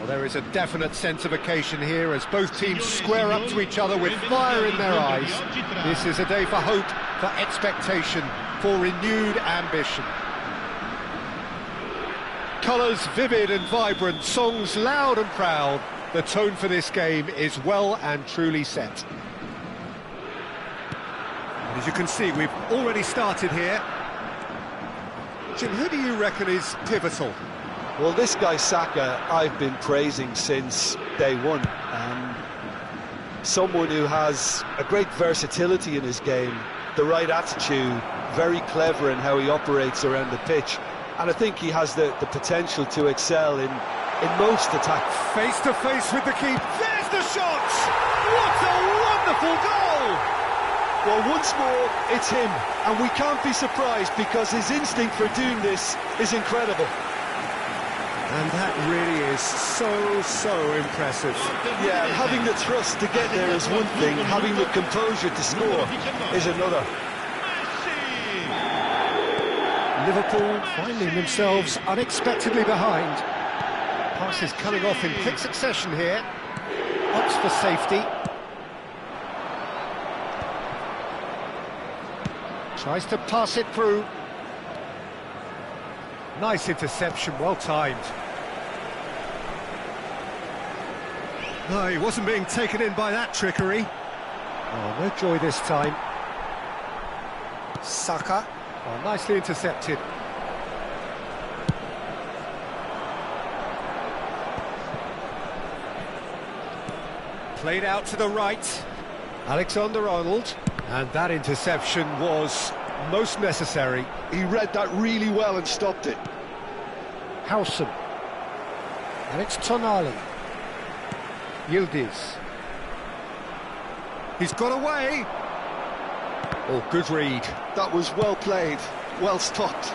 Well, there is a definite sense of occasion here as both teams square up to each other with fire in their eyes. This is a day for hope, for expectation, for renewed ambition. Colours vivid and vibrant, songs loud and proud. The tone for this game is well and truly set. And as you can see, we've already started here. Jim, who do you reckon is pivotal? Well, this guy Saka, I've been praising since day one. Someone who has a great versatility in his game, the right attitude, very clever in how he operates around the pitch. And I think he has the potential to excel in most attacks. Face to face with the keeper. There's the shot! What a wonderful goal! Well, once more, it's him. And we can't be surprised because his instinct for doing this is incredible. And that really is so impressive. Yeah, having the thrust to get there is one thing, having the composure to score is another. Liverpool finding themselves unexpectedly behind. Passes coming off in quick succession here. Opts for safety. Tries to pass it through. Nice interception, well timed. No, he wasn't being taken in by that trickery. Oh, no joy this time. Saka. Oh, nicely intercepted. Played out to the right. Alexander-Arnold. And that interception was most necessary. He read that really well and stopped it. Howson. And it's Tonali. Yildiz. He's got away. Oh, good read. That was well played, well stopped.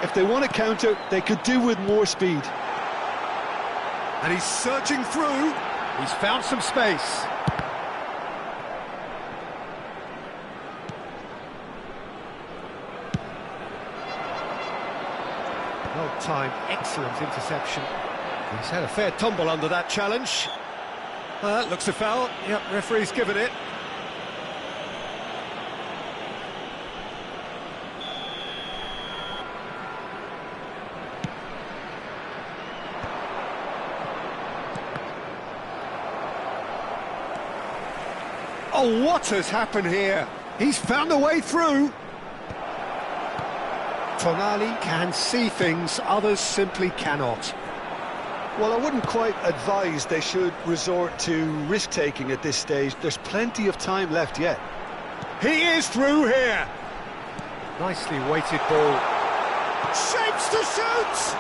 If they want to counter, they could do with more speed. And he's searching through. He's found some space. Well timed, excellent interception. He's had a fair tumble under that challenge. Looks a foul. Yep, referee's given it. Oh, what has happened here? He's found a way through. Tonali can see things others simply cannot. Well, I wouldn't quite advise they should resort to risk-taking at this stage. There's plenty of time left yet. He is through here. Nicely weighted ball. Shapes to shoot!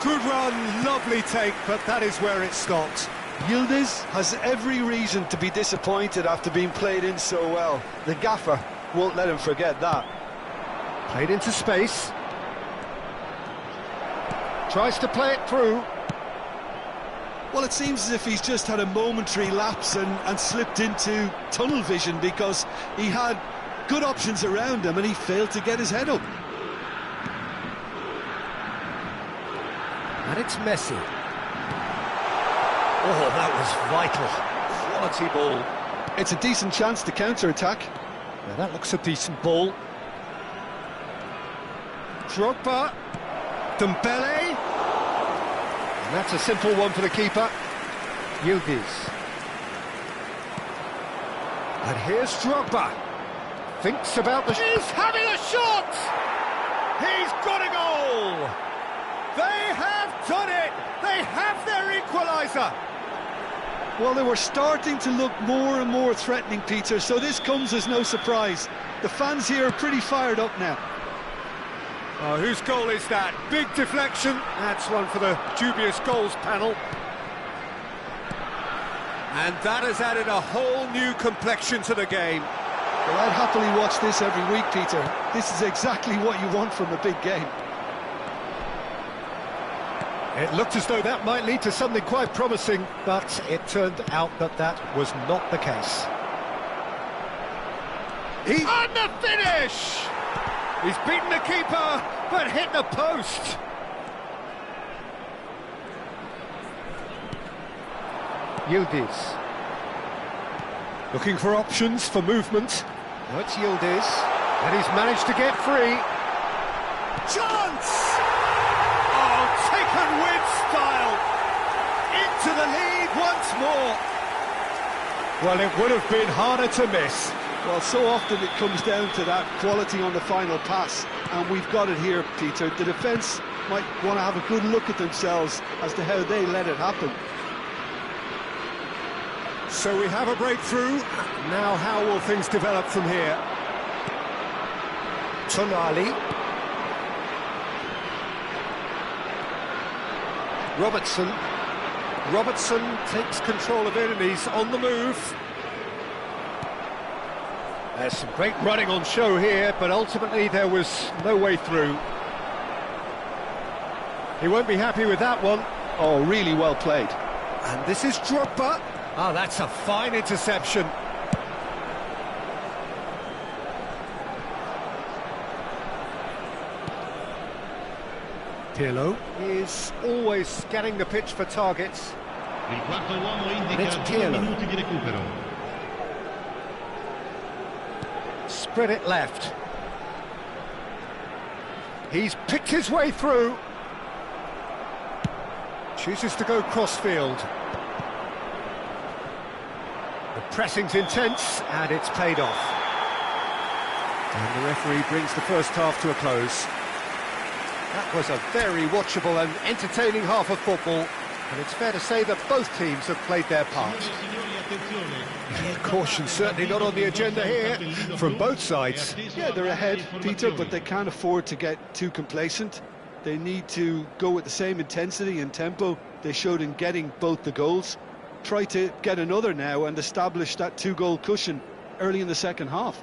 Good run, lovely take, but that is where it stopped. Yildiz has every reason to be disappointed after being played in so well. The gaffer won't let him forget that. Played into space. Tries to play it through. Well, it seems as if he's just had a momentary lapse and slipped into tunnel vision because he had good options around him and he failed to get his head up. And it's Messi. Oh, that was vital. Quality ball. It's a decent chance to counter-attack. Yeah, that looks a decent ball. Drogba. Dembele. And that's a simple one for the keeper. Yildiz. And here's Drogba. Thinks about the... He's having a shot! He's got a goal! They have done it! They have their equaliser! Well, they were starting to look more and more threatening, Peter, so this comes as no surprise. The fans here are pretty fired up now. Oh, whose goal is that? Big deflection. That's one for the dubious goals panel. And that has added a whole new complexion to the game. Well, I'd happily watch this every week, Peter. This is exactly what you want from a big game. It looked as though that might lead to something quite promising, but it turned out that that was not the case. And the finish! He's beaten the keeper, but hit the post. Yildiz. Looking for options for movement. Now it's Yildiz, and he's managed to get free. Chance! Oh, taken with style! Into the lead once more! Well, it would have been harder to miss. Well, so often it comes down to that quality on the final pass, and we've got it here, Peter. The defence might want to have a good look at themselves as to how they let it happen. So we have a breakthrough. Now how will things develop from here? Tonali. Robertson takes control of it and he's on the move. There's some great running on show here, but ultimately there was no way through. He won't be happy with that one. Oh, really well played. And this is Drogba. Oh, that's a fine interception. Pirlo is always scanning the pitch for targets. And it's Pirlo. Spread it left. He's picked his way through. Chooses to go crossfield. The pressing's intense, and it's paid off. And the referee brings the first half to a close. That was a very watchable and entertaining half of football, and it's fair to say that both teams have played their part. Caution certainly not on the agenda here, from both sides. Yeah, they're ahead, Peter, but they can't afford to get too complacent. They need to go with the same intensity and tempo they showed in getting both the goals. Try to get another now and establish that two-goal cushion early in the second half.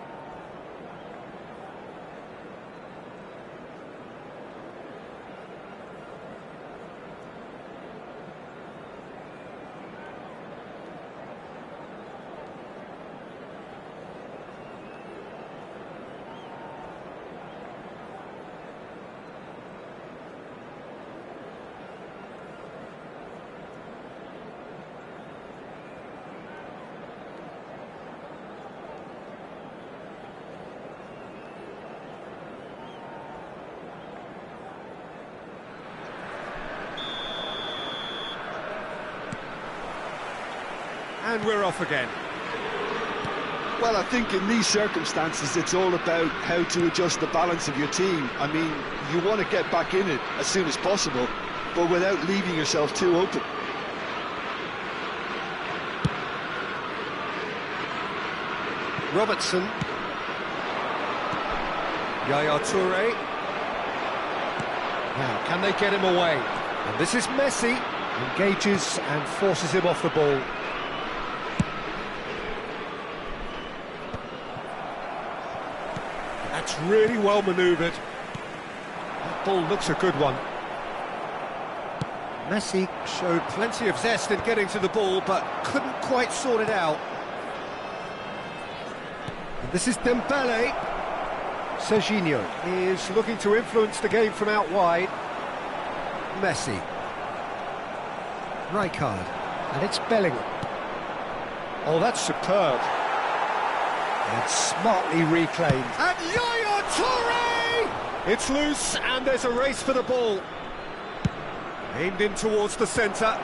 And we're off again. Well, I think in these circumstances it's all about how to adjust the balance of your team. I mean, you want to get back in it as soon as possible, but without leaving yourself too open. Robertson. Yaya Toure. Now, can they get him away? And this is Messi. Engages and forces him off the ball. That's really well manoeuvred. That ball looks a good one. Messi showed plenty of zest in getting to the ball, but couldn't quite sort it out. And this is Dembele. Serginho is looking to influence the game from out wide. Messi. Rijkaard. And it's Bellingham. Oh, that's superb. And smartly reclaimed. And Yaya Toure! It's loose, and there's a race for the ball. Aimed in towards the centre.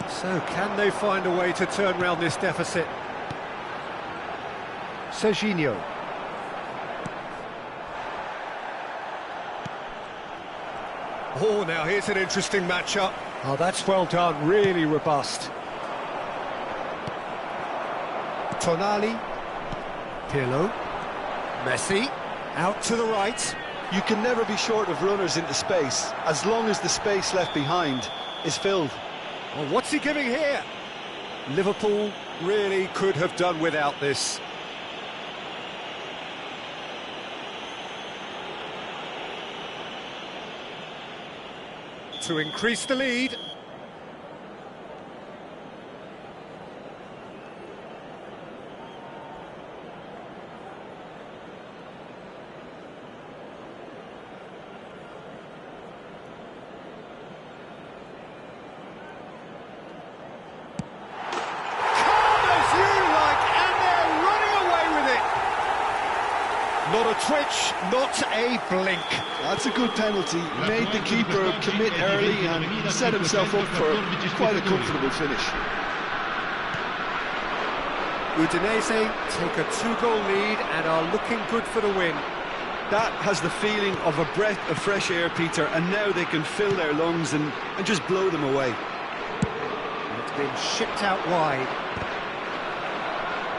So, can they find a way to turn round this deficit? Serginho. Oh, now here's an interesting matchup. Oh, that's well done, really robust. Tonali. Pirlo. Messi. Out to the right. You can never be short of runners into space, as long as the space left behind is filled. Well, what's he giving here? Liverpool really could have done without this. To increase the lead. Not a twitch, not a blink. That's a good penalty. Made the keeper commit early and set himself up for quite a comfortable finish. Udinese take a 2-goal lead and are looking good for the win. That has the feeling of a breath of fresh air, Peter, and now they can fill their lungs and just blow them away. And it's been shipped out wide.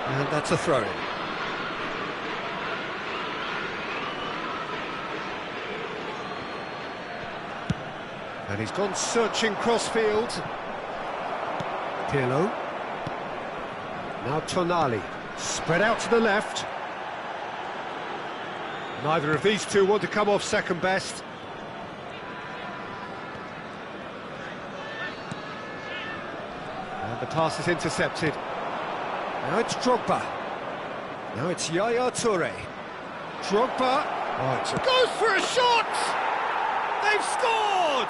And that's a throw-in. And he's gone searching crossfield. Pirlo. Now Tonali. Spread out to the left. Neither of these two want to come off second best. And the pass is intercepted. Now it's Drogba. Now it's Yaya Toure. Drogba. Oh, goes for a shot! They've scored!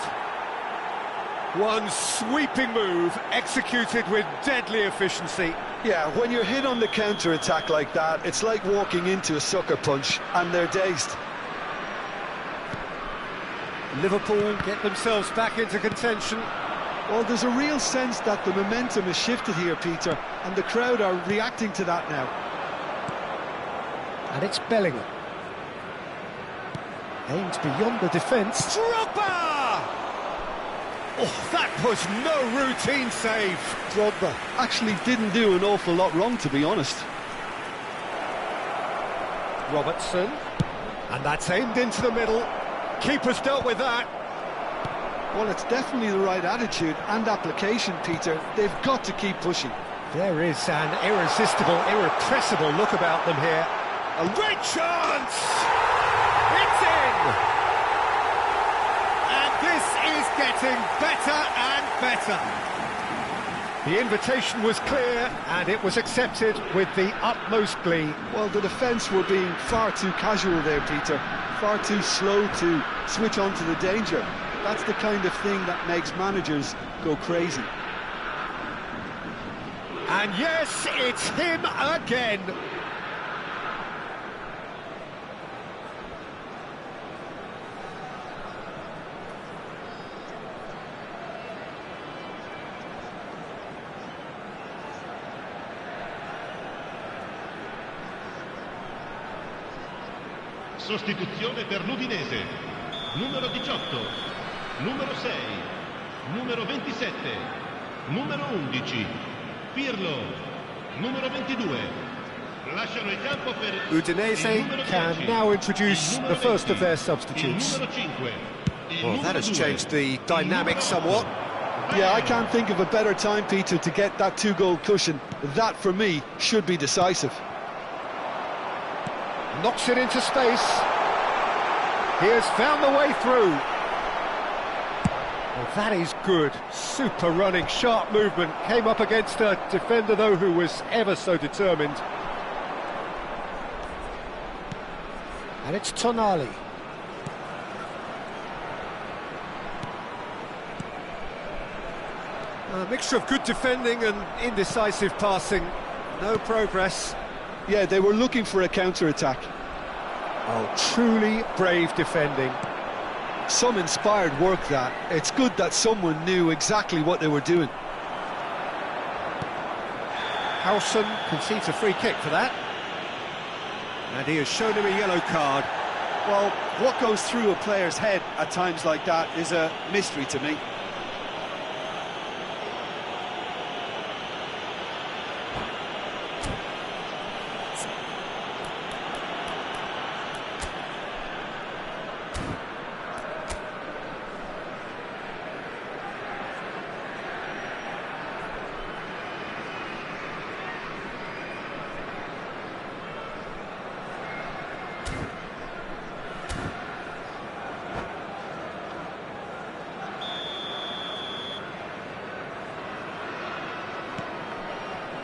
One sweeping move, executed with deadly efficiency. Yeah, when you're hit on the counter-attack like that, it's like walking into a sucker punch, and they're dazed. Liverpool get themselves back into contention. Well, there's a real sense that the momentum has shifted here, Peter, and the crowd are reacting to that now. And it's Bellingham. Aims beyond the defence. Drogba! Oh, that was no routine save. Drogba actually didn't do an awful lot wrong, to be honest. Robertson. And that's aimed into the middle. Keeper's dealt with that. Well, it's definitely the right attitude and application, Peter. They've got to keep pushing. There is an irresistible, irrepressible look about them here. A great chance! It's in! And this is getting better and better. The invitation was clear, and it was accepted with the utmost glee. Well, the defence were being far too casual there, Peter. Far too slow to switch on to the danger. That's the kind of thing that makes managers go crazy. And yes, it's him again. Sostituzione per l'Udinese. Numero 18, numero 6, numero 27, numero 11, Pirlo, numero 22. Lasciano il campo per Udinese can now introduce the first of their substitutes. Well, that has changed the dynamic somewhat. Yeah, I can't think of a better time, Peter, to get that 2-goal cushion. That, for me, should be decisive. Knocks it into space. He has found the way through. Well, that is good. Super running, sharp movement. Came up against a defender, though, who was ever so determined. And it's Tonali. A mixture of good defending and indecisive passing. No progress. Yeah, they were looking for a counter-attack. Oh, truly brave defending. Some inspired work, that. It's good that someone knew exactly what they were doing. Howson concedes a free kick for that. And he has shown him a yellow card. Well, what goes through a player's head at times like that is a mystery to me.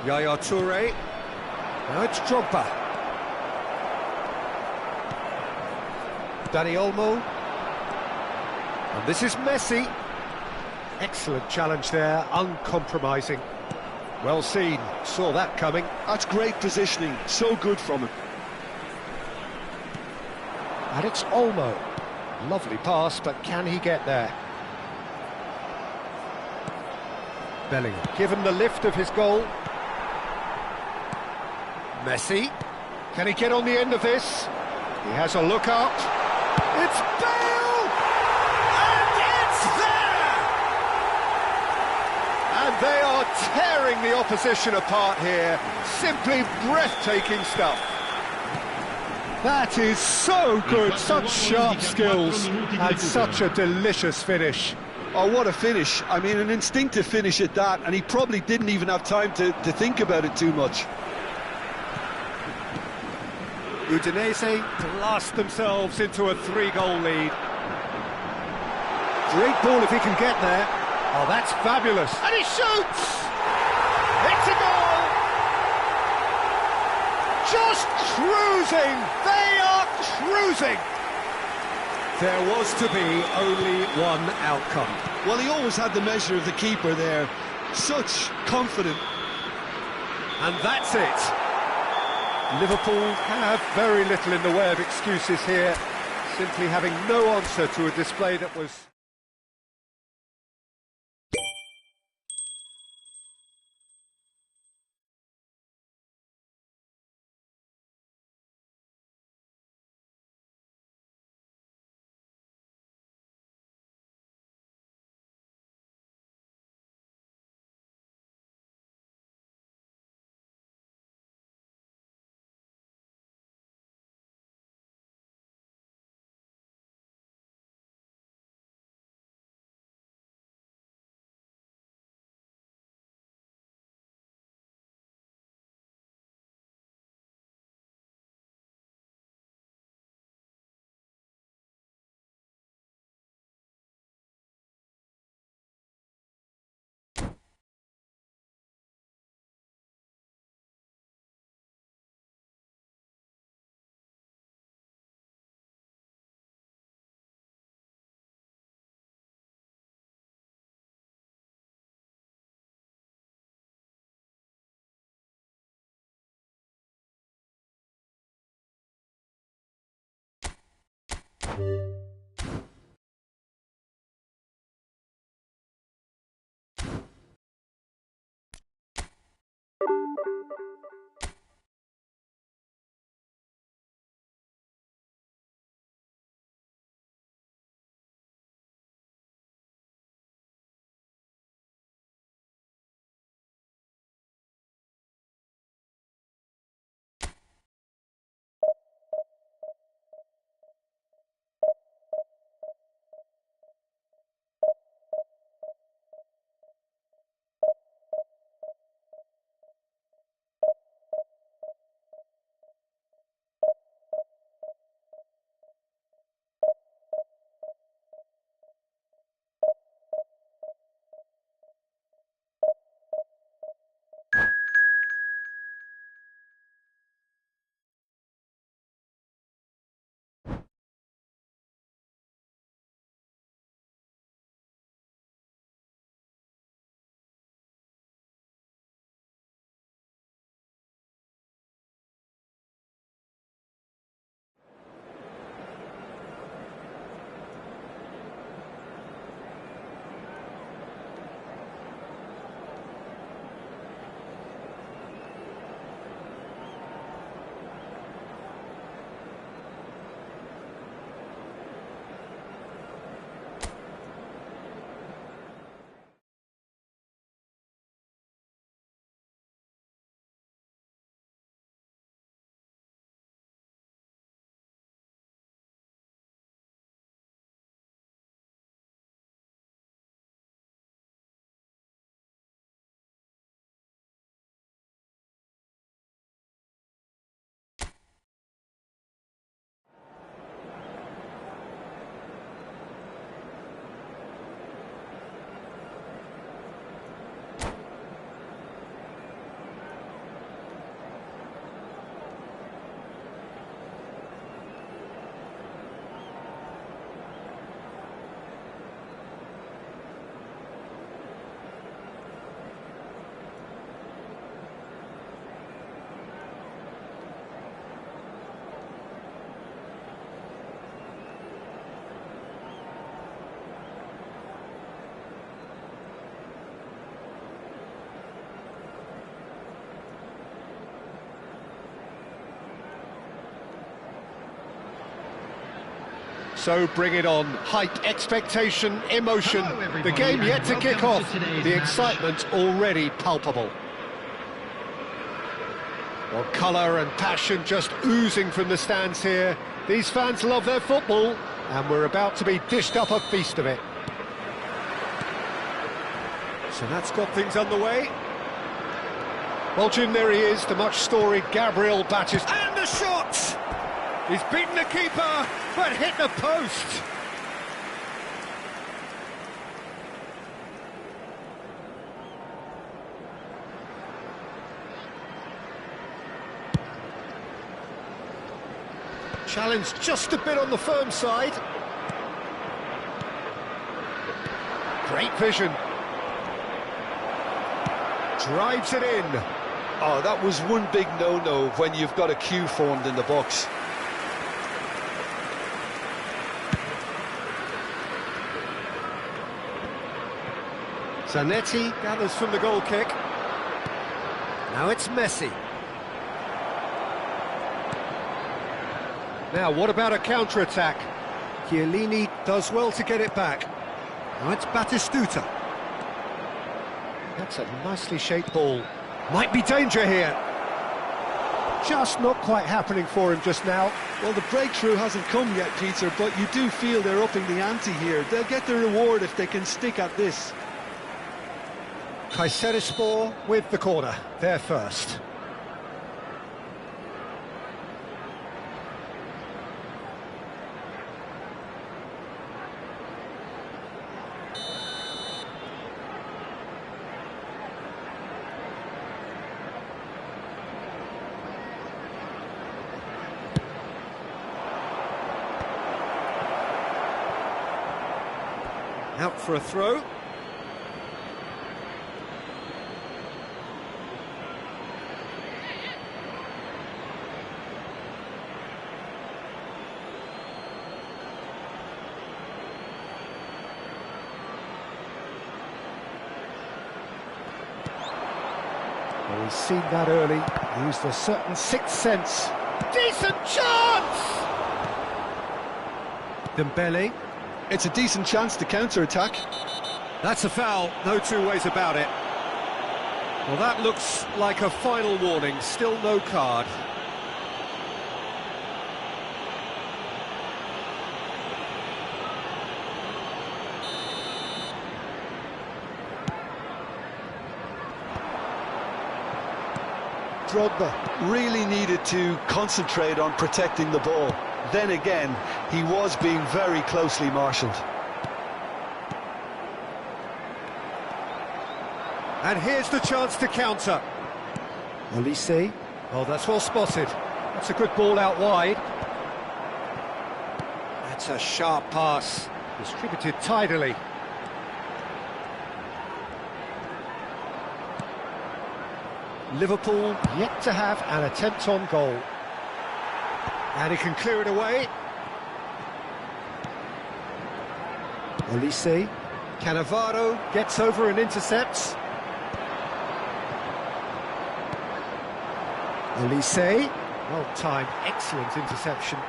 Yaya Toure. Now it's Drogba. Dani Olmo. And this is Messi. Excellent challenge there, uncompromising. Well seen, saw that coming. That's great positioning, so good from him. And it's Olmo. Lovely pass, but can he get there? Bellingham, given the lift of his goal. Messi. Can he get on the end of this? He has a look out. It's Bale! And it's there! And they are tearing the opposition apart here. Simply breathtaking stuff. That is so good, such sharp skills, and such a delicious finish. Oh, what a finish. I mean, an instinctive finish at that, and he probably didn't even have time to think about it too much. Udinese blast themselves into a 3-goal lead. Great ball if he can get there. Oh, that's fabulous. And he shoots! It's a goal! Just cruising! They are cruising! There was to be only one outcome. Well, he always had the measure of the keeper there. Such confident. And that's it. Liverpool have very little in the way of excuses here, simply having no answer to a display that was... So bring it on. Hype, expectation, emotion. Hello, The game yet to kick welcome off. to today's The match. excitement already palpable. Well, colour and passion just oozing from the stands here. These fans love their football, and we're about to be dished up a feast of it. So that's got things underway. Well, Jim, there he is, the much-storied Gabriel Batista. And the shot! He's beaten the keeper, but hit the post. Challenge just a bit on the firm side. Great vision. Drives it in. Oh, that was one big no-no when you've got a queue formed in the box. Zanetti gathers from the goal kick. Now it's Messi. Now, what about a counter-attack? Chiellini does well to get it back. Now it's Batistuta. That's a nicely shaped ball. Might be danger here. Just not quite happening for him just now. Well, the breakthrough hasn't come yet, Peter, but you do feel they're upping the ante here. They'll get the reward if they can stick at this. Kayserispor with the corner. They're first. Out for a throw. Well, he's seen that early, used a certain sixth sense. Decent chance! Dembele. It's a decent chance to counter-attack. That's a foul, no two ways about it. Well, that looks like a final warning, still no card. Drogba really needed to concentrate on protecting the ball. Then again, he was being very closely marshalled. And here's the chance to counter. Olise. Oh, that's well spotted. That's a good ball out wide. That's a sharp pass. Distributed tidily. Liverpool yet to have an attempt on goal. And he can clear it away. Olise. Cannavaro gets over and intercepts. Olise. Well timed, excellent interception.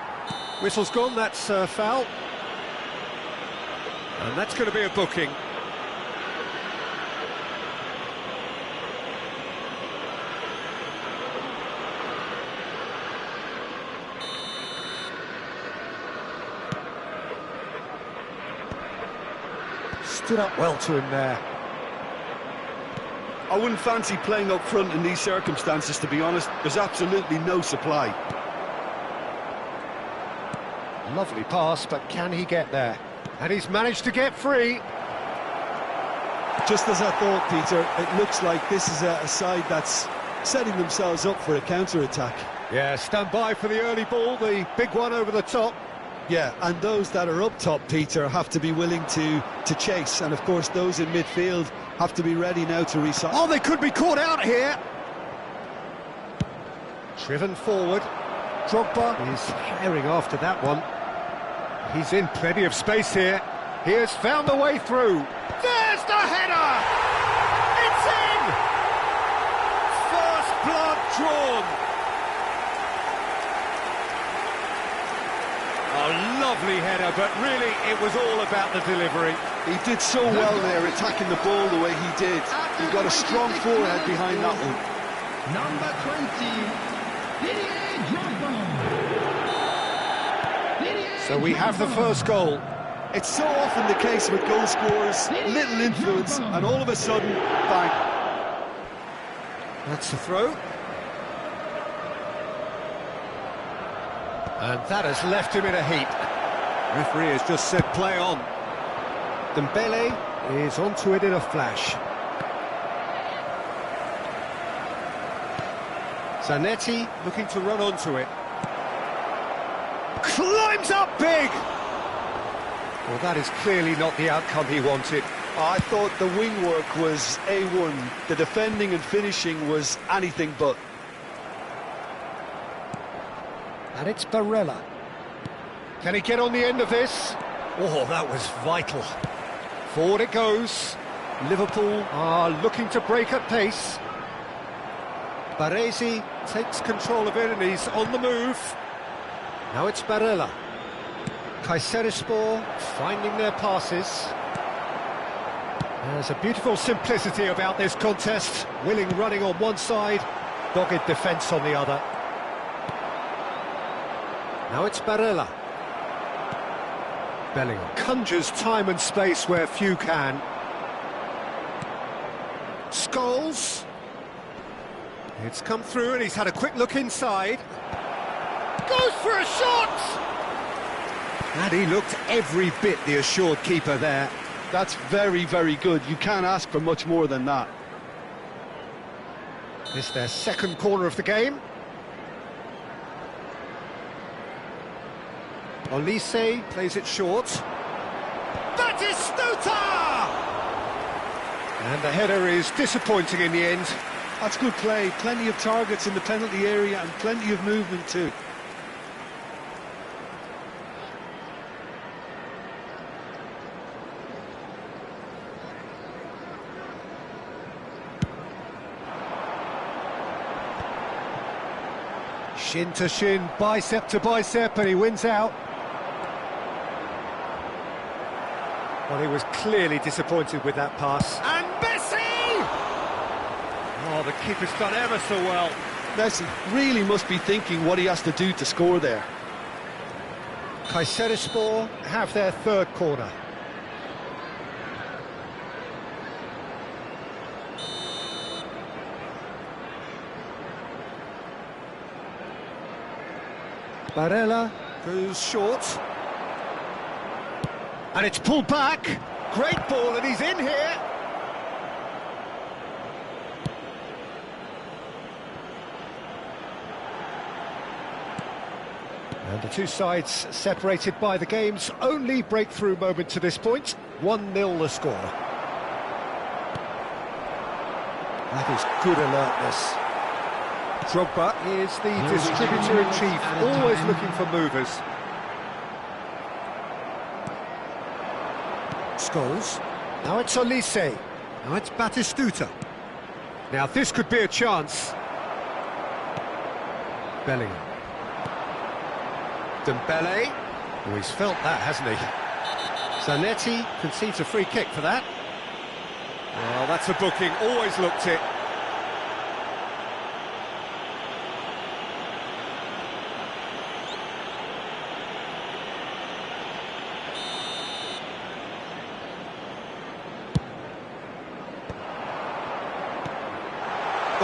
Whistle's gone, that's foul. And that's going to be a booking. Stood up well to him there. I wouldn't fancy playing up front in these circumstances, to be honest. There's absolutely no supply. Lovely pass, but can he get there? And he's managed to get free. Just as I thought, Peter, it looks like this is a side that's setting themselves up for a counter-attack. Yeah, stand by for the early ball, the big one over the top. Yeah, and those that are up top, Peter, have to be willing to chase. And, of course, those in midfield have to be ready now to recycle. Oh, they could be caught out here. Driven forward. Drogba is herring after that one. He's in plenty of space here. He has found the way through. There's the header! It's in! First blood drawn. Oh, lovely header, but really it was all about the delivery. He did so well there, attacking the ball the way he did. He got a strong forehead behind that one. Number 20, So we have the first goal. It's so often the case with goal scorers, little influence, and all of a sudden, bang. That's the throw. And that has left him in a heap. Referee has just said play on. Dembele is onto it in a flash. Zanetti looking to run onto it. Climbs up big! Well, that is clearly not the outcome he wanted. I thought the wing work was A1. The defending and finishing was anything but. And it's Barella. Can he get on the end of this? Oh, that was vital. Forward it goes. Liverpool are looking to break at pace. Baresi takes control of it and he's on the move. Now it's Barella. Kayserispor finding their passes. There's a beautiful simplicity about this contest. Willing running on one side, dogged defence on the other. Now it's Barella. Bellingham conjures time and space where few can. Scholes. It's come through and he's had a quick look inside. Goes for a shot! And he looked every bit the assured keeper there. That's very, very good. You can't ask for much more than that. It's their second corner of the game. Olise plays it short. That is Stuta! And the header is disappointing in the end. That's good play. Plenty of targets in the penalty area and plenty of movement too. Shin to shin, bicep to bicep, and he wins out. Well, he was clearly disappointed with that pass. And Messi! Oh, the keeper's done ever so well. Messi really must be thinking what he has to do to score there. Kayserispor have their third corner. Barella goes short. And it's pulled back. Great ball, and he's in here. And the two sides separated by the game's only breakthrough moment to this point. 1-0 the score. That is good alertness. Drogba is the distributor-in-chief, always looking for movers. Scholes. Now it's Olise. Now it's Batistuta. Now this could be a chance. Bellingham. Dembele. Oh, he's felt that, hasn't he? Zanetti concedes a free kick for that. Well, that's a booking, always looked it.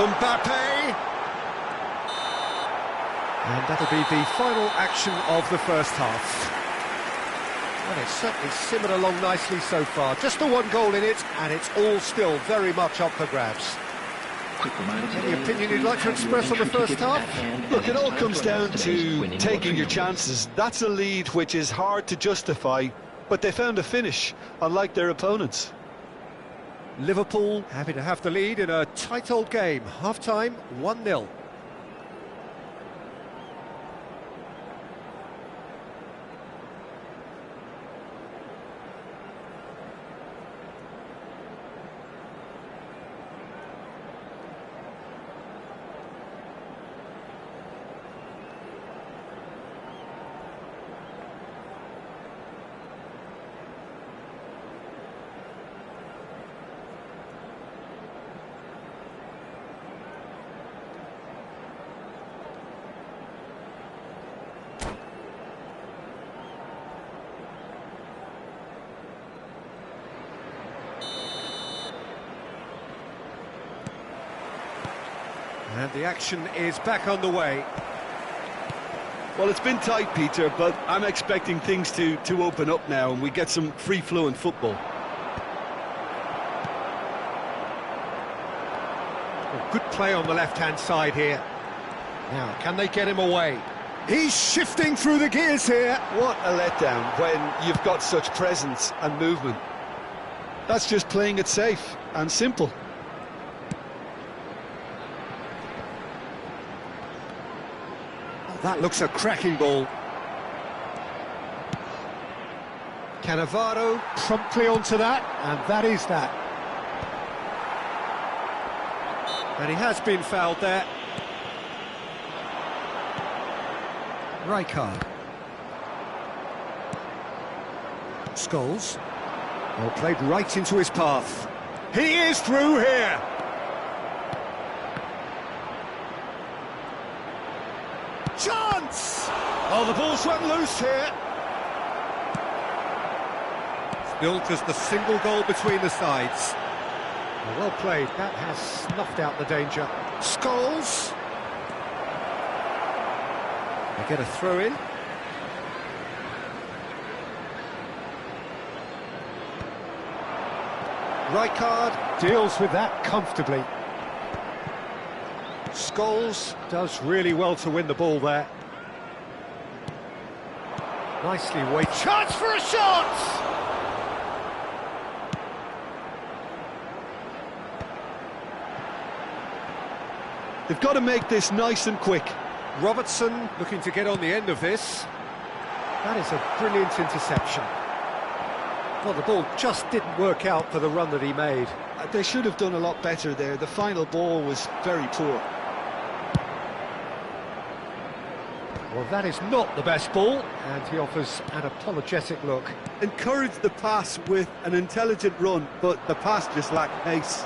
Mbappe! And that'll be the final action of the first half. And it's certainly simmered along nicely so far. Just the one goal in it, and it's all still very much up for grabs. Any opinion you'd like to express on the first half? Look, it all comes down to taking your chances. That's a lead which is hard to justify, but they found a finish, unlike their opponents. Liverpool happy to have the lead in a tight old game. Half-time, 1-0. And the action is back underway. Well, it's been tight, Peter, but I'm expecting things to open up now and we get some free-flowing football. Well, good play on the left-hand side here. Now, can they get him away? He's shifting through the gears here. What a letdown when you've got such presence and movement. That's just playing it safe and simple. That looks a cracking ball. Cannavaro promptly onto that, and that is that. And he has been fouled there. Rijkaard. Scholes. Well, played right into his path. He is through here. Chance! Oh, the ball's run loose here. Still just the single goal between the sides. Well played, that has snuffed out the danger. Scholes. They get a throw in. Rijkaard deals with that comfortably. Scholes does really well to win the ball there. Nicely weighted. Chance for a shot! They've got to make this nice and quick. Robertson looking to get on the end of this. That is a brilliant interception. Well, the ball just didn't work out for the run that he made. They should have done a lot better there. The final ball was very poor. Well, that is not the best ball, and he offers an apologetic look. Encourage the pass with an intelligent run, but the pass just lacked pace.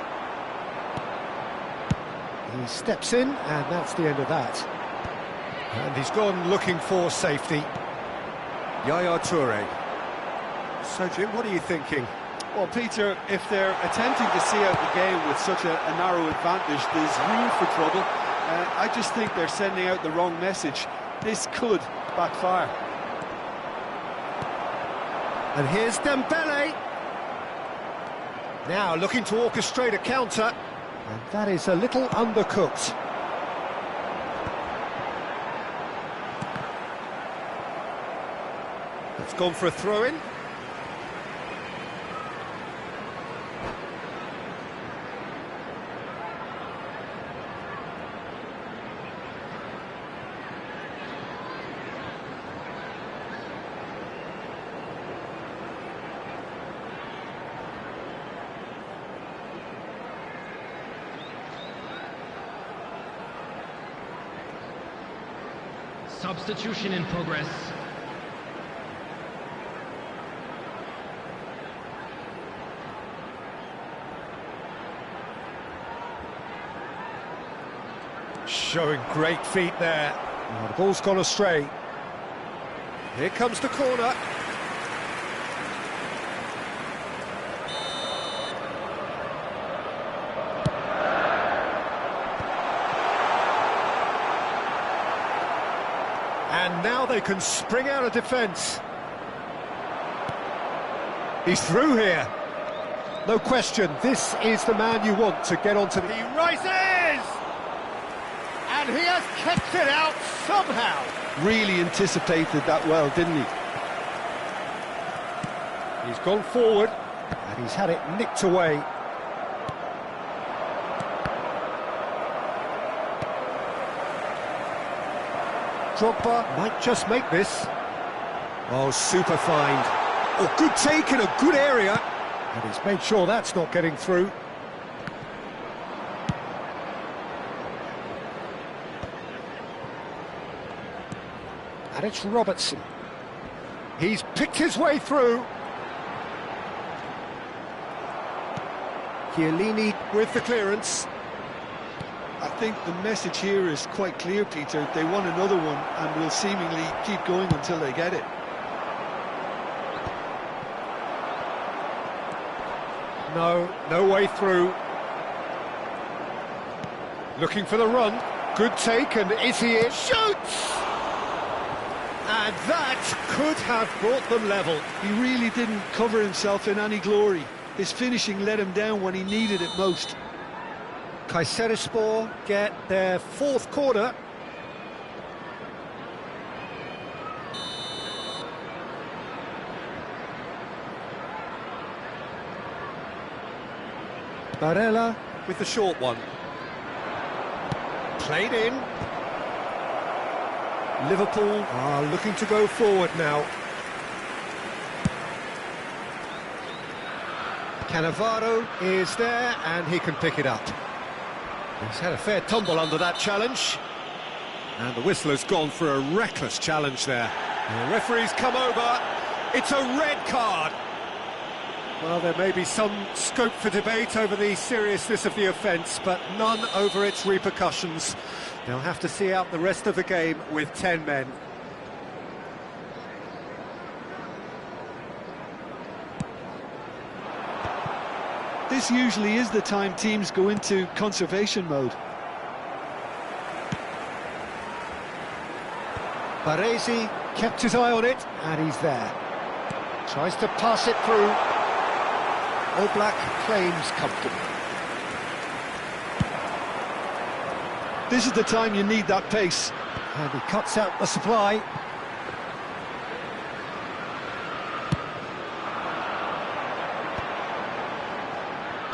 He steps in, and that's the end of that. And he's gone looking for safety. Yaya Toure. So, Jim, what are you thinking? Well, Peter, if they're attempting to see out the game with such a narrow advantage, there's room for trouble. I just think they're sending out the wrong message. This could backfire. And here's Dembele. Now looking to orchestrate a counter. And that is a little undercooked. It's gone for a throw-in. Substitution in progress. Showing great feet there. Oh, the ball's gone astray. Here comes the corner. And now they can spring out of defence. He's through here. No question, this is the man you want to get onto the... He rises! And he has kept it out somehow. Really anticipated that well, didn't he? He's gone forward, and he's had it nicked away. Drogba might just make this. Oh, super find. Oh, good take in a good area. And he's made sure that's not getting through. And it's Robertson. He's picked his way through. Chiellini with the clearance. I think the message here is quite clear, Peter. They want another one and will seemingly keep going until they get it. No way through. Looking for the run. Good take, and is he in? Shoots! And that could have brought them level. He really didn't cover himself in any glory. His finishing let him down when he needed it most. Kayserispor get their fourth corner. Barella with the short one. Played in. Liverpool are looking to go forward now. Cannavaro is there and he can pick it up. He's had a fair tumble under that challenge. And the whistle has gone for a reckless challenge there. The referee's come over. It's a red card. Well, there may be some scope for debate over the seriousness of the offence, but none over its repercussions. They'll have to see out the rest of the game with 10 men. This usually is the time teams go into conservation mode. Baresi kept his eye on it, and he's there. Tries to pass it through. Oblak claims comfortably. This is the time you need that pace. And he cuts out the supply.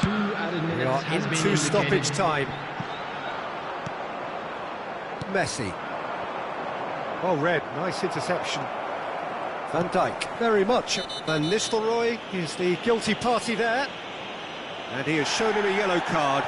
We are into stoppage time. Messi. Well read, nice interception. Van Dijk, very much. Van Nistelrooy is the guilty party there. And he has shown him a yellow card.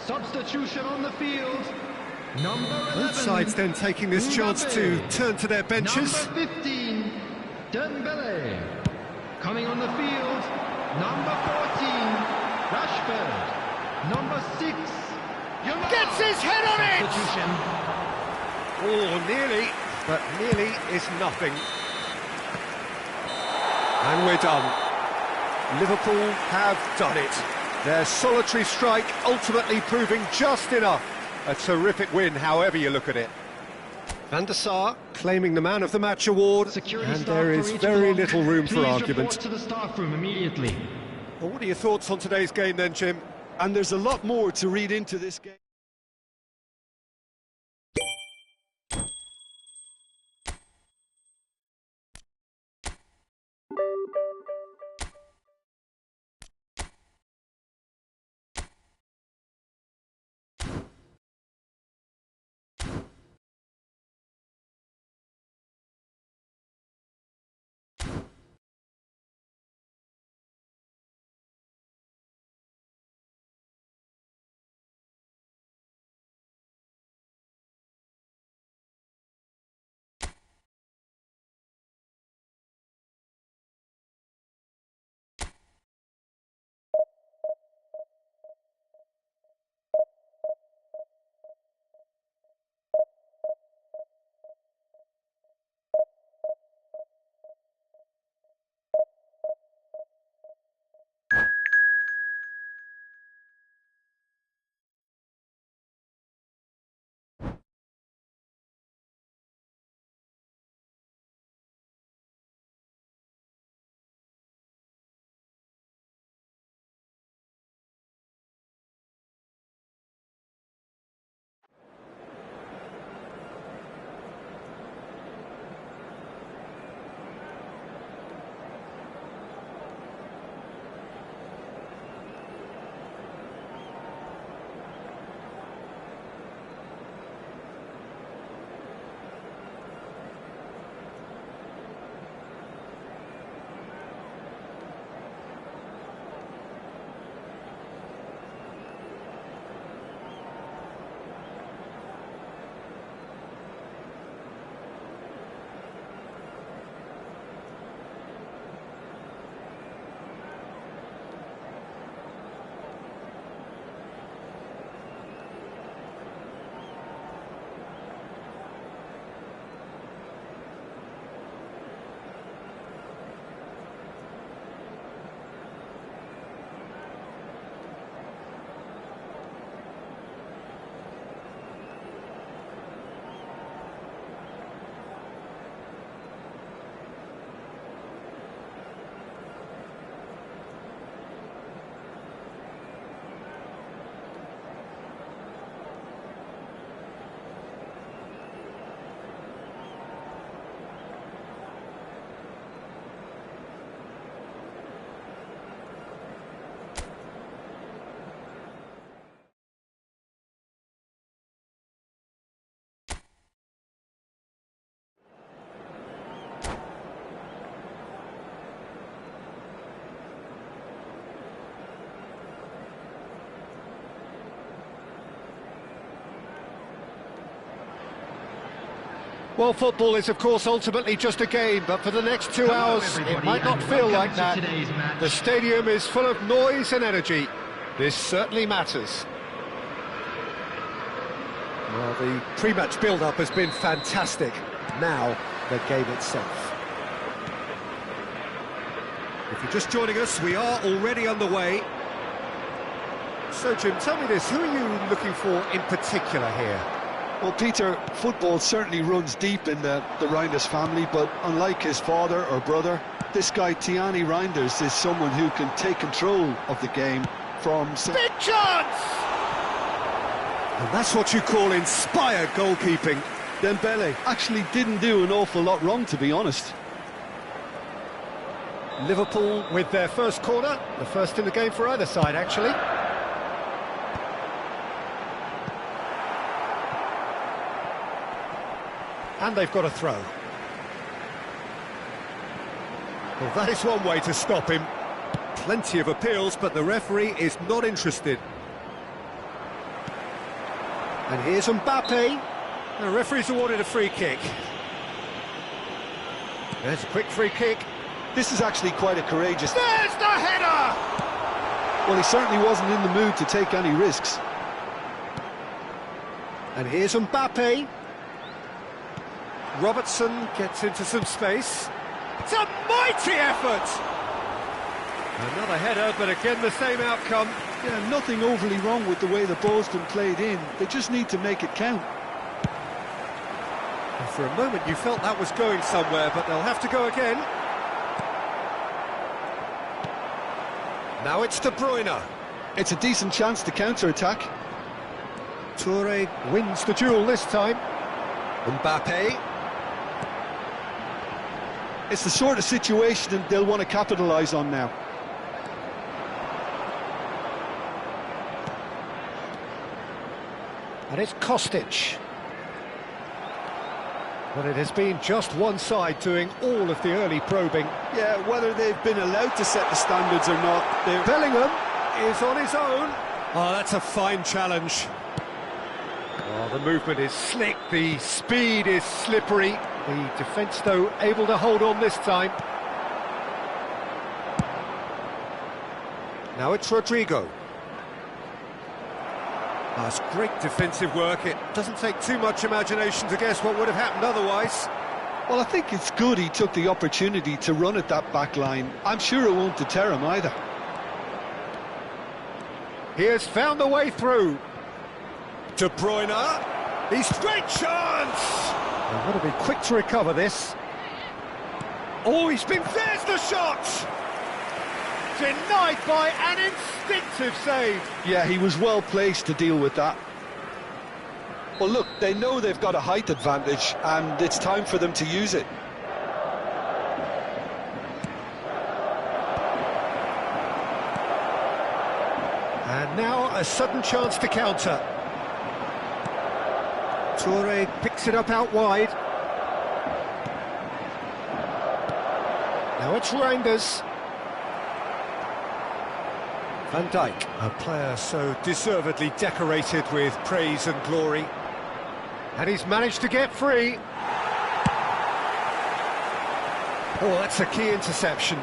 Substitution on the field. Number 11. Both sides then taking this chance to turn to their benches. Number 15, Dembele. Coming on the field, number 14, Rashford. Number 6, Gets his head on it! substitution. Oh, nearly, but nearly is nothing. And we're done. Liverpool have done it. Their solitary strike ultimately proving just enough. A terrific win, however you look at it. Van der Sar claiming the Man of the Match award, Security and staff there for is each very block. little room for Please argument. report to the staff room immediately. Well, what are your thoughts on today's game then, Jim? And there's a lot more to read into this game. Well, football is, of course, ultimately just a game, but for the next 2 hours, it might not feel like that. The stadium is full of noise and energy. This certainly matters. Well, the pre-match build-up has been fantastic. Now, the game itself. If you're just joining us, we are already underway. So, Jim, tell me this, who are you looking for in particular here? Well, Peter, football certainly runs deep in the Reinders family, but unlike his father or brother, this guy, Tiani Reinders, is someone who can take control of the game from... Big chance! And that's what you call inspired goalkeeping. Dembele actually didn't do an awful lot wrong, to be honest. Liverpool with their first corner, the first in the game for either side, actually. And they've got a throw. Well, that is one way to stop him. Plenty of appeals, but the referee is not interested. And here's Mbappe. The referee's awarded a free kick. There's a quick free kick. This is actually quite a courageous... There's the header! Well, he certainly wasn't in the mood to take any risks. And here's Mbappe. Robertson gets into some space. It's a mighty effort! Another header, but again the same outcome. Yeah, nothing overly wrong with the way the ball's been played in. They just need to make it count. And for a moment you felt that was going somewhere, but they'll have to go again. Now it's De Bruyne. It's a decent chance to counter-attack. Toure wins the duel this time. Mbappe. It's the sort of situation that they'll want to capitalise on now. And it's Kostic. But it has been just one side doing all of the early probing. Yeah, whether they've been allowed to set the standards or not, Bellingham is on his own. Oh, that's a fine challenge. Oh, the movement is slick, the speed is slippery. The defence, though, able to hold on this time. Now it's Rodrigo. That's great defensive work. It doesn't take too much imagination to guess what would have happened otherwise. Well, I think it's good he took the opportunity to run at that back line. I'm sure it won't deter him either. He has found the way through. De Bruyne. He's great chance! They've got to be quick to recover this. Oh, there's the shot! Denied by an instinctive save. Yeah, he was well placed to deal with that. Well, look, they know they've got a height advantage, and it's time for them to use it. And now a sudden chance to counter. Toure picks it up out wide. Now it's Reinders. Van Dijk, a player so deservedly decorated with praise and glory. And he's managed to get free. Oh, that's a key interception.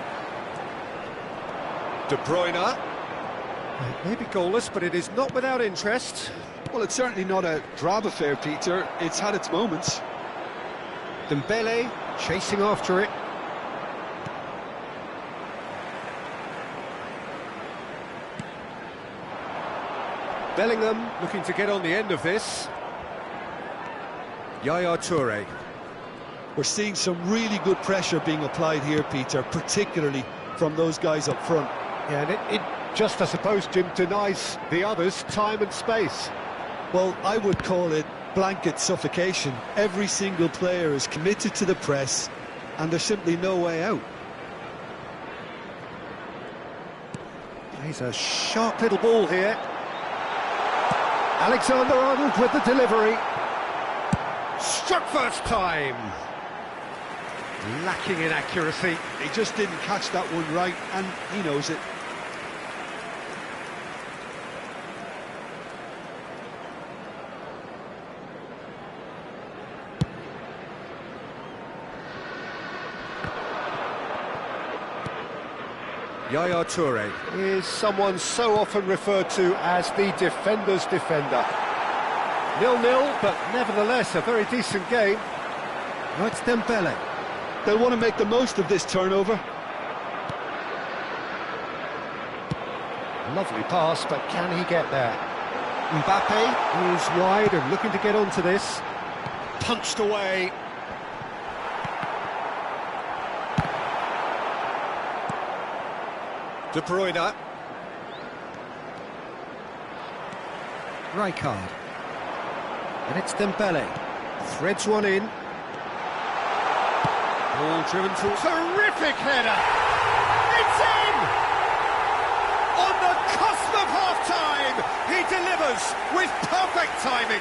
De Bruyne. It may be goalless, but it is not without interest. Well, it's certainly not a drab affair, Peter. It's had its moments. Dembele chasing after it. Bellingham looking to get on the end of this. Yaya Toure. We're seeing some really good pressure being applied here, Peter, particularly from those guys up front. Yeah, and it just, I suppose, Jim, denies the others time and space. Well, I would call it blanket suffocation. Every single player is committed to the press, and there's simply no way out. He's a sharp little ball here. Alexander-Arnold with the delivery. Struck first time. Lacking in accuracy. He just didn't catch that one right, and he knows it. Yaya Toure is someone so often referred to as the defender's defender. 0-0, but nevertheless a very decent game. Now it's Dembele. They'll want to make the most of this turnover. Lovely pass, but can he get there? Mbappe is wide and looking to get onto this. Punched away. De Bruyne. Rijkaard. And it's Dembele. Threads one in. Ball driven to... Terrific header! It's in! On the cusp of half-time, he delivers with perfect timing.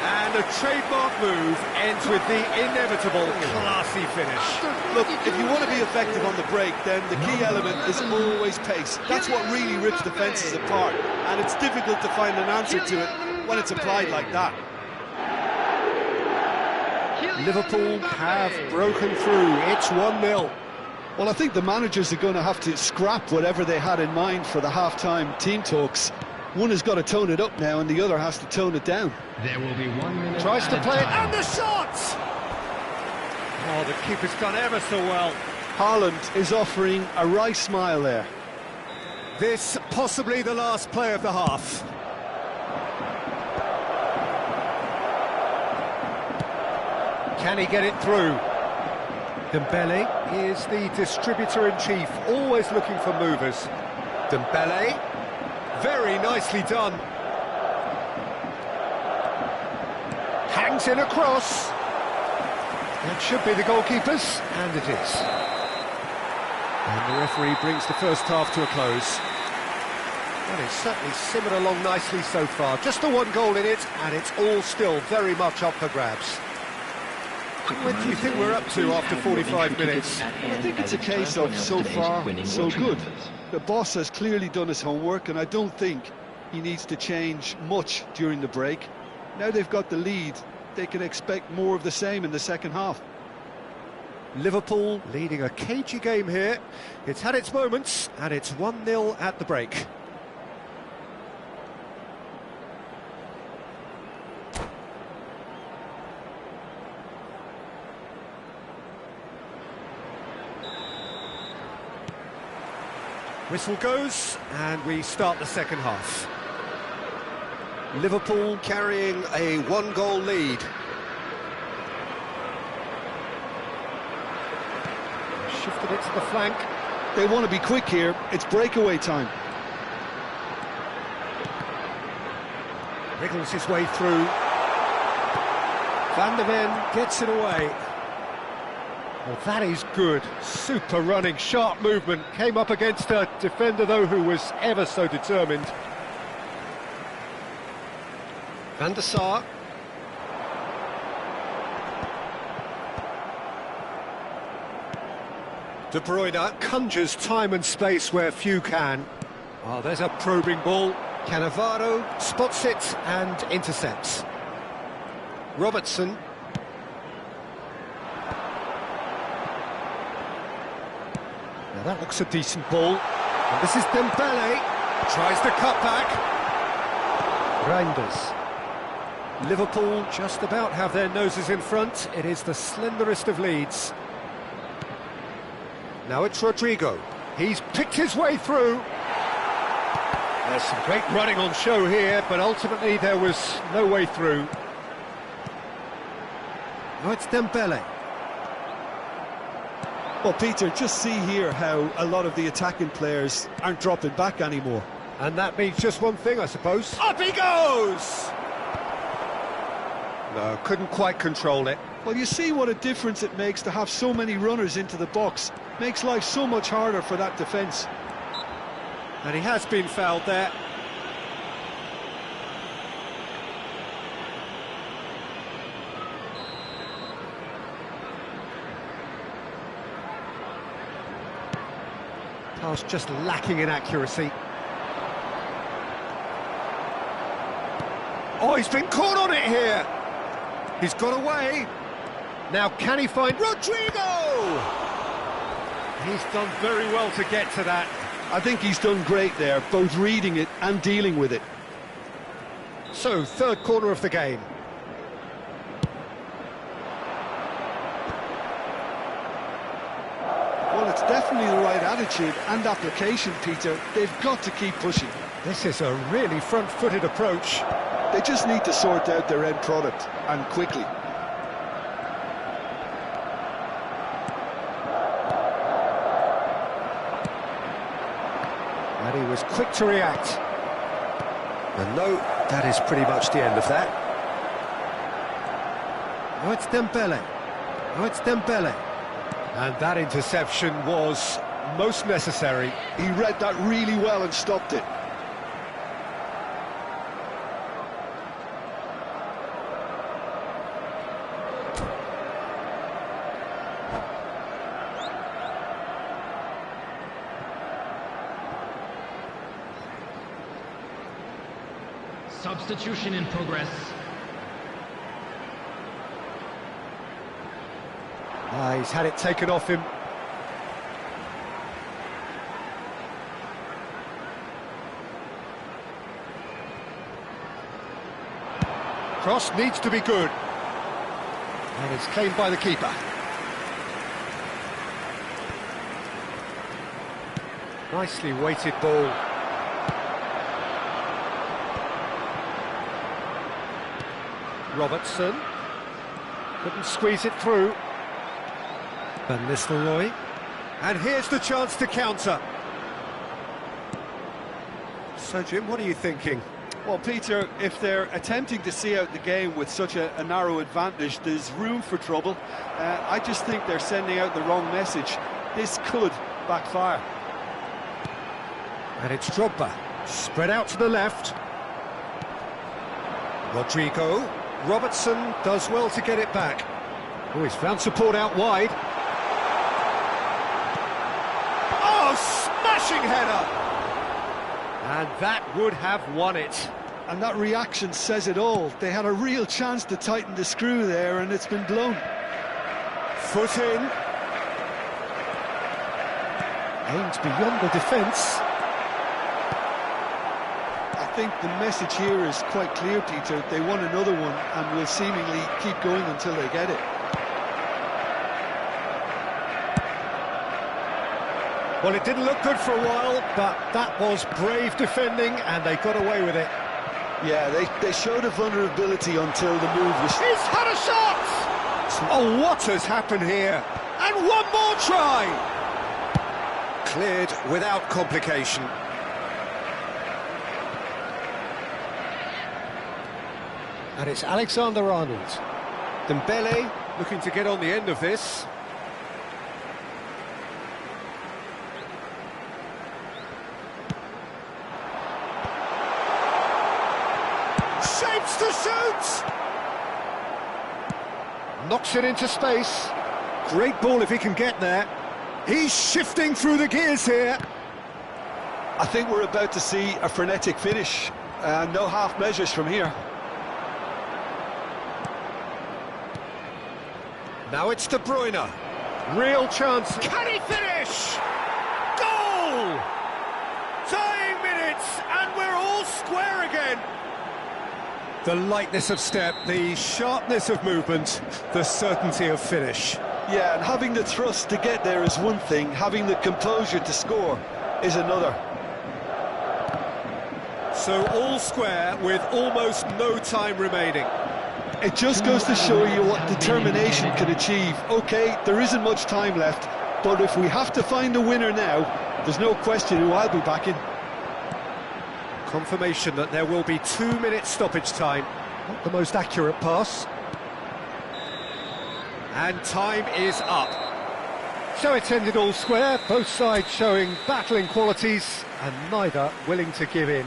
And a trademark move ends with the inevitable classy finish. Look, if you want to be effective on the break, then the key element is always pace. That's what really rips defences apart, and it's difficult to find an answer to it when it's applied like that. Liverpool have broken through. It's 1-0. Well, I think the managers are going to have to scrap whatever they had in mind for the half-time team talks. One has got to tone it up now, and the other has to tone it down. There will be 1 minute. Tries to play it, and the shot! Oh, the keeper's done ever so well. Haaland is offering a wry smile there. This possibly the last play of the half. Can he get it through? Dembele is the distributor-in-chief, always looking for movers. Dembele, very nicely done. Hangs in across. That should be the goalkeeper's, and it is. And the referee brings the first half to a close. Well, it's certainly simmered along nicely so far. Just the one goal in it, and it's all still very much up for grabs. What do you think we're up to after 45 minutes? I think it's a case of so far, so good. The boss has clearly done his homework, and I don't think he needs to change much during the break. Now they've got the lead, they can expect more of the same in the second half. Liverpool leading a cagey game here. It's had its moments, and it's 1-0 at the break. Whistle goes, and we start the second half. Liverpool carrying a one-goal lead. Shifted it to the flank. They want to be quick here, it's breakaway time. Wriggles his way through. Van der Ven gets it away. Well, that is good. Super running, sharp movement. Came up against a defender, though, who was ever so determined. Van der Sar. De Bruyne conjures time and space where few can. Oh, there's a probing ball. Cannavaro spots it and intercepts. Robertson. Now that looks a decent ball. And this is Dembele. Tries the cutback. Reinders. Liverpool just about have their noses in front. It is the slenderest of leads. Now it's Rodrigo. He's picked his way through. There's some great running on show here, but ultimately there was no way through. Now it's Dembele. Well, Peter, just see here how a lot of the attacking players aren't dropping back anymore. And that means just one thing, I suppose. Up he goes! No, couldn't quite control it. Well, you see what a difference it makes to have so many runners into the box. Makes life so much harder for that defence. And he has been fouled there. Pass just lacking in accuracy. Oh, he's been caught on it here. He's got away. Now can he find Rodrigo? He's done very well to get to that. I think he's done great there, both reading it and dealing with it. So, third corner of the game. Well, it's definitely the right attitude and application, Peter. They've got to keep pushing. This is a really front-footed approach. They just need to sort out their end product, and quickly. And he was quick to react. And no, that is pretty much the end of that. Oh, it's Dembele. Oh, it's Dembele. And that interception was most necessary. He read that really well and stopped it. Substitution in progress. He's had it taken off him. Cross needs to be good. And it's claimed by the keeper. Nicely weighted ball. Robertson couldn't squeeze it through. Van Nistelrooy, and here's the chance to counter. So Jim, what are you thinking? Well, Peter, if they're attempting to see out the game with such a narrow advantage, there's room for trouble. I just think they're sending out the wrong message. This could backfire. And it's Drogba, spread out to the left. Rodrigo. Robertson does well to get it back. Oh, he's found support out wide. Oh, smashing header! And that would have won it. And that reaction says it all. They had a real chance to tighten the screw there, and it's been blown. Foot in. Aimed beyond the defence. I think the message here is quite clear, Peter. They want another one and will seemingly keep going until they get it. Well, it didn't look good for a while, but that was brave defending and they got away with it. Yeah, they showed a vulnerability until the move was... He's had a shot! Oh, what has happened here? And one more try! Cleared without complication. And it's Alexander-Arnold. Dembele looking to get on the end of this. Shapes to shoot! Knocks it into space. Great ball if he can get there. He's shifting through the gears here. I think we're about to see a frenetic finish. No half measures from here. Now it's De Bruyne. Real chance. Can he finish? Goal! Tying minutes, and we're all square again. The lightness of step, the sharpness of movement, the certainty of finish. Yeah, and having the thrust to get there is one thing, having the composure to score is another. So all square with almost no time remaining. It just goes to show you what determination can achieve. OK, there isn't much time left, but if we have to find a winner now, there's no question who I'll be backing. Confirmation that there will be 2 minutes stoppage time. Not the most accurate pass. And time is up. So it's ended all square, both sides showing battling qualities and neither willing to give in.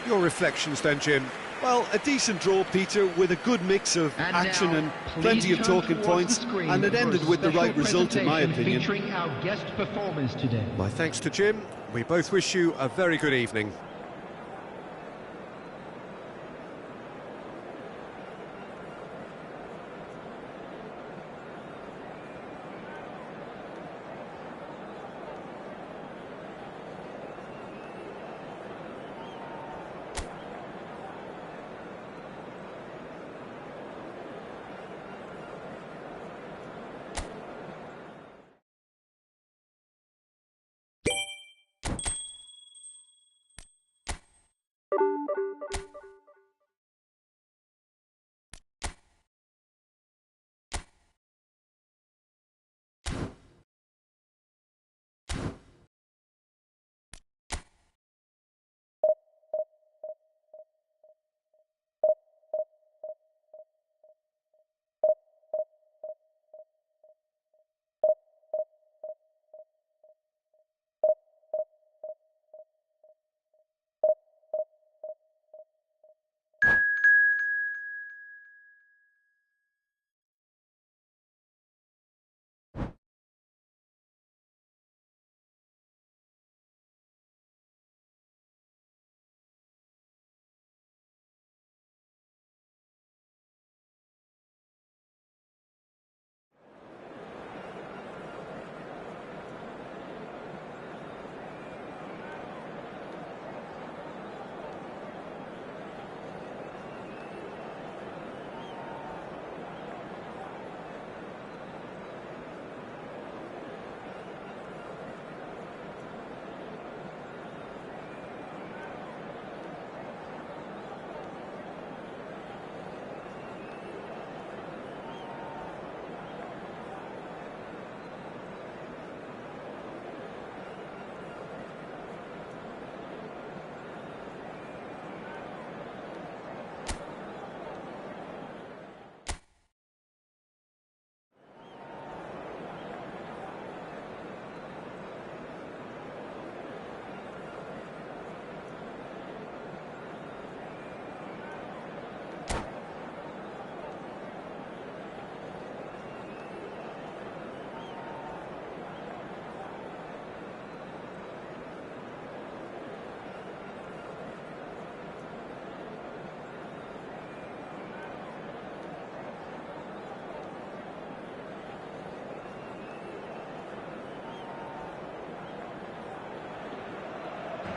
Your reflections then, Jim? Well, a decent draw, Peter, with a good mix of action and plenty of talking points, and it ended with the right result, in my opinion. Featuring our guest performers today. My thanks to Jim. We both wish you a very good evening.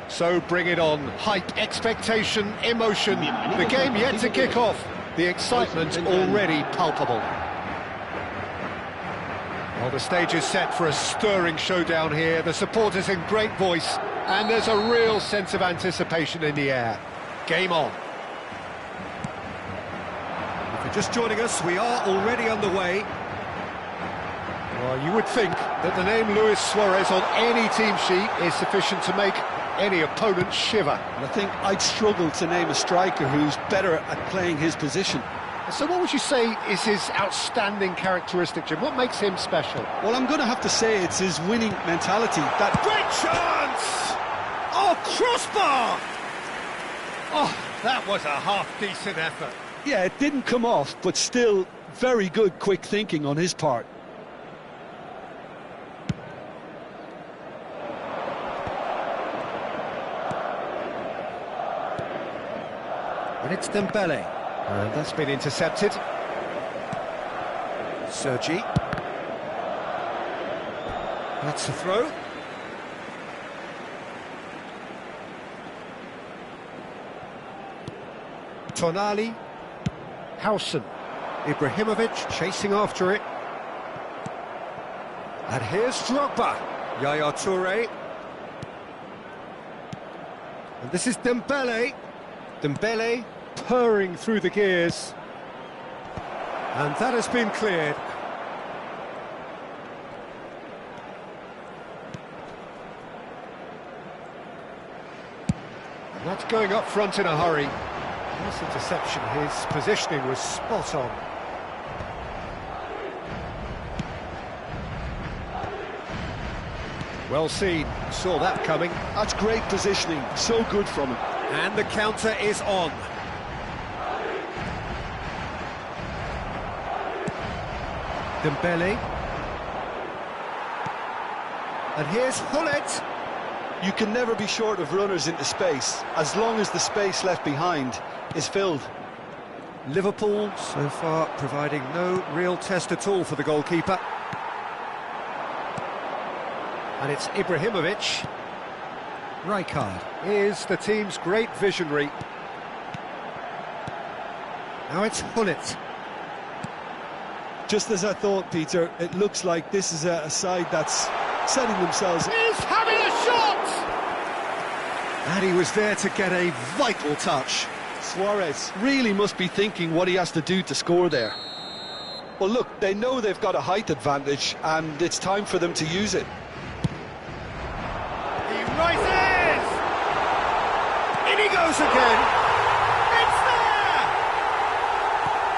So bring it on. Hype, expectation, emotion. The game yet to kick off. The excitement already palpable. Well, the stage is set for a stirring showdown here. The supporters in great voice, and there's a real sense of anticipation in the air. Game on. If you're just joining us, we are already underway. Well, you would think that the name Luis Suarez on any team sheet is sufficient to make any opponent shiver. And I think I'd struggle to name a striker who's better at playing his position. So what would you say is his outstanding characteristic, Jim? What makes him special? Well, I'm going to have to say it's his winning mentality. That Great chance! Oh, crossbar! Oh, that was a half-decent effort. Yeah, it didn't come off, but still very good quick thinking on his part. And it's Dembele. And that's been intercepted. Sergi. That's the throw. Tonali. Howson. Ibrahimovic chasing after it. And here's Drogba. Yaya Toure. And this is Dembele. Dembele purring through the gears. And that has been cleared. And that's going up front in a hurry. Nice interception, his positioning was spot on. Well seen, saw that coming. That's great positioning, so good from him. And the counter is on. Dembele. And here's Hullet. You can never be short of runners into space, as long as the space left behind is filled. Liverpool, so far, providing no real test at all for the goalkeeper. And it's Ibrahimovic. Rijkaard is the team's great visionary. Now it's Hullet. Just as I thought, Peter, it looks like this is a side that's setting themselves... He's having a shot! And he was there to get a vital touch. Suarez really must be thinking what he has to do to score there. Well, look, they know they've got a height advantage, and it's time for them to use it. He rises! In he goes again! It's there!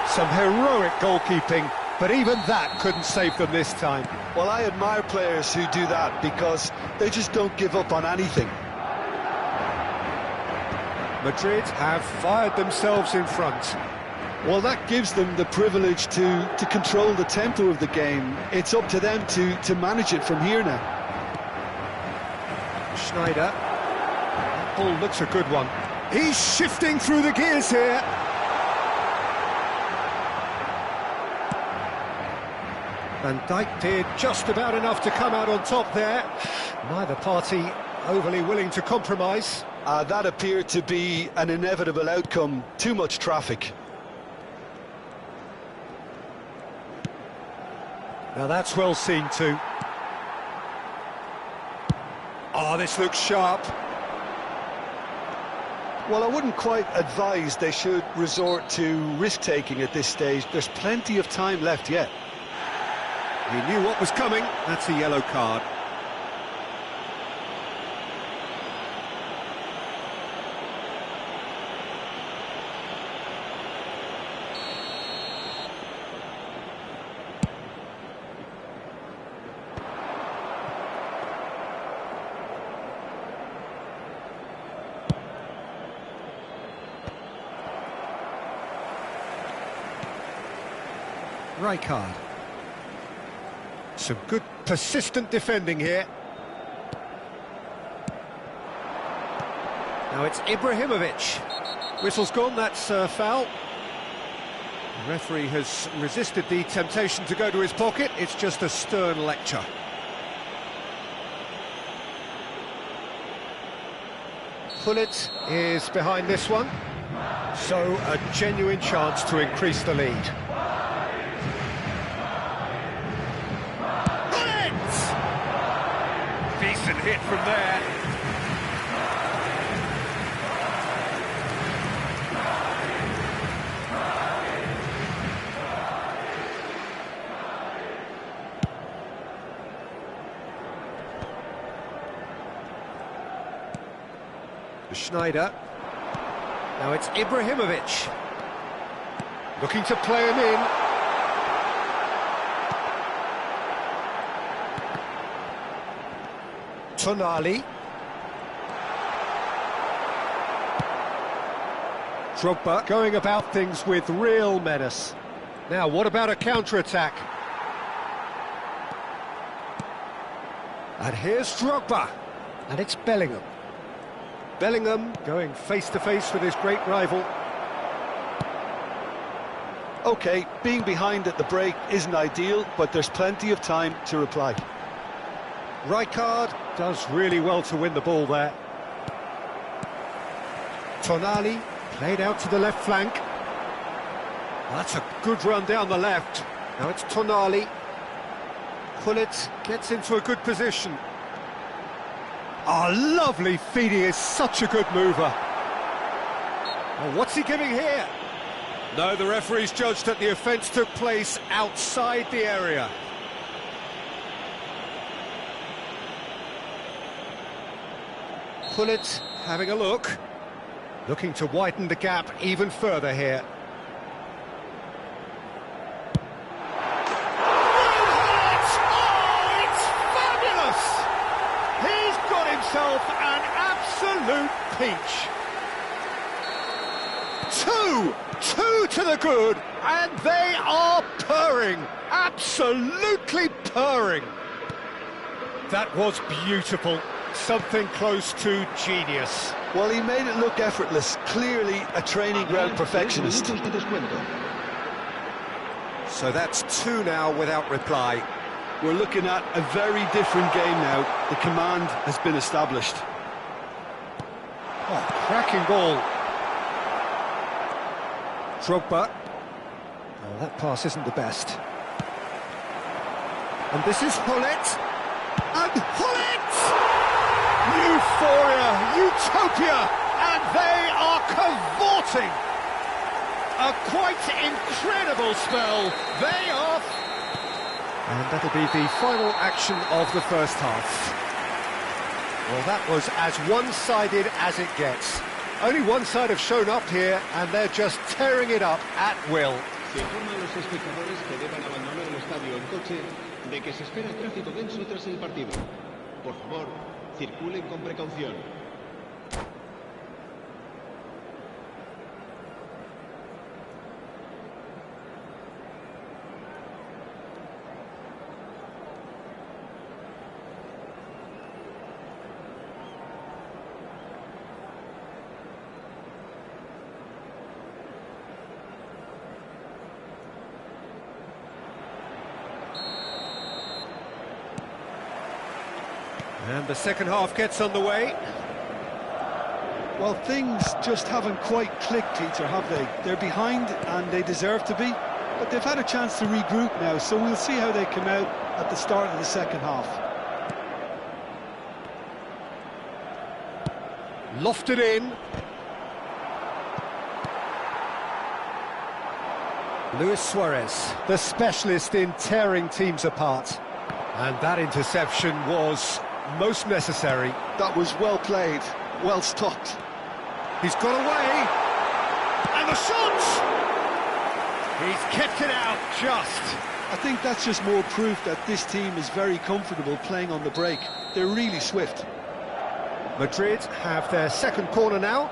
Some heroic goalkeeping, but even that couldn't save them this time. Well, I admire players who do that because they just don't give up on anything. Madrid have fired themselves in front. Well, that gives them the privilege to control the tempo of the game. It's up to them to manage it from here now. Schneider. That ball looks a good one. He's shifting through the gears here. Van Dijk did just about enough to come out on top there. Neither party overly willing to compromise. That appeared to be an inevitable outcome. Too much traffic. Now that's well seen too. Oh, this looks sharp. Well, I wouldn't quite advise they should resort to risk-taking at this stage. There's plenty of time left yet. He knew what was coming. That's a yellow card. Rijkaard. Some good persistent defending here. Now it's Ibrahimovic. Whistle's gone, that's foul. The referee has resisted the temptation to go to his pocket. It's just a stern lecture. Pullet is behind this one. So, a genuine chance to increase the lead. Pullet! Decent hit from there. Schneider. Now it's Ibrahimovic. Looking to play him in. Tonali. Drogba going about things with real menace. Now, what about a counter-attack? And here's Drogba. And it's Bellingham. Bellingham going face-to-face with his great rival. OK, being behind at the break isn't ideal, but there's plenty of time to reply. Rijkaard does really well to win the ball there. Tonali played out to the left flank. That's a good run down the left. Now it's Tonali. Pullet gets into a good position. Oh, lovely feed, he is such a good mover. Oh, what's he giving here? No, the referee's judged that the offence took place outside the area. Pullet having a look. Looking to widen the gap even further here. An absolute peach. Two to the good, and they are purring, absolutely purring. That was beautiful, something close to genius. Well, he made it look effortless, clearly a training ground perfectionist. So that's two now without reply. We're looking at a very different game now. The command has been established. Oh, cracking ball. Drogba. Oh, that pass isn't the best. And this is Pullet. And Pullet! Euphoria, utopia, and they are cavorting. A quite incredible spell. They are... And that'll be the final action of the first half. Well, that was as one-sided as it gets. Only one side have shown up here, and they're just tearing it up at will. Se informa a los espectadores que deban abandonar el estadio en coche de que se espera tráfico denso tras el partido. Por favor, circulen con precaución. And the second half gets underway. Well, things just haven't quite clicked, Peter, have they? They're behind and they deserve to be, but they've had a chance to regroup now, so we'll see how they come out at the start of the second half. Lofted in. Luis Suarez, the specialist in tearing teams apart. And that interception was most necessary. That was well played, well stopped. He's got away. And the shot! He's kept it out just. I think that's just more proof that this team is very comfortable playing on the break. They're really swift. Madrid have their second corner now.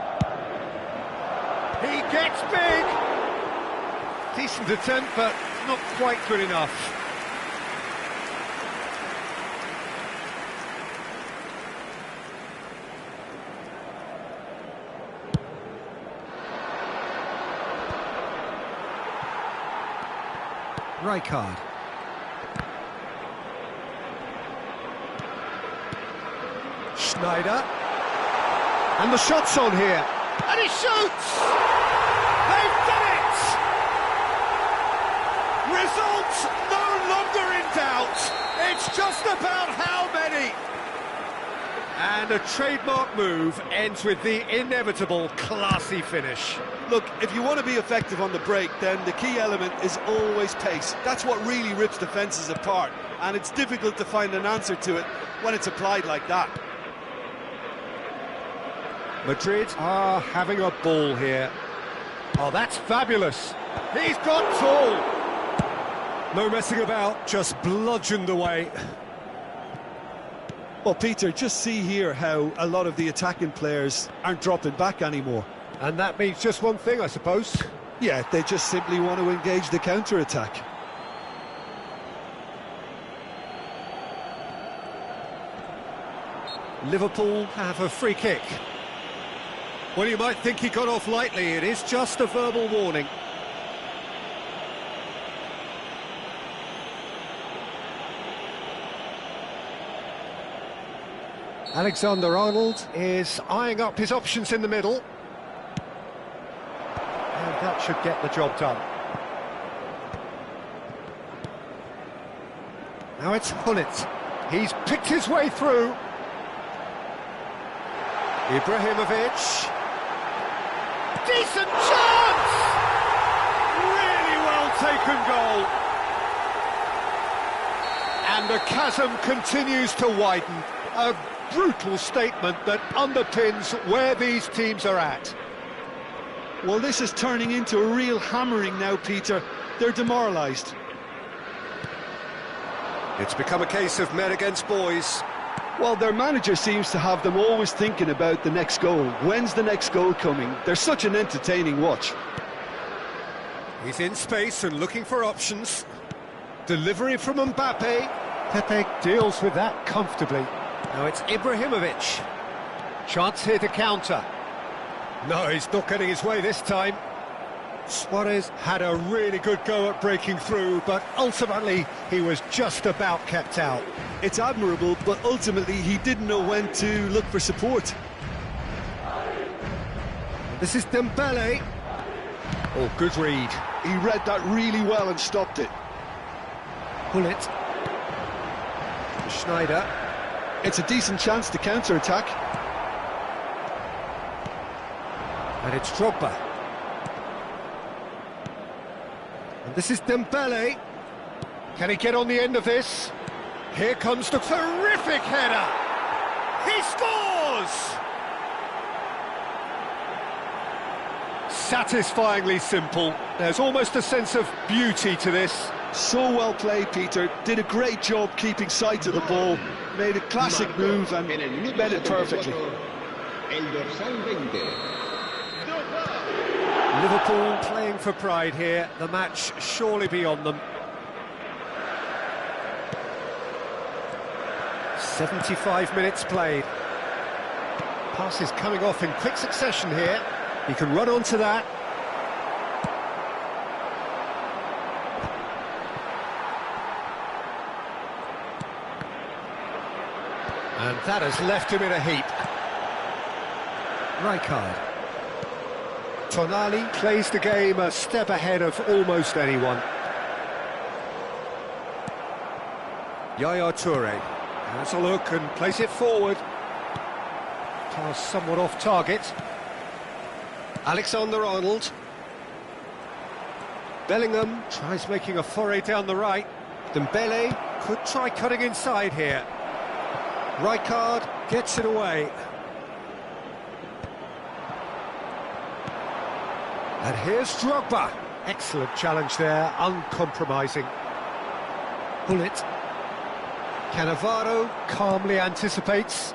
He gets big. Decent attempt, but not quite good enough. Rijkaard. Schneider. And the shot's on here. And he shoots! They've done it! Results no longer in doubt. It's just about how many. And a trademark move ends with the inevitable classy finish. Look, if you want to be effective on the break, then the key element is always pace. That's what really rips defences apart, and it's difficult to find an answer to it when it's applied like that. Madrid are having a ball here. Oh, that's fabulous. He's got tall. No messing about, just bludgeoned away. Well, Peter, just see here how a lot of the attacking players aren't dropping back anymore. And that means just one thing, I suppose. Yeah, they just simply want to engage the counter-attack. Liverpool have a free kick. Well, you might think he got off lightly. It is just a verbal warning. Alexander-Arnold is eyeing up his options in the middle. And that should get the job done. Now it's Hullet. He's picked his way through. Ibrahimovic. Decent chance! Really well taken goal. And the chasm continues to widen. A brutal statement that underpins where these teams are at. Well, this is turning into a real hammering now, Peter. They're demoralised. It's become a case of men against boys. Well, their manager seems to have them always thinking about the next goal. When's the next goal coming? They're such an entertaining watch. He's in space and looking for options. Delivery from Mbappe. Pepe deals with that comfortably. Now it's Ibrahimovic. Chance here to counter. No, he's not getting his way this time. Suarez had a really good go at breaking through, but ultimately he was just about kept out. It's admirable, but ultimately he didn't know when to look for support. This is Dembele. Oh, good read. He read that really well and stopped it. Hullet. Schneider. It's a decent chance to counter-attack. And it's Drogba. And this is Dembele. Can he get on the end of this? Here comes the terrific header. He scores! Satisfyingly simple. There's almost a sense of beauty to this. So well played, Peter. Did a great job keeping sight of the ball. Made a classic move and met it perfectly. Liverpool playing for pride here. The match surely beyond them. 75 minutes played. Passes coming off in quick succession here. He can run onto that. And that has left him in a heap. Rijkaard. Tonali plays the game a step ahead of almost anyone. Yaya Toure has a look and plays it forward. Pass somewhat off target. Alexander-Arnold. Bellingham tries making a foray down the right. Dembele could try cutting inside here. Rijkaard gets it away. And here's Drogba. Excellent challenge there, uncompromising. Hullet. Cannavaro calmly anticipates.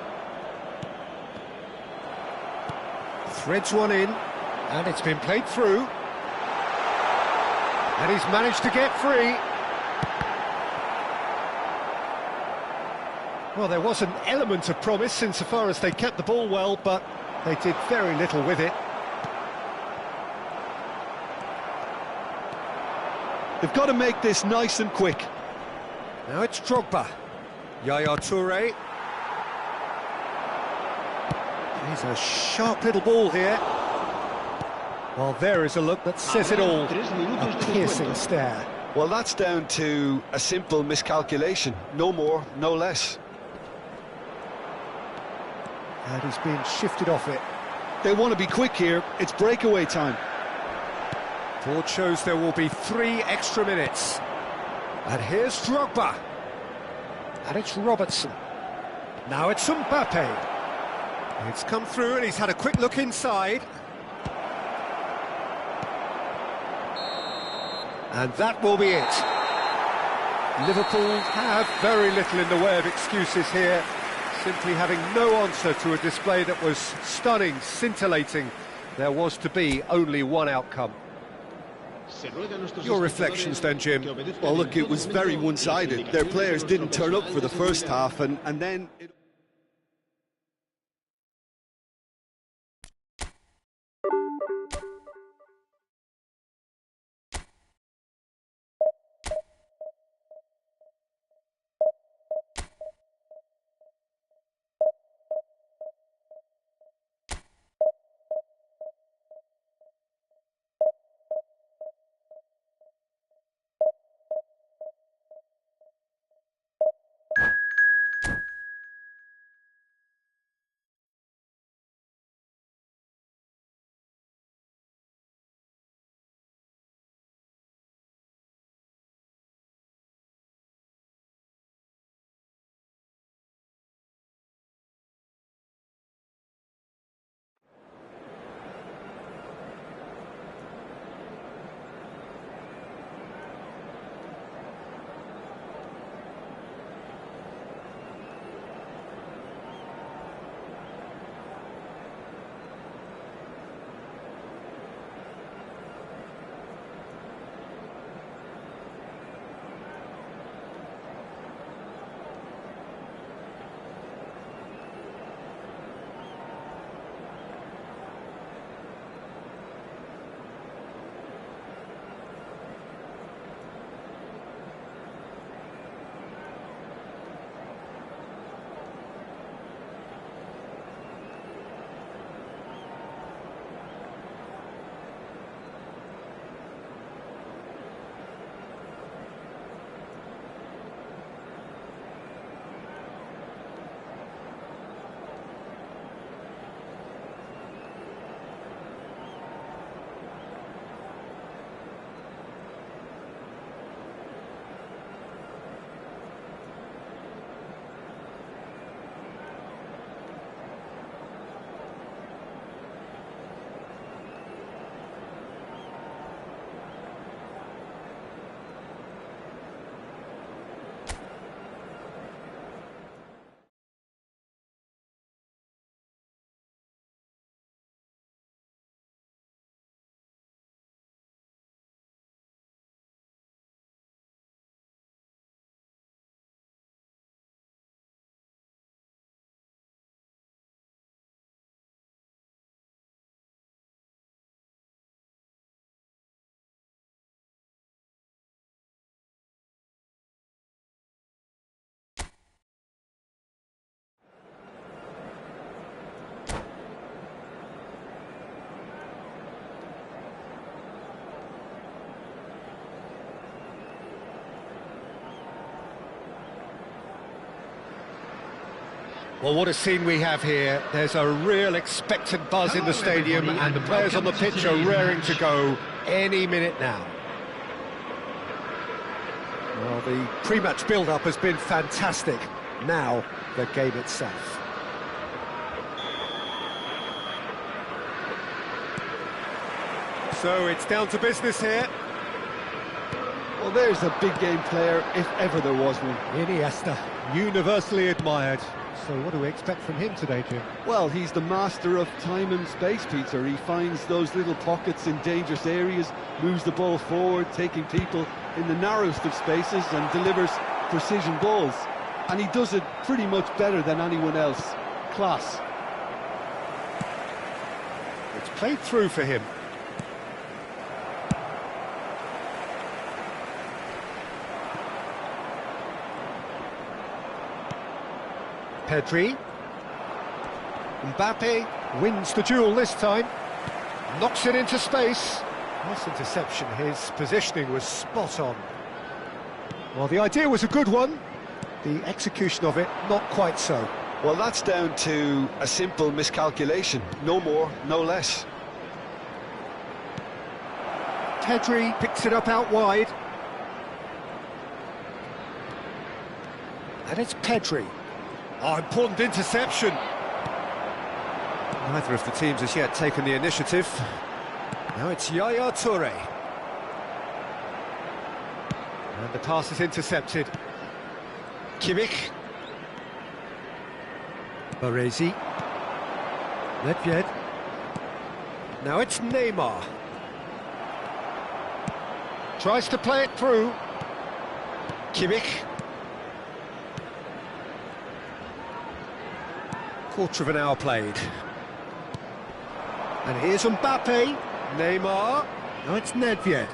Threads one in, and it's been played through. And he's managed to get free. Well, there was an element of promise insofar as they kept the ball well, but they did very little with it. They've got to make this nice and quick. Now it's Drogba. Yaya Toure. He's a sharp little ball here. Well, there is a look that says it all. A piercing stare. Well, that's down to a simple miscalculation. No more, no less. And he's been shifted off it. They want to be quick here. It's breakaway time. Board shows there will be 3 extra minutes. And here's Drogba. And it's Robertson. Now it's Mbappe. It's come through and he's had a quick look inside. And that will be it. Liverpool have very little in the way of excuses here, simply having no answer to a display that was stunning, scintillating. There was to be only one outcome. Your reflections then, Jim? Well, look, it was very one-sided. Their players didn't turn up for the first half, and then... Well, what a scene we have here. There's a real expectant buzz in the stadium and the players on the pitch are raring to go any minute now. Well, the pre-match build-up has been fantastic. Now, the game itself. So it's down to business here. Well, there's a big game player, if ever there was one. Iniesta, universally admired. So what do we expect from him today, Jim? Well, he's the master of time and space, Peter. He finds those little pockets in dangerous areas, moves the ball forward, taking people in the narrowest of spaces and delivers precision balls. And he does it pretty much better than anyone else. Class. It's played through for him. Pedri. Mbappe wins the duel this time. Knocks it into space. Nice interception, his positioning was spot on. Well, the idea was a good one. The execution of it, not quite so. Well, that's down to a simple miscalculation. No more, no less. Pedri picks it up out wide. And it's Pedri. Oh, important interception. Neither of the teams has yet taken the initiative. Now it's Yaya Toure. And the pass is intercepted. Kimmich. Baresi. Nedved. Now it's Neymar. Tries to play it through. Kimmich. Quarter of an hour played. And here's Mbappe. Neymar. Now it's Nedved.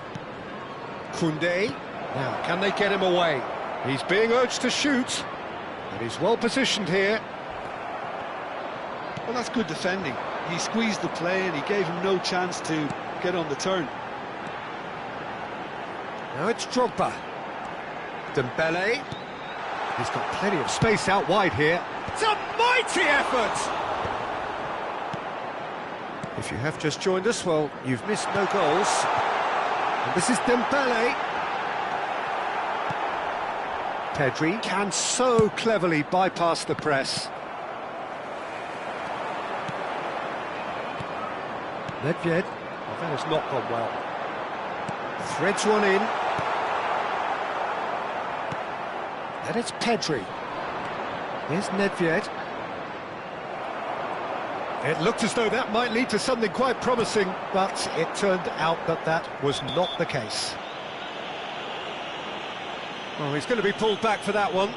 Koundé. Now, can they get him away? He's being urged to shoot. And he's well positioned here. Well, that's good defending. He squeezed the play and he gave him no chance to get on the turn. Now it's Drogba. Dembele. He's got plenty of space out wide here. It's a mighty effort! If you have just joined us, well, you've missed no goals. And this is Dembele. Pedri can so cleverly bypass the press. Nedved. Oh, that has not gone well. Threads one in. And it's Pedri. Here's Nedved. It looked as though that might lead to something quite promising, but it turned out that that was not the case. Oh, he's going to be pulled back for that one.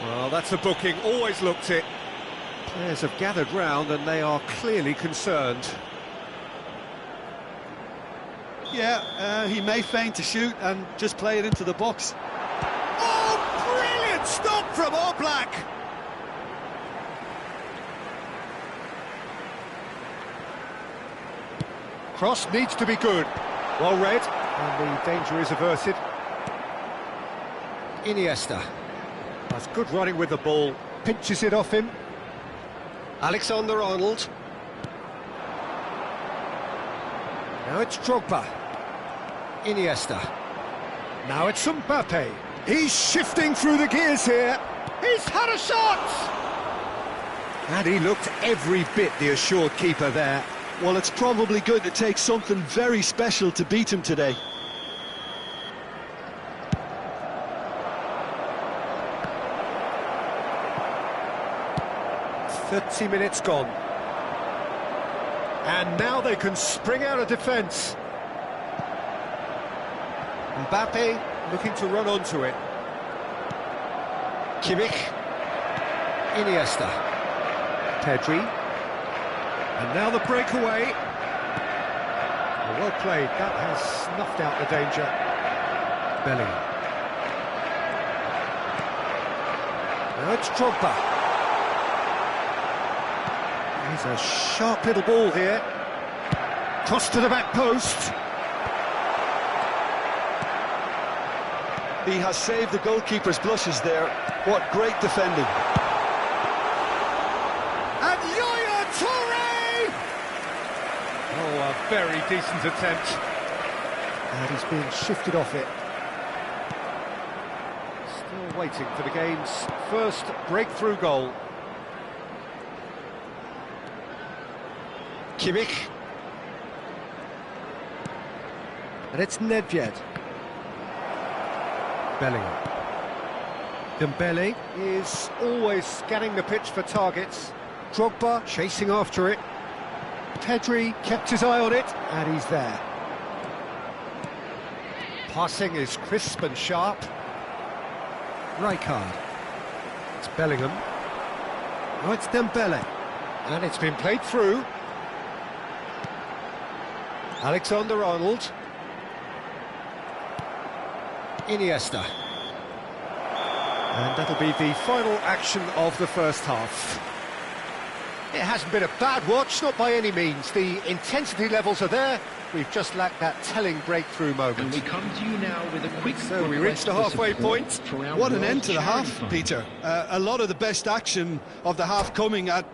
Well, that's a booking, always looked it. Players have gathered round and they are clearly concerned. Yeah, he may feign to shoot and just play it into the box. Oh, brilliant stop from Oblak! Cross needs to be good. Well read, and the danger is averted. Iniesta. That's good running with the ball. Pinches it off him. Alexander-Arnold. Now it's Drogba. Iniesta. Now it's Mbappe. He's shifting through the gears here. He's had a shot! And he looked every bit the assured keeper there. Well, it's probably going to take something very special to beat him today. "30 minutes gone. And now they can spring out of defence. Mbappe looking to run onto it. Kimmich. Iniesta. Pedri. And now the breakaway. Well played, that has snuffed out the danger. Bellingham. Now it's Drogba. He's a sharp little ball here. Cross to the back post. He has saved the goalkeeper's blushes there. What great defending. And Yaya Toure! Oh, a very decent attempt. And he's being shifted off it. Still waiting for the game's first breakthrough goal. Kimmich. And it's Nedved. Bellingham. Dembele is always scanning the pitch for targets. Drogba chasing after it. Pedri kept his eye on it, and he's there. Passing is crisp and sharp. Rijkaard. It's Bellingham. Now it's Dembele. And it's been played through. Alexander-Arnold. Iniesta. And that'll be the final action of the first half. It hasn't been a bad watch, not by any means. The intensity levels are there. We've just lacked that telling breakthrough moment. And we come to you now with a quick... So we reached the halfway point. What an end to the half, Peter. A lot of the best action of the half coming at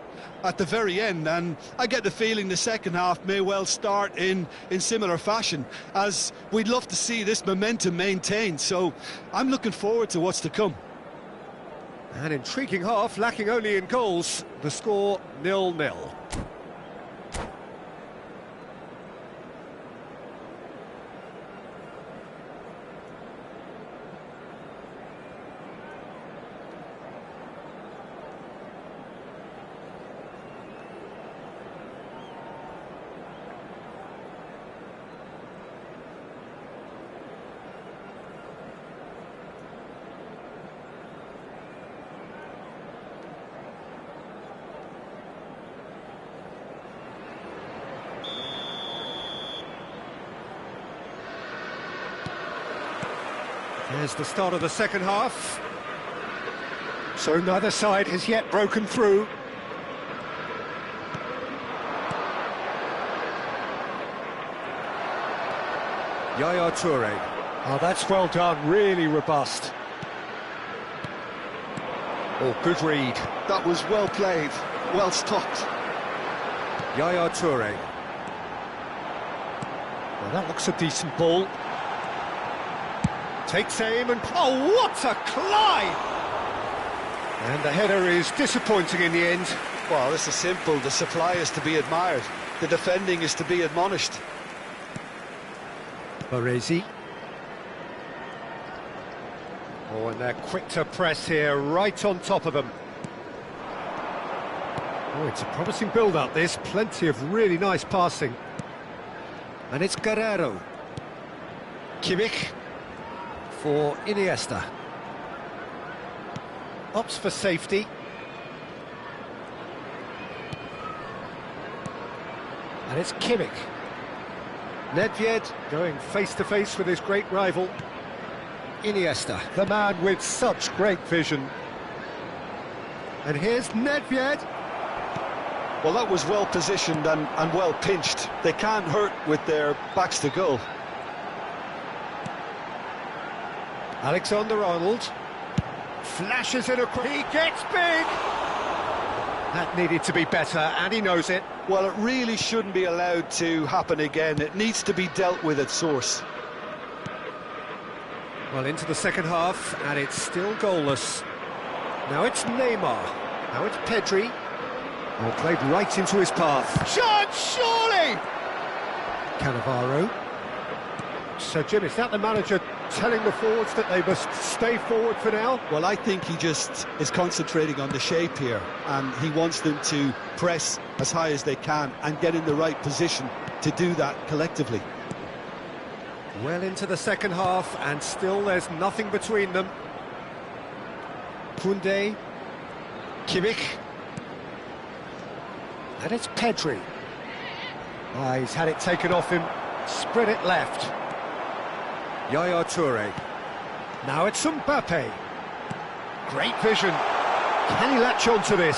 the very end, and I get the feeling the second half may well start in similar fashion, as we'd love to see this momentum maintained. So I'm looking forward to what's to come. An intriguing half, lacking only in goals. The score 0-0. There's the start of the second half. So neither side has yet broken through. Yaya Toure. Oh, that's well done, really robust. Oh, good read. That was well played, well stopped. Yaya Toure. Well, that looks a decent ball. Takes aim and... oh, what a climb! And the header is disappointing in the end. Well, this is simple. The supply is to be admired. The defending is to be admonished. Baresi. Oh, and they're quick to press here, right on top of them. Oh, it's a promising build-up, this. Plenty of really nice passing. And it's Guerrero. Kimmich for Iniesta. Opts for safety. And it's Kimmich. Nedved going face-to-face with his great rival. Iniesta, the man with such great vision. And here's Nedved. Well, that was well positioned and well pinched. They can't hurt with their backs to goal. Alexander-Arnold flashes it across. He gets big. That needed to be better, and he knows it. Well, it really shouldn't be allowed to happen again. It needs to be dealt with at source. Well, into the second half, and it's still goalless. Now it's Neymar. Now it's Pedri. Oh, played right into his path. Chance, surely! Cannavaro. So, Jim, is that the manager telling the forwards that they must stay forward for now? Well, I think he just is concentrating on the shape here, and he wants them to press as high as they can and get in the right position to do that collectively. Well into the second half, and still there's nothing between them. Koundé. Kimmich. And it's Pedri. Ah, he's had it taken off him. Spread it left. Yaya Toure. Now it's Mbappe. Great vision. Can he latch on to this?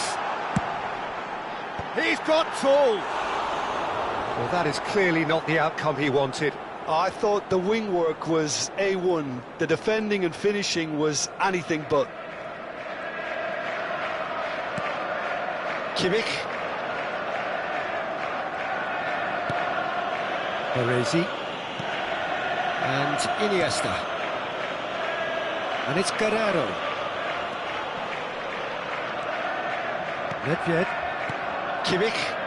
He's got tall. Well, that is clearly not the outcome he wanted. I thought the wing work was A1. The defending and finishing was anything but. Kimmich. Baresi. And Iniesta. And it's Guerrero. Nedved. Kimmich.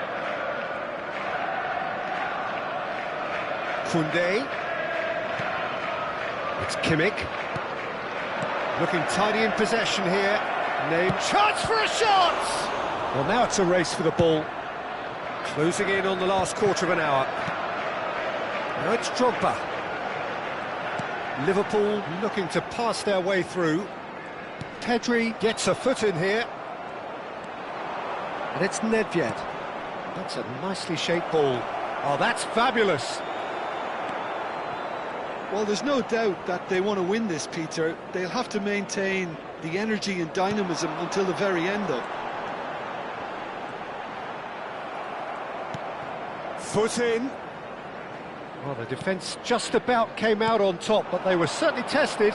Koundé. It's Kimmich. Looking tidy in possession here. Named chance for a shot! Well, now it's a race for the ball. Closing in on the last quarter of an hour. Now it's Drogba. Liverpool looking to pass their way through. Pedri gets a foot in here. And it's Nedved. That's a nicely shaped ball. Oh, that's fabulous. Well, there's no doubt that they want to win this, Peter. They'll have to maintain the energy and dynamism until the very end, though. Foot in. Well, the defence just about came out on top, but they were certainly tested.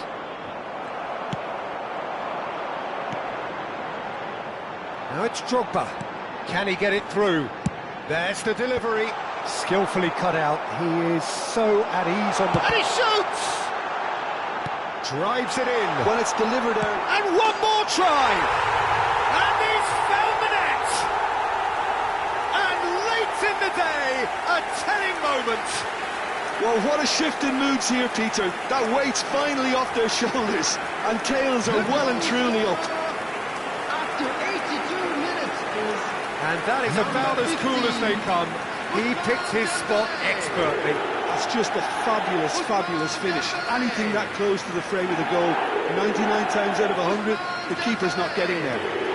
Now it's Drogba. Can he get it through? There's the delivery. Skillfully cut out. He is so at ease on the... And he shoots! Drives it in. Well, it's delivered out. And one more try! And he's found the net! And late in the day, a telling moment. Well, what a shift in moods here, Peter. That weight's finally off their shoulders, and tails are well and truly up. After 82 minutes is... And that is about as cool as they come. He picked his spot expertly. It's just a fabulous, fabulous finish. Anything that close to the frame of the goal, 99 times out of 100, the keeper's not getting there.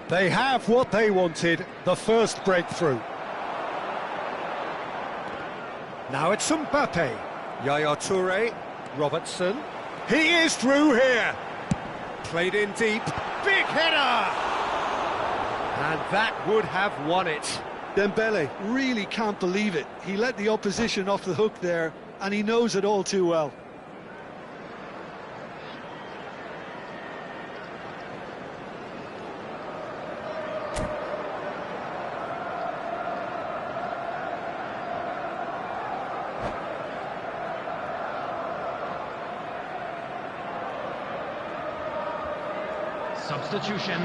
They have what they wanted, the first breakthrough. Now it's Mbappe. Yaya Toure, Robertson. He is through here. Played in deep. Big header! And that would have won it. Dembele really can't believe it. He let the opposition off the hook there, and he knows it all too well. Substitution.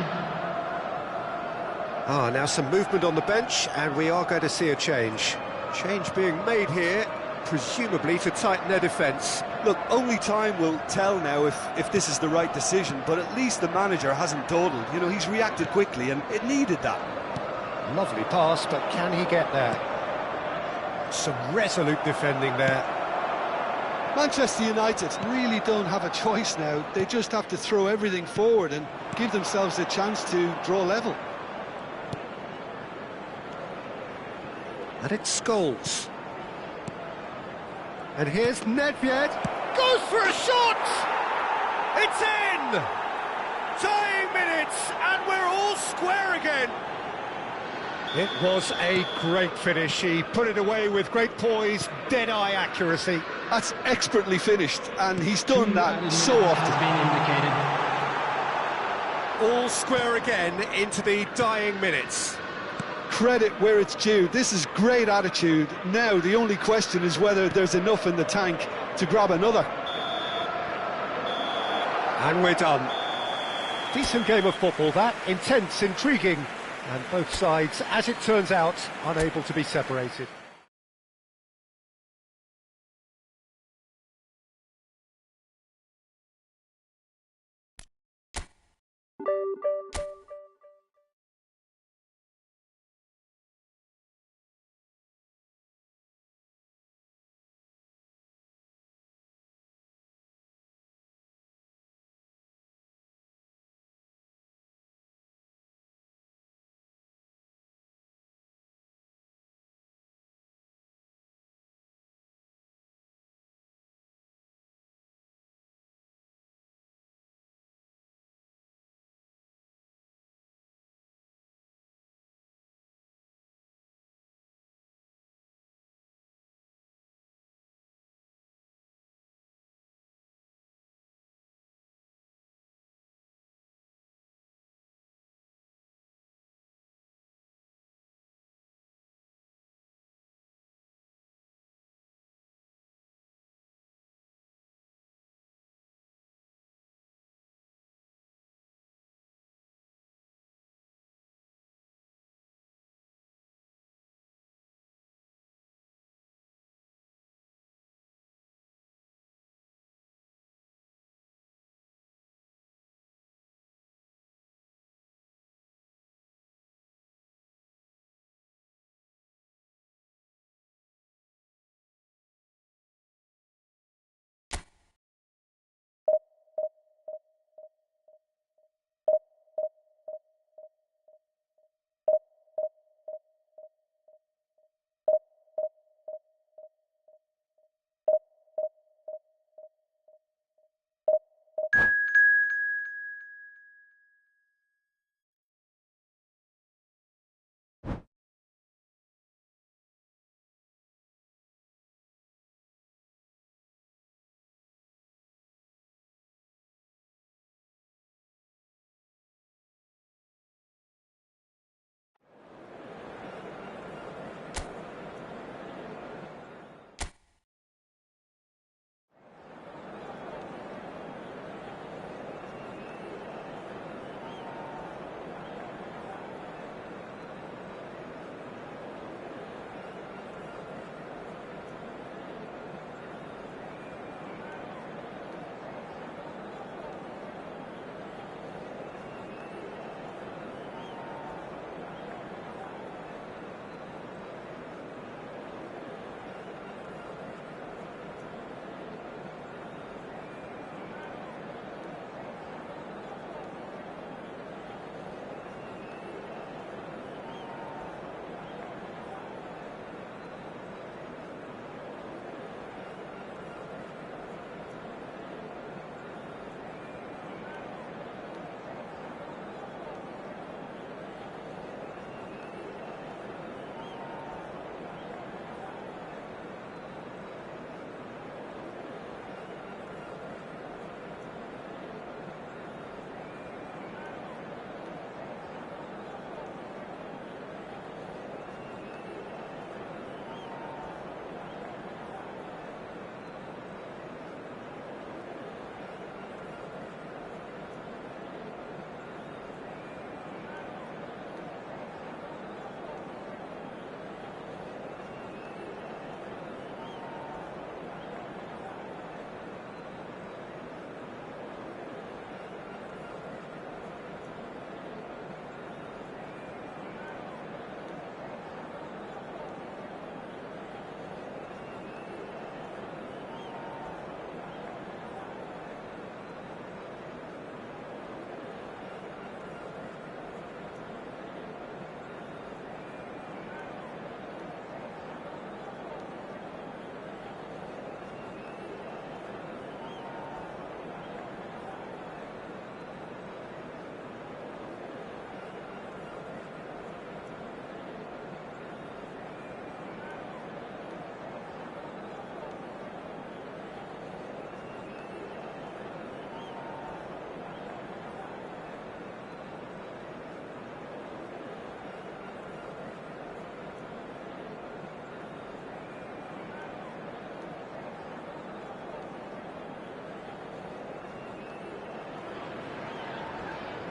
Now some movement on the bench, and we are going to see a change. Change being made here, presumably to tighten their defence. Look, only time will tell now if this is the right decision, but at least the manager hasn't dawdled. You know, he's reacted quickly, and it needed that. Lovely pass, but can he get there? Some resolute defending there. Manchester United really don't have a choice now. They just have to throw everything forward and give themselves a chance to draw level. And it's Scholes. And here's Nedved. Goes for a shot! It's in! Tying minutes, and we're all square again. It was a great finish. He put it away with great poise, dead-eye accuracy. That's expertly finished, and he's done that so often. All square again into the dying minutes. Credit where it's due. This is great attitude. Now the only question is whether there's enough in the tank to grab another. And we're done. Decent game of football, that. Intense, intriguing, and both sides, as it turns out, unable to be separated.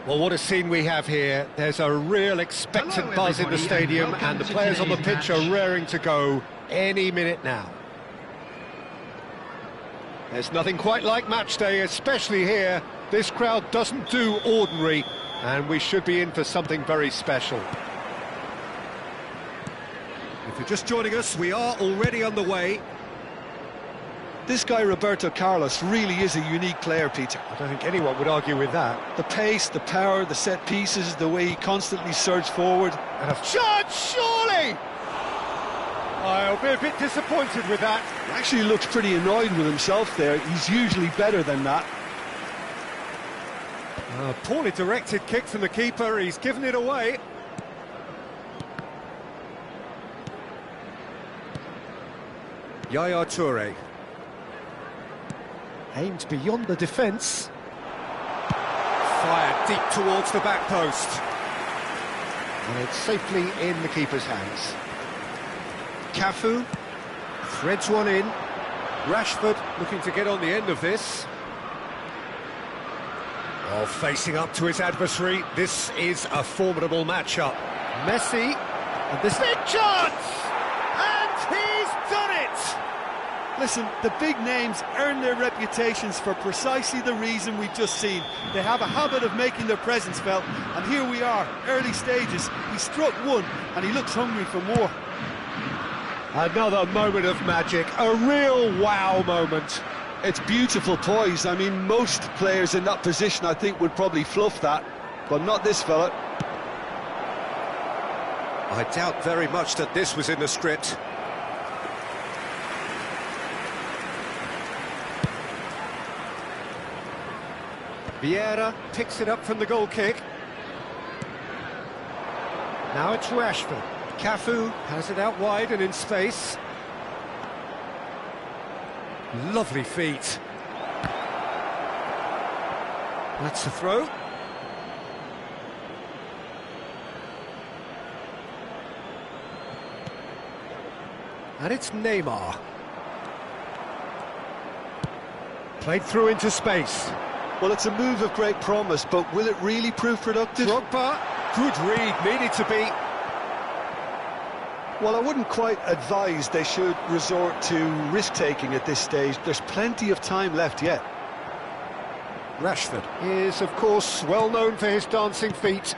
Well, what a scene we have here. There's a real expectant Hello, buzz in the everybody, stadium, and and the welcome to players on the today's pitch are match. raring to go any minute now. There's nothing quite like match day, especially here. This crowd doesn't do ordinary, and we should be in for something very special. If you're just joining us, we are already underway. This guy, Roberto Carlos, really is a unique player, Peter. I don't think anyone would argue with that. The pace, the power, the set pieces, the way he constantly surged forward. And a charge, surely! I'll be a bit disappointed with that. He actually looks pretty annoyed with himself there. He's usually better than that. Poorly directed kick from the keeper, he's given it away. Yaya Toure. Aimed beyond the defence. Fired deep towards the back post. And it's safely in the keeper's hands. Cafu threads one in. Rashford looking to get on the end of this. Oh, facing up to his adversary, this is a formidable matchup. Messi, and this big chance! And he's done it! Listen, the big names earn their reputations for precisely the reason we've just seen. They have a habit of making their presence felt, and here we are, early stages. He struck one, and he looks hungry for more. Another moment of magic, a real wow moment. It's beautiful poise. I mean, most players in that position, I think, would probably fluff that, but not this fella. I doubt very much that this was in the script. Vieira picks it up from the goal kick. Now it's Rashford. Cafu has it out wide and in space. Lovely feet. That's the throw. And it's Neymar. Played through into space. Well, it's a move of great promise, but will it really prove productive? Drogba, good read, needed to be. Well, I wouldn't quite advise they should resort to risk-taking at this stage. There's plenty of time left yet. Rashford is, of course, well known for his dancing feet.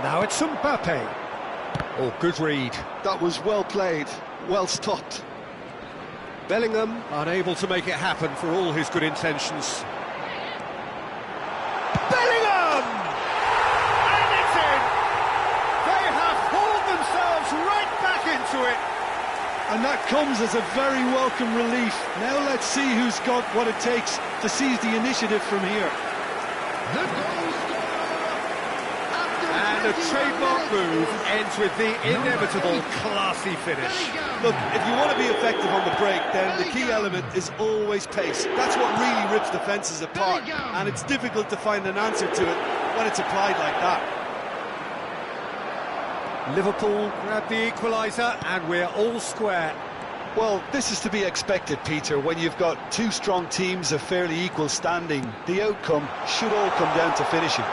Now it's Mbappe. Oh, good read. That was well played, well stopped. Bellingham unable to make it happen for all his good intentions. Bellingham! And it's in! They have hauled themselves right back into it. And that comes as a very welcome relief. Now let's see who's got what it takes to seize the initiative from here. The goal scorer after And a 21 trademark minutes. move ends with the inevitable classy finish. Look, if you want to be effective on the break, then the key element is always pace. That's what really rips defences apart, and it's difficult to find an answer to it when it's applied like that. Liverpool grab the equaliser, and we're all square. Well, this is to be expected, Peter. When you've got two strong teams of fairly equal standing, the outcome should all come down to finishing.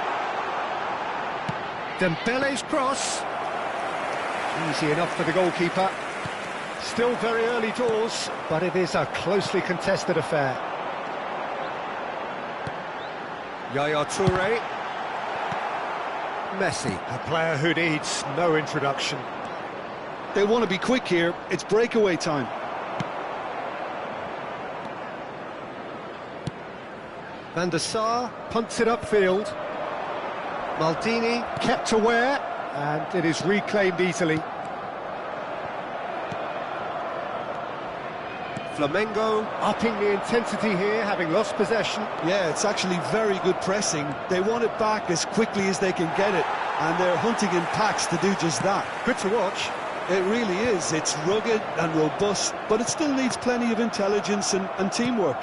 Dembele's cross. Easy enough for the goalkeeper. Still very early doors, but it is a closely contested affair. Yaya Toure. Messi, a player who needs no introduction. They want to be quick here. It's breakaway time. Van der Sar punts it upfield. Maldini kept aware, and it is reclaimed easily. Flamengo upping the intensity here, having lost possession. Yeah, it's actually very good pressing. They want it back as quickly as they can get it, and they're hunting in packs to do just that. Good to watch. It really is. It's rugged and robust, but it still needs plenty of intelligence and teamwork.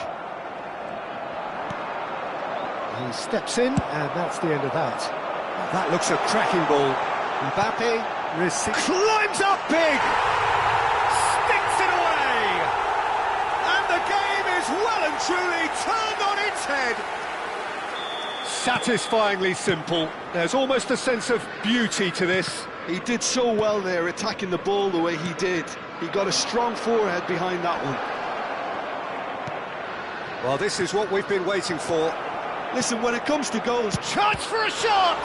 He steps in, and that's the end of that. That looks a cracking ball. Mbappe climbs up big! Sticks it away! And the game is well and truly turned on its head. Satisfyingly simple. There's almost a sense of beauty to this. He did so well there, attacking the ball the way he did. He got a strong forehead behind that one. Well, this is what we've been waiting for. Listen, when it comes to goals... Chance for a shot!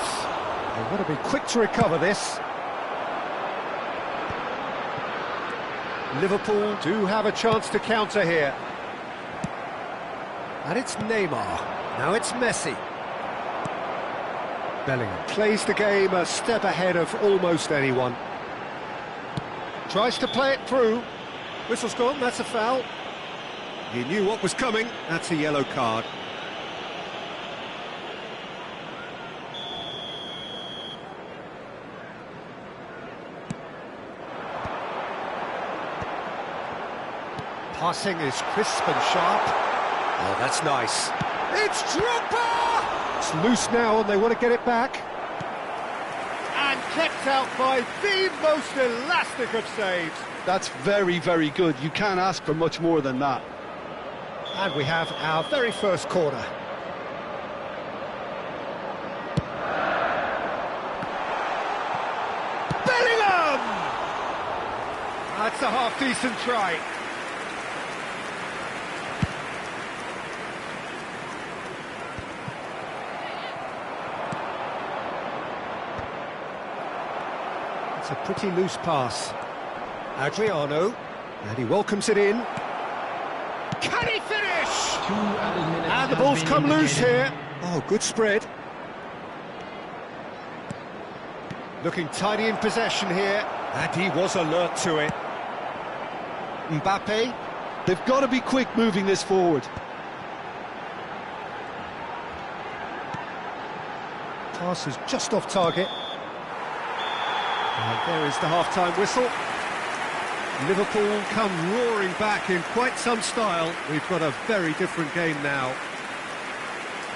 They've got to be quick to recover this. Liverpool do have a chance to counter here. And it's Neymar. Now it's Messi. Bellingham plays the game a step ahead of almost anyone. Tries to play it through. Whistle's gone, that's a foul. He knew what was coming, that's a yellow card. Passing is crisp and sharp. Oh, that's nice. It's Drogba! It's loose now and they want to get it back. And kept out by the most elastic of saves. That's very, very good. You can't ask for much more than that. And we have our very first corner. Bellingham! That's a half-decent try. It's a pretty loose pass. Adriano, and he welcomes it in. Can he finish? And the ball's come loose here. Oh, good spread. Looking tidy in possession here, and he was alert to it. Mbappe. They've got to be quick moving this forward. Pass is just off target. And there is the half-time whistle. Liverpool come roaring back in quite some style. We've got a very different game now.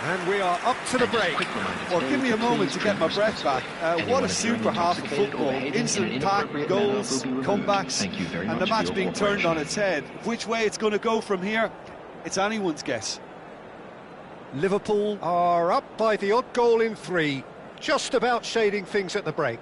And we are up to the break. Well, give me a moment to get my breath back. What a super half of football. Instant-packed goals, comebacks, and the match being turned on its head. Which way it's going to go from here, it's anyone's guess. Liverpool are up by the odd goal in 3, just about shading things at the break.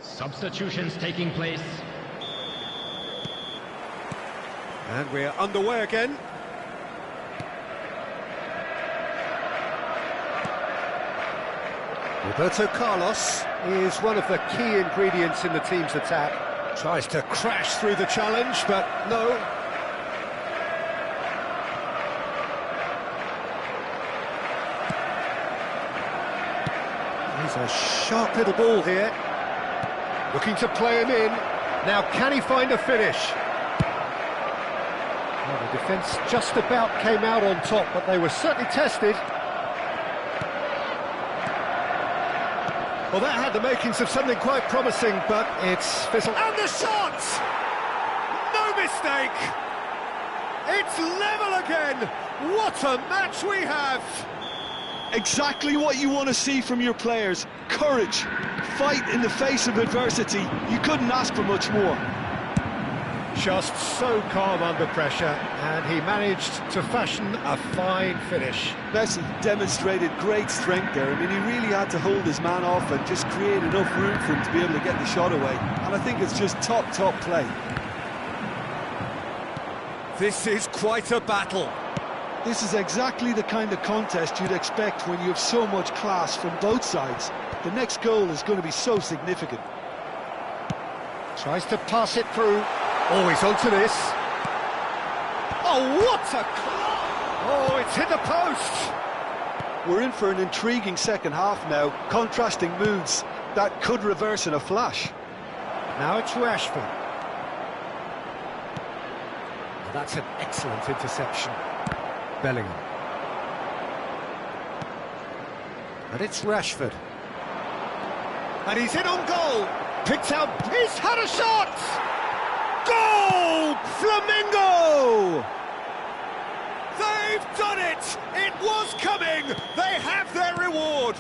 Substitutions taking place. And we're underway again. Roberto Carlos is one of the key ingredients in the team's attack. Tries to crash through the challenge, but no. He's a sharp little ball here. Looking to play him in. Now, can he find a finish? Well, the defence just about came out on top, but they were certainly tested. Well, that had the makings of something quite promising, but it's fizzled. And the shot! No mistake! It's level again! What a match we have! Exactly what you want to see from your players. Courage, fight in the face of adversity. You couldn't ask for much more. Just so calm under pressure, and he managed to fashion a fine finish. Messi demonstrated great strength there. I mean, he really had to hold his man off and just create enough room for him to be able to get the shot away. And I think it's just top play. This is quite a battle. This is exactly the kind of contest you'd expect when you have so much class from both sides. The next goal is going to be so significant. Tries to pass it through. Oh, he's onto this. Oh, what a... Oh, it's hit the post. We're in for an intriguing second half now. Contrasting moods that could reverse in a flash. Now it's Rashford. That's an excellent interception. Bellingham. And it's Rashford. And he's in on goal. Picked out. He's had a shot! Goal! Flamingo! They've done it! It was coming! They have their reward!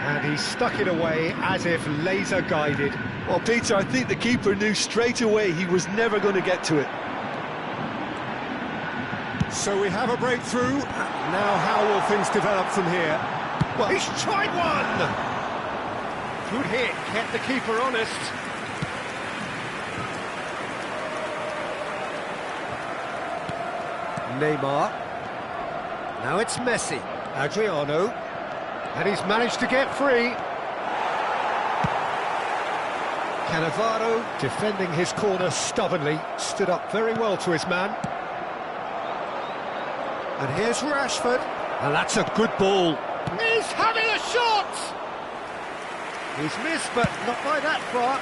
And he stuck it away as if laser guided. Well, Peter, I think the keeper knew straight away he was never going to get to it. So we have a breakthrough. Now how will things develop from here? Well, he's tried one! Good hit, kept the keeper honest. Neymar. Now it's Messi. Adriano. And he's managed to get free. Cannavaro defending his corner stubbornly. Stood up very well to his man. And here's Rashford. And that's a good ball. He's having a shot! He's missed, but not by that far.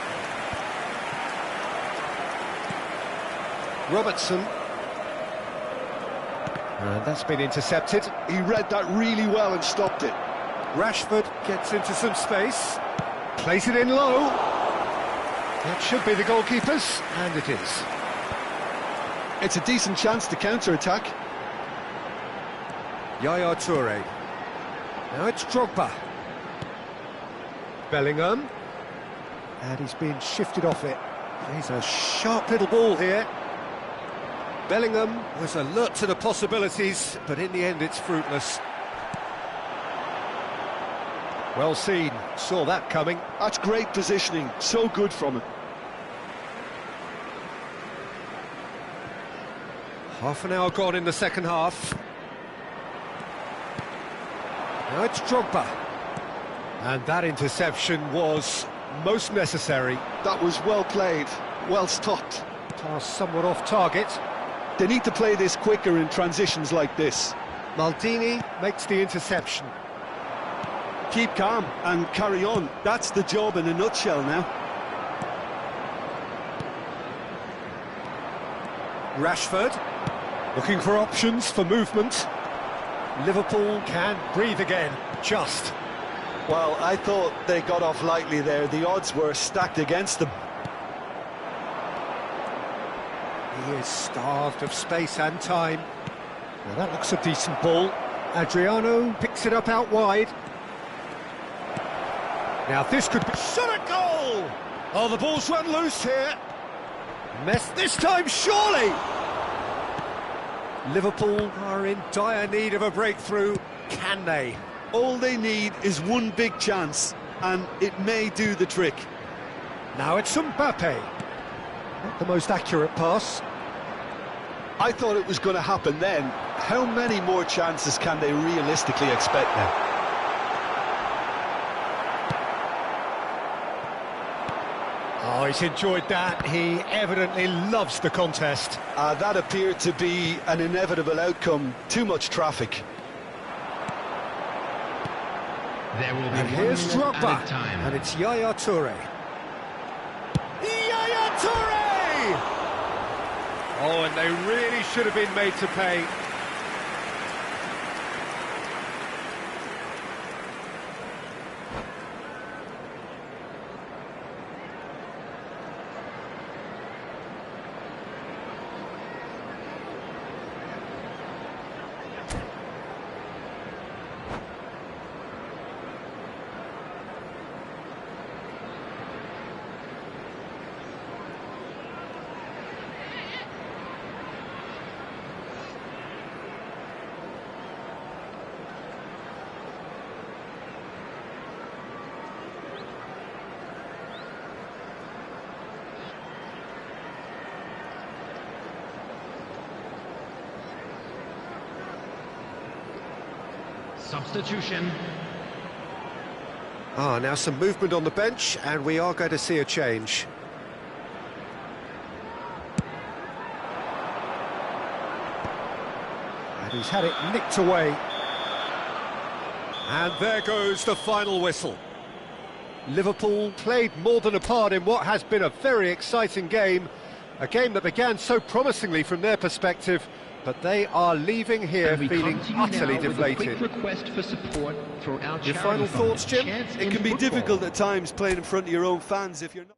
Robertson. And that's been intercepted. He read that really well and stopped it. Rashford gets into some space. Plays it in low. That should be the goalkeeper's, and it is. It's a decent chance to counter-attack. Yaya Toure. Now it's Drogba. Bellingham. And he's being shifted off it. He's a sharp little ball here. Bellingham was alert to the possibilities, but in the end it's fruitless. Well seen, saw that coming. That's great positioning, so good from him. Half an hour gone in the second half. Now it's Drogba. And that interception was most necessary. That was well played, well stopped. Pass somewhat off target. They need to play this quicker in transitions like this. Maldini makes the interception. Keep calm and carry on. That's the job in a nutshell now. Rashford, looking for options for movement. Liverpool can breathe again, just. Well, I thought they got off lightly there. The odds were stacked against them. He is starved of space and time. Now that looks a decent ball. Adriano picks it up out wide. Now this could be... Shot at goal! Oh, the ball's run loose here. This time, surely! Liverpool are in dire need of a breakthrough. Can they? All they need is one big chance, and it may do the trick. Now it's Mbappe. Not the most accurate pass. I thought it was going to happen then. How many more chances can they realistically expect now? Oh, he's enjoyed that. He evidently loves the contest. That appeared to be an inevitable outcome. Too much traffic. There will be And 1 here's minute Drogba. added time. And it's Yaya Toure. Yaya Toure! Oh, and they really should have been made to pay. Substitution. Now some movement on the bench, and we are going to see a change. And he's had it nicked away. And there goes the final whistle. Liverpool played more than a part in what has been a very exciting game, A game that began so promisingly from their perspective, but they are leaving here feeling utterly deflated. Request for support for our Your final thoughts, Jim? It can be difficult at times playing in front of your own fans if you're not...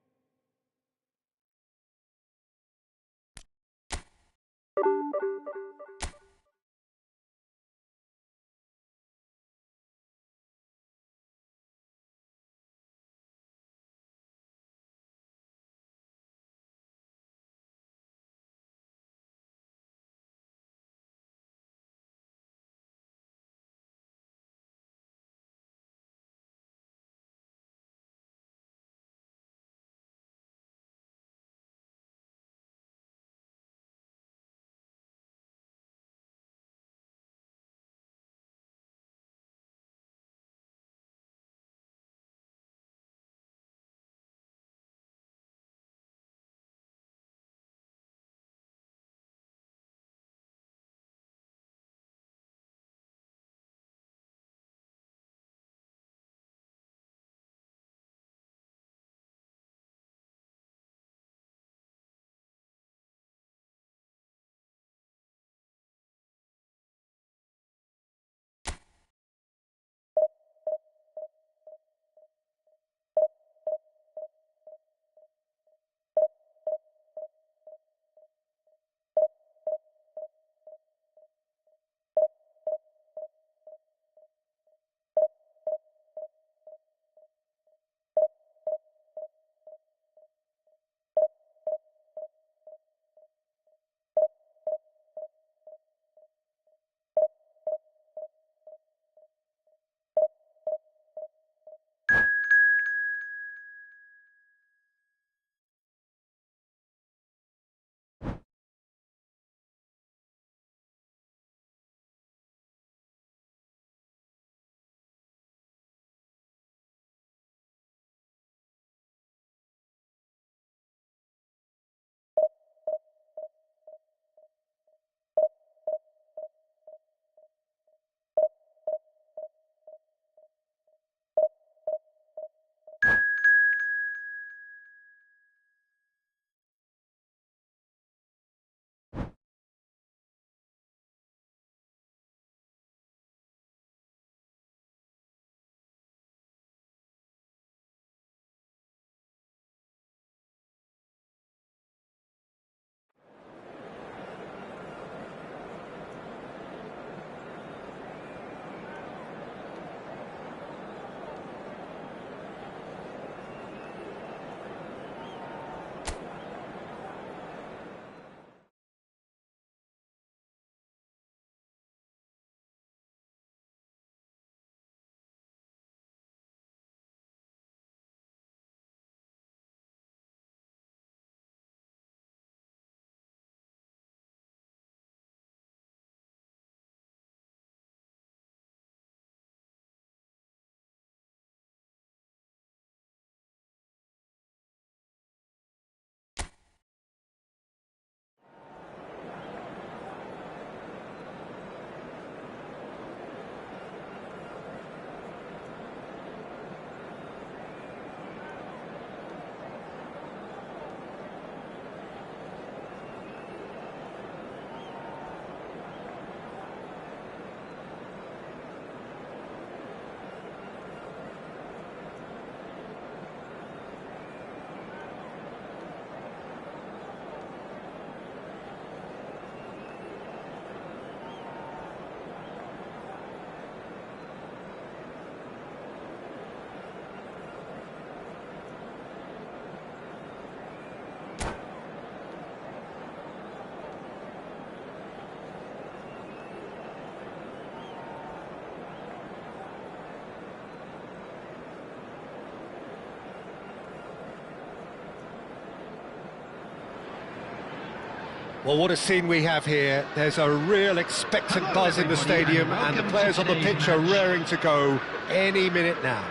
Well, what a scene we have here. There's a real expectant buzz in the stadium, and the players on the pitch are raring to go any minute now.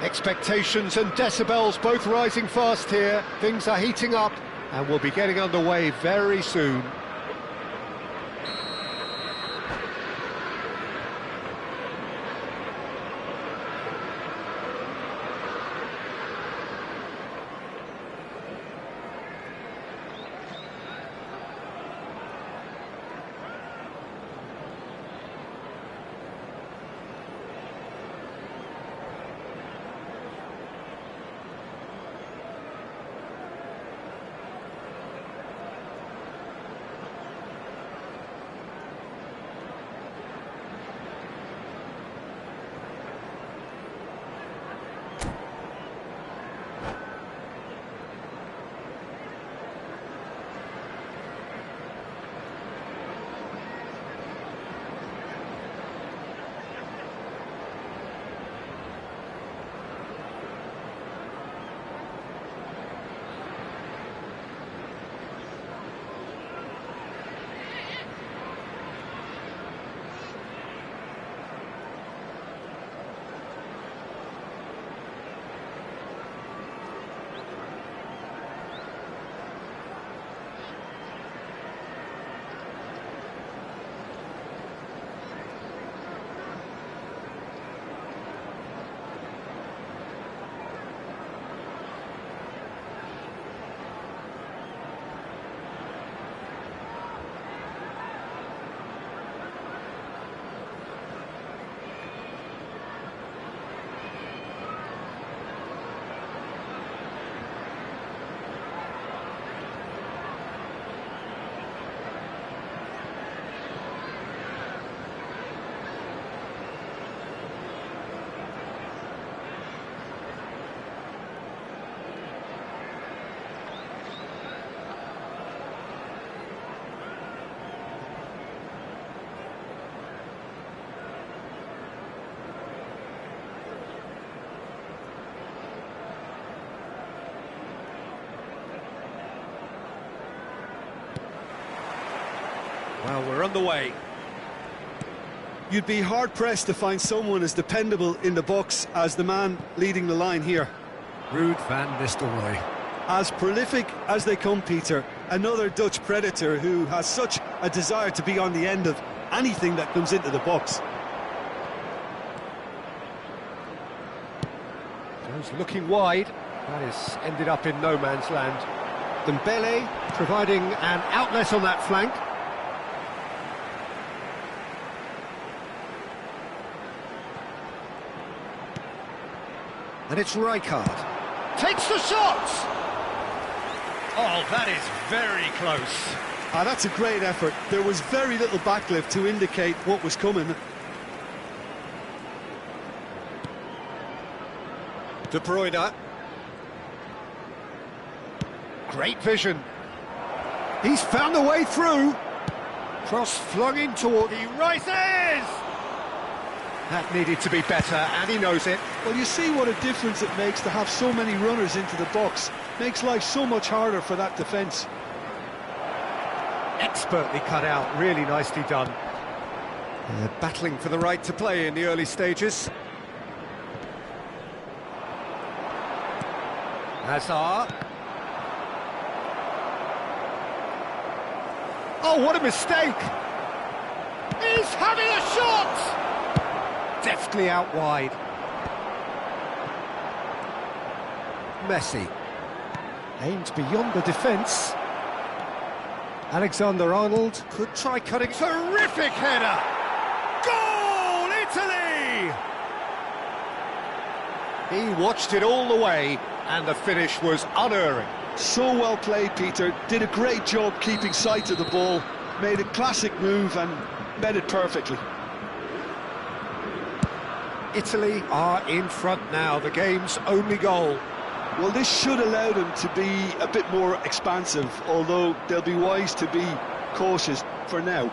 Expectations and decibels both rising fast here. Things are heating up, and we'll be getting underway very soon. Well, we're underway. You'd be hard-pressed to find someone as dependable in the box as the man leading the line here. Ruud van Nistelrooy. As prolific as they come, Peter, another Dutch predator who has such a desire to be on the end of anything that comes into the box. Goes looking wide. That is ended up in no man's land. Dembele providing an outlet on that flank. And it's Rijkaard. Takes the shot! Oh, that is very close. That's a great effort. There was very little backlift to indicate what was coming. De Bruyne. Great vision. He's found a way through. Cross flung in toward. He rises! That needed to be better, and he knows it. Well, you see what a difference it makes to have so many runners into the box. Makes life so much harder for that defence. Expertly cut out, really nicely done. Battling for the right to play in the early stages. Hazard. Oh, what a mistake! He's having a shot! Deftly out wide. Messi. Aimed beyond the defence. Alexander-Arnold could try cutting. Terrific header! Goal, Italy! He watched it all the way, and the finish was unerring. So well played, Peter. Did a great job keeping sight of the ball. Made a classic move and met it perfectly. Italy are in front now, the game's only goal. Well, this should allow them to be a bit more expansive, although they'll be wise to be cautious for now.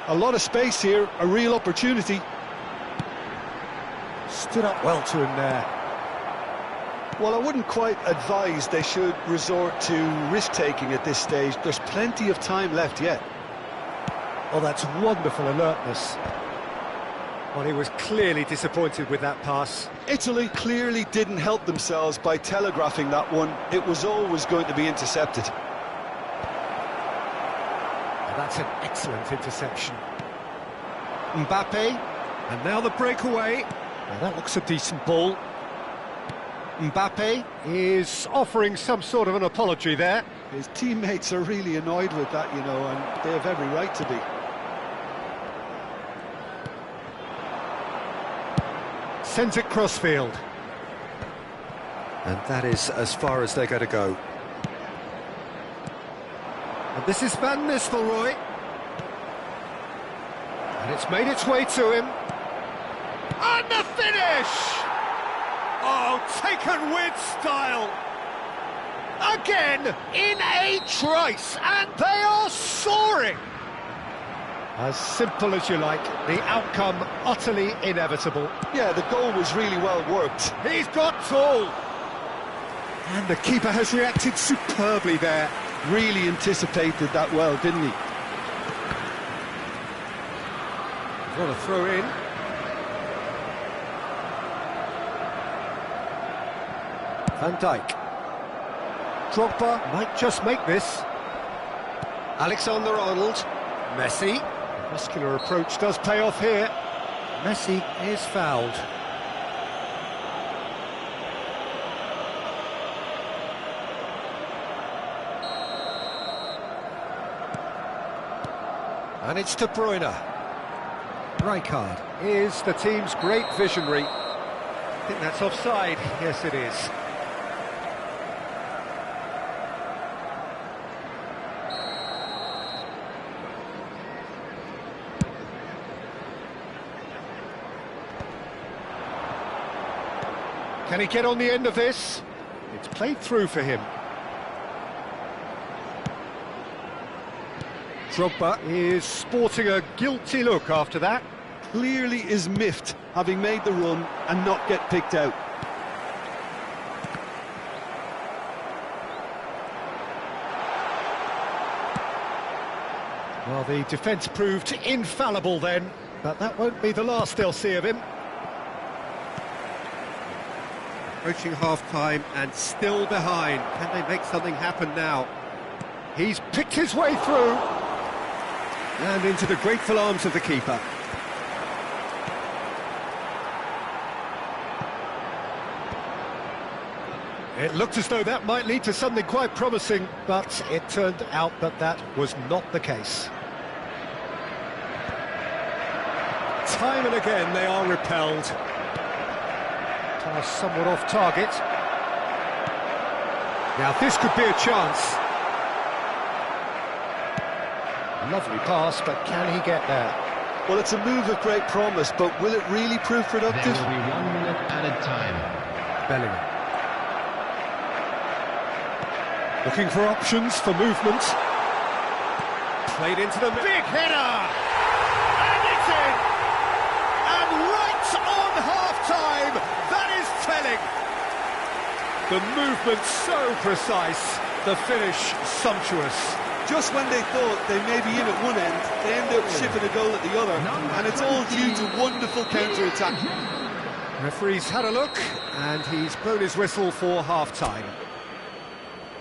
A lot of space here, a real opportunity. Stood up well to him there. Well, I wouldn't quite advise they should resort to risk-taking at this stage. There's plenty of time left yet. Oh, that's wonderful alertness. Well, he was clearly disappointed with that pass. Italy clearly didn't help themselves by telegraphing that one. It was always going to be intercepted. That's an excellent interception. Mbappe, and now the breakaway. Now that looks a decent ball. Mbappe is offering some sort of an apology there. His teammates are really annoyed with that, you know, and they have every right to be. Sends it crossfield. And that is as far as they're going to go. And this is Van Nistelrooy. And it's made its way to him. And the finish! Oh, taken with style. Again, in a trice, and they are soaring. As simple as you like, the outcome utterly inevitable. Yeah, the goal was really well worked. He's got tall. And the keeper has reacted superbly there. Really anticipated that well, didn't he? What a throw in. Van Dijk. Drogba might just make this. Alexander-Arnold. Messi. Muscular approach does pay off here. Messi is fouled. And it's De Bruyne. Rijkaard is the team's great visionary. I think that's offside. Yes, it is. Can he get on the end of this? It's played through for him. Drogba is sporting a guilty look after that. Clearly is miffed, having made the run and not get picked out. Well, the defence proved infallible then, but that won't be the last they'll see of him. Approaching half-time and still behind. Can they make something happen now? He's picked his way through. And into the grateful arms of the keeper. It looked as though that might lead to something quite promising, but it turned out that that was not the case. Time and again they are repelled. Pass somewhat off target. Now this could be a chance. Lovely pass, but can he get there? Well, it's a move of great promise, but will it really prove productive? There will be 1 minute added time. Bellingham. Looking for options for movement. Played into the big header! And it's in! And right on half-time, that is telling! The movement so precise, the finish sumptuous. Just when they thought they may be in at one end, they end up shipping a goal at the other, and it's all due to wonderful counter-attack. Referee's had a look, and he's blown his whistle for half-time.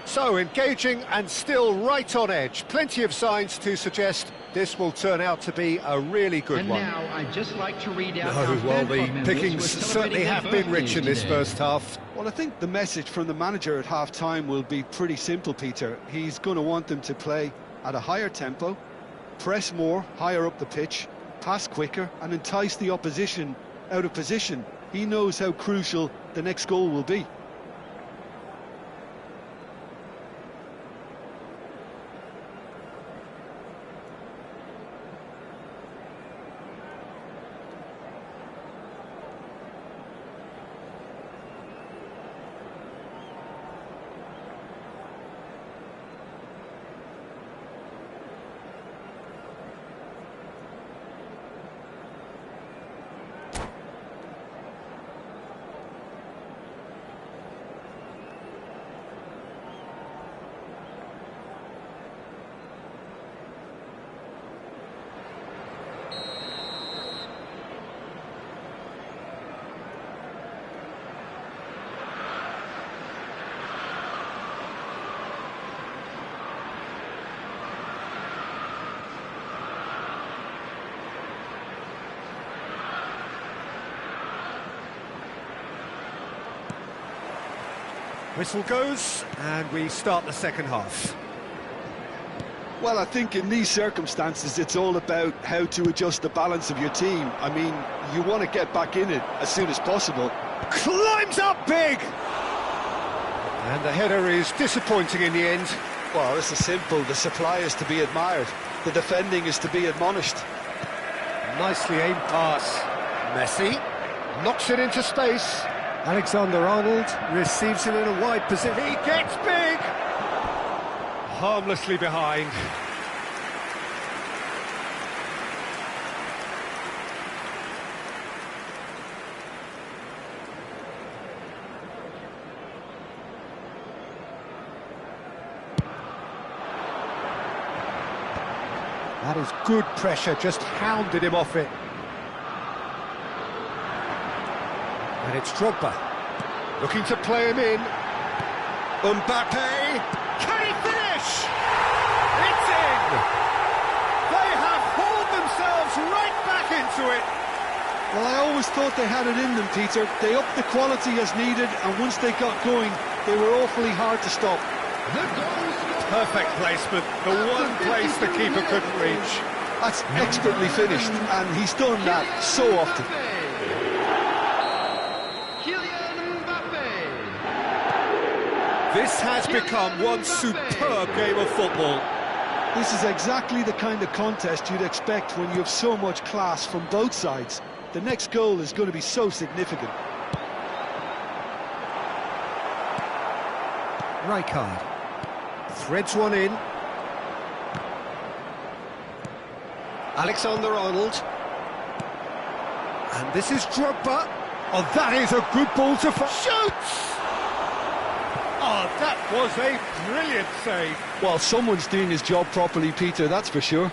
So, engaging and still right on edge. Plenty of signs to suggest this will turn out to be a really good one. And now, I'd just like to read out Oh, our well, fan the club members who pickings are certainly celebrating have their been rich in birthdays this today. first half. Well, I think the message from the manager at half-time will be pretty simple, Peter. He's going to want them to play at a higher tempo, press more, higher up the pitch, pass quicker, and entice the opposition out of position. He knows how crucial the next goal will be. Whistle goes, and we start the second half. Well, I think in these circumstances, it's all about how to adjust the balance of your team. I mean, you want to get back in it as soon as possible. Climbs up big! And the header is disappointing in the end. Well, this is simple. The supply is to be admired. The defending is to be admonished. Nicely aimed pass. Messi knocks it into space. Alexander-Arnold receives it in a wide position. He gets big! Harmlessly behind. That is good pressure, just hounded him off it. And it's Drogba, looking to play him in. Mbappe, can he finish? It's in! They have hauled themselves right back into it. Well, I always thought they had it in them, Peter. They upped the quality as needed, and once they got going, they were awfully hard to stop. Perfect placement, the one place the keeper couldn't reach. That's expertly finished, and he's done that so often. This has become one superb game of football. This is exactly the kind of contest you'd expect when you have so much class from both sides. The next goal is going to be so significant. Rijkaard threads one in. Alexander-Arnold. And this is Drogba. Oh, that is a good ball to... Shoots! Oh, that was a brilliant save. Well, someone's doing his job properly, Peter, that's for sure.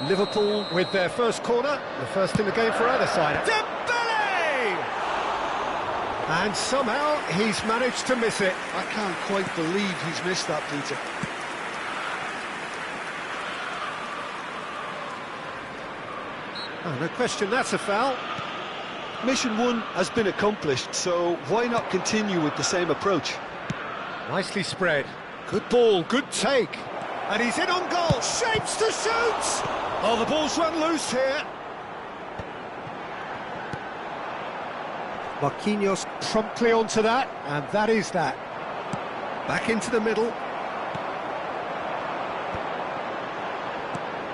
Liverpool with their first corner, the first in the game for either side. Dembele! And somehow he's managed to miss it. I can't quite believe he's missed that, Peter. Oh, no question, that's a foul. Mission 1 has been accomplished, so why not continue with the same approach? Nicely spread. Good ball, good take. And he's in on goal, shapes to shoot! Oh, the ball's run loose here. Marquinhos promptly onto that, and that is that. Back into the middle.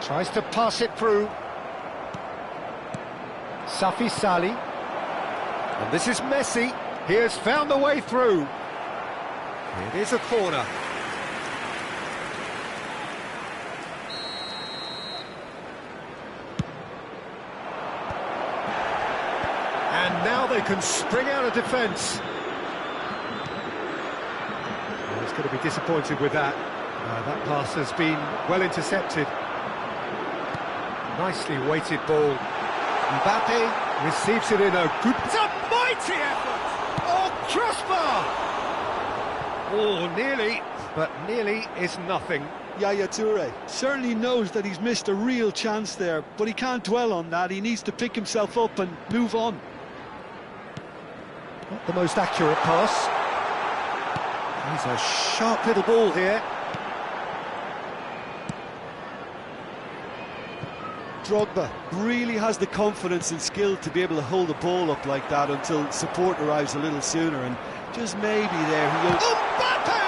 Tries to pass it through. Safi Sali. And this is Messi. He has found the way through. It is a corner. And now they can spring out of defence. Well, he's going to be disappointed with that. That pass has been well intercepted. Nicely weighted ball. Mbappe receives it in a good... It's a mighty effort! Oh, crossbar! Oh, nearly, but nearly is nothing. Yaya Toure certainly knows that he's missed a real chance there, but he can't dwell on that. He needs to pick himself up and move on. Not the most accurate pass. He's a sharp little ball here. Drogba really has the confidence and skill to be able to hold the ball up like that until support arrives a little sooner, and just maybe there he goes. Mbappe!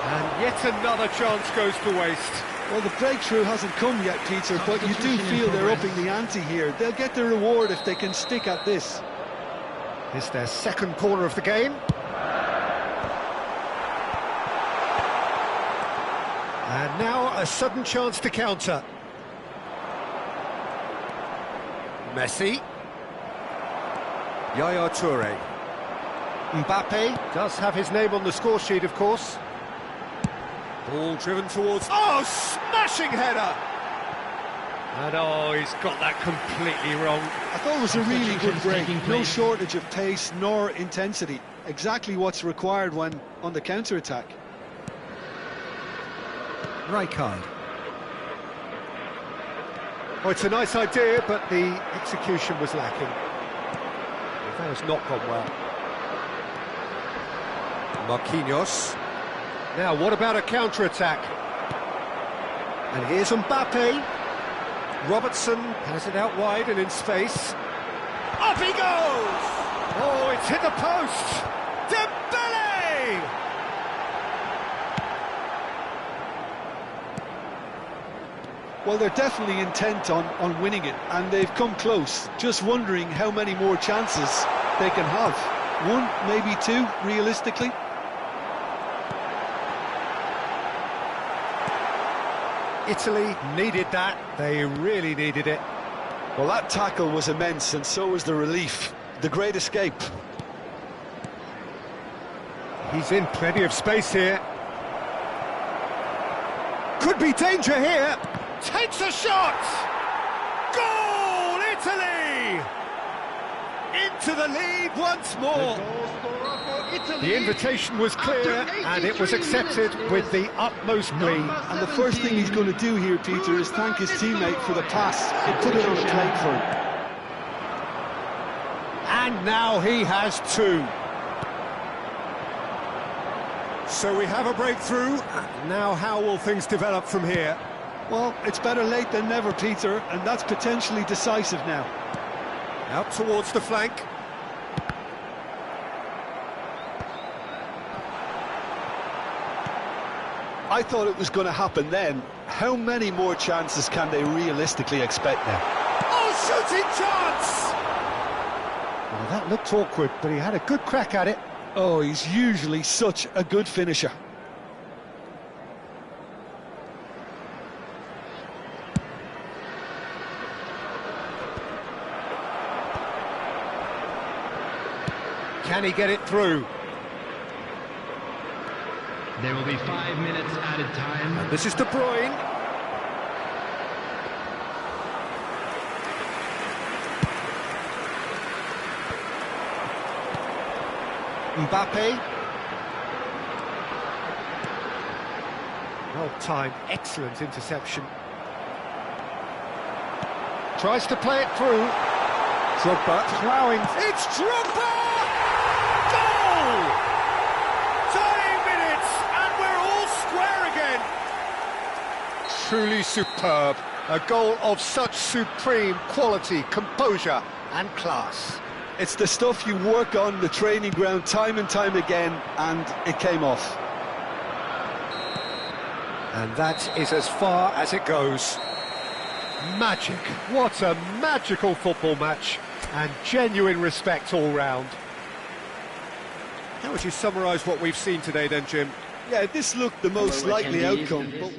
And yet another chance goes to waste. Well, the breakthrough hasn't come yet, Peter, but you do feel they're upping the ante here. They'll get their reward if they can stick at this. It's their second corner of the game. And now a sudden chance to counter. Messi. Yaya Toure. Mbappe does have his name on the score sheet, of course. Ball driven towards... Oh, smashing header! And oh, he's got that completely wrong. I thought it was a really good break. No shortage of pace nor intensity. Exactly what's required when on the counter-attack. Rijkaard. Oh, it's a nice idea, but the execution was lacking. That has not gone well. Marquinhos. Now, what about a counter-attack? And here's Mbappe. Robertson has it out wide and in space. Up he goes! Oh, it's hit the post! Dembele! Well, they're definitely intent on winning it, and they've come close. Just wondering how many more chances they can have. One, maybe two, realistically. Italy needed that. They really needed it. Well, that tackle was immense, and so was the relief. The great escape. He's in plenty of space here. Could be danger here. Takes a shot! Goal, Italy! Into the lead once more. The invitation was clear, and it was accepted with the utmost glee. And the first thing he's going to do here, Peter, is thank his teammate for the pass. He put it on a plate for him. And now he has two. So we have a breakthrough. Now how will things develop from here? Well, it's better late than never, Peter, and that's potentially decisive now. Out towards the flank. I thought it was going to happen then. How many more chances can they realistically expect now? Oh, shooting chance! Well, that looked awkward, but he had a good crack at it. Oh, he's usually such a good finisher. Can he get it through? There will be 5 minutes added time. And this is De Bruyne. Mbappe. Well timed, excellent interception. Tries to play it through. Drogba ploughing. It's Drogba! Goal! Dying minutes, and we're all square again. Truly superb. A goal of such supreme quality, composure and class. It's the stuff you work on the training ground time and time again, and it came off. And that is as far as it goes. Magic. What a magical football match. And genuine respect all round. How would you summarise what we've seen today then, Jim? Yeah, this looked the most likely outcome, but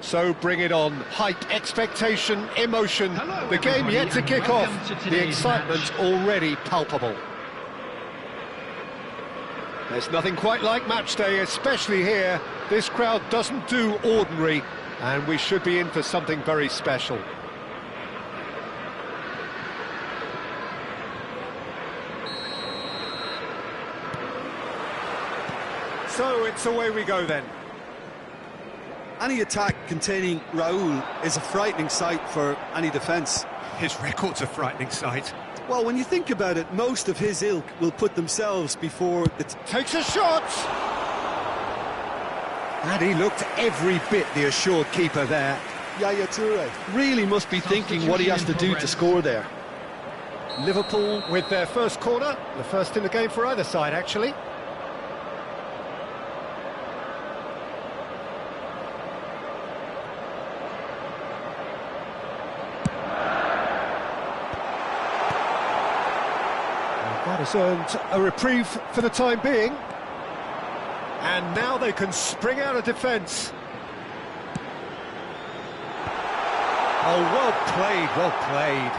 So bring it on. Hype, expectation, emotion. Hello, The game yet to everybody, kick and off. welcome to The today's excitement match. already palpable. There's nothing quite like match day, especially here. This crowd doesn't do ordinary, and we should be in for something very special. So it's away we go then. Any attack containing Raul is a frightening sight for any defence. His record's a frightening sight. Well, when you think about it, most of his ilk will put themselves before the... Takes a shot! And he looked every bit the assured keeper there. Yaya Toure really must be thinking what he has to do to score there. Liverpool with their first corner, the first in the game for either side, actually. That has earned a reprieve for the time being. And now they can spring out of defence. Oh, well played, well played.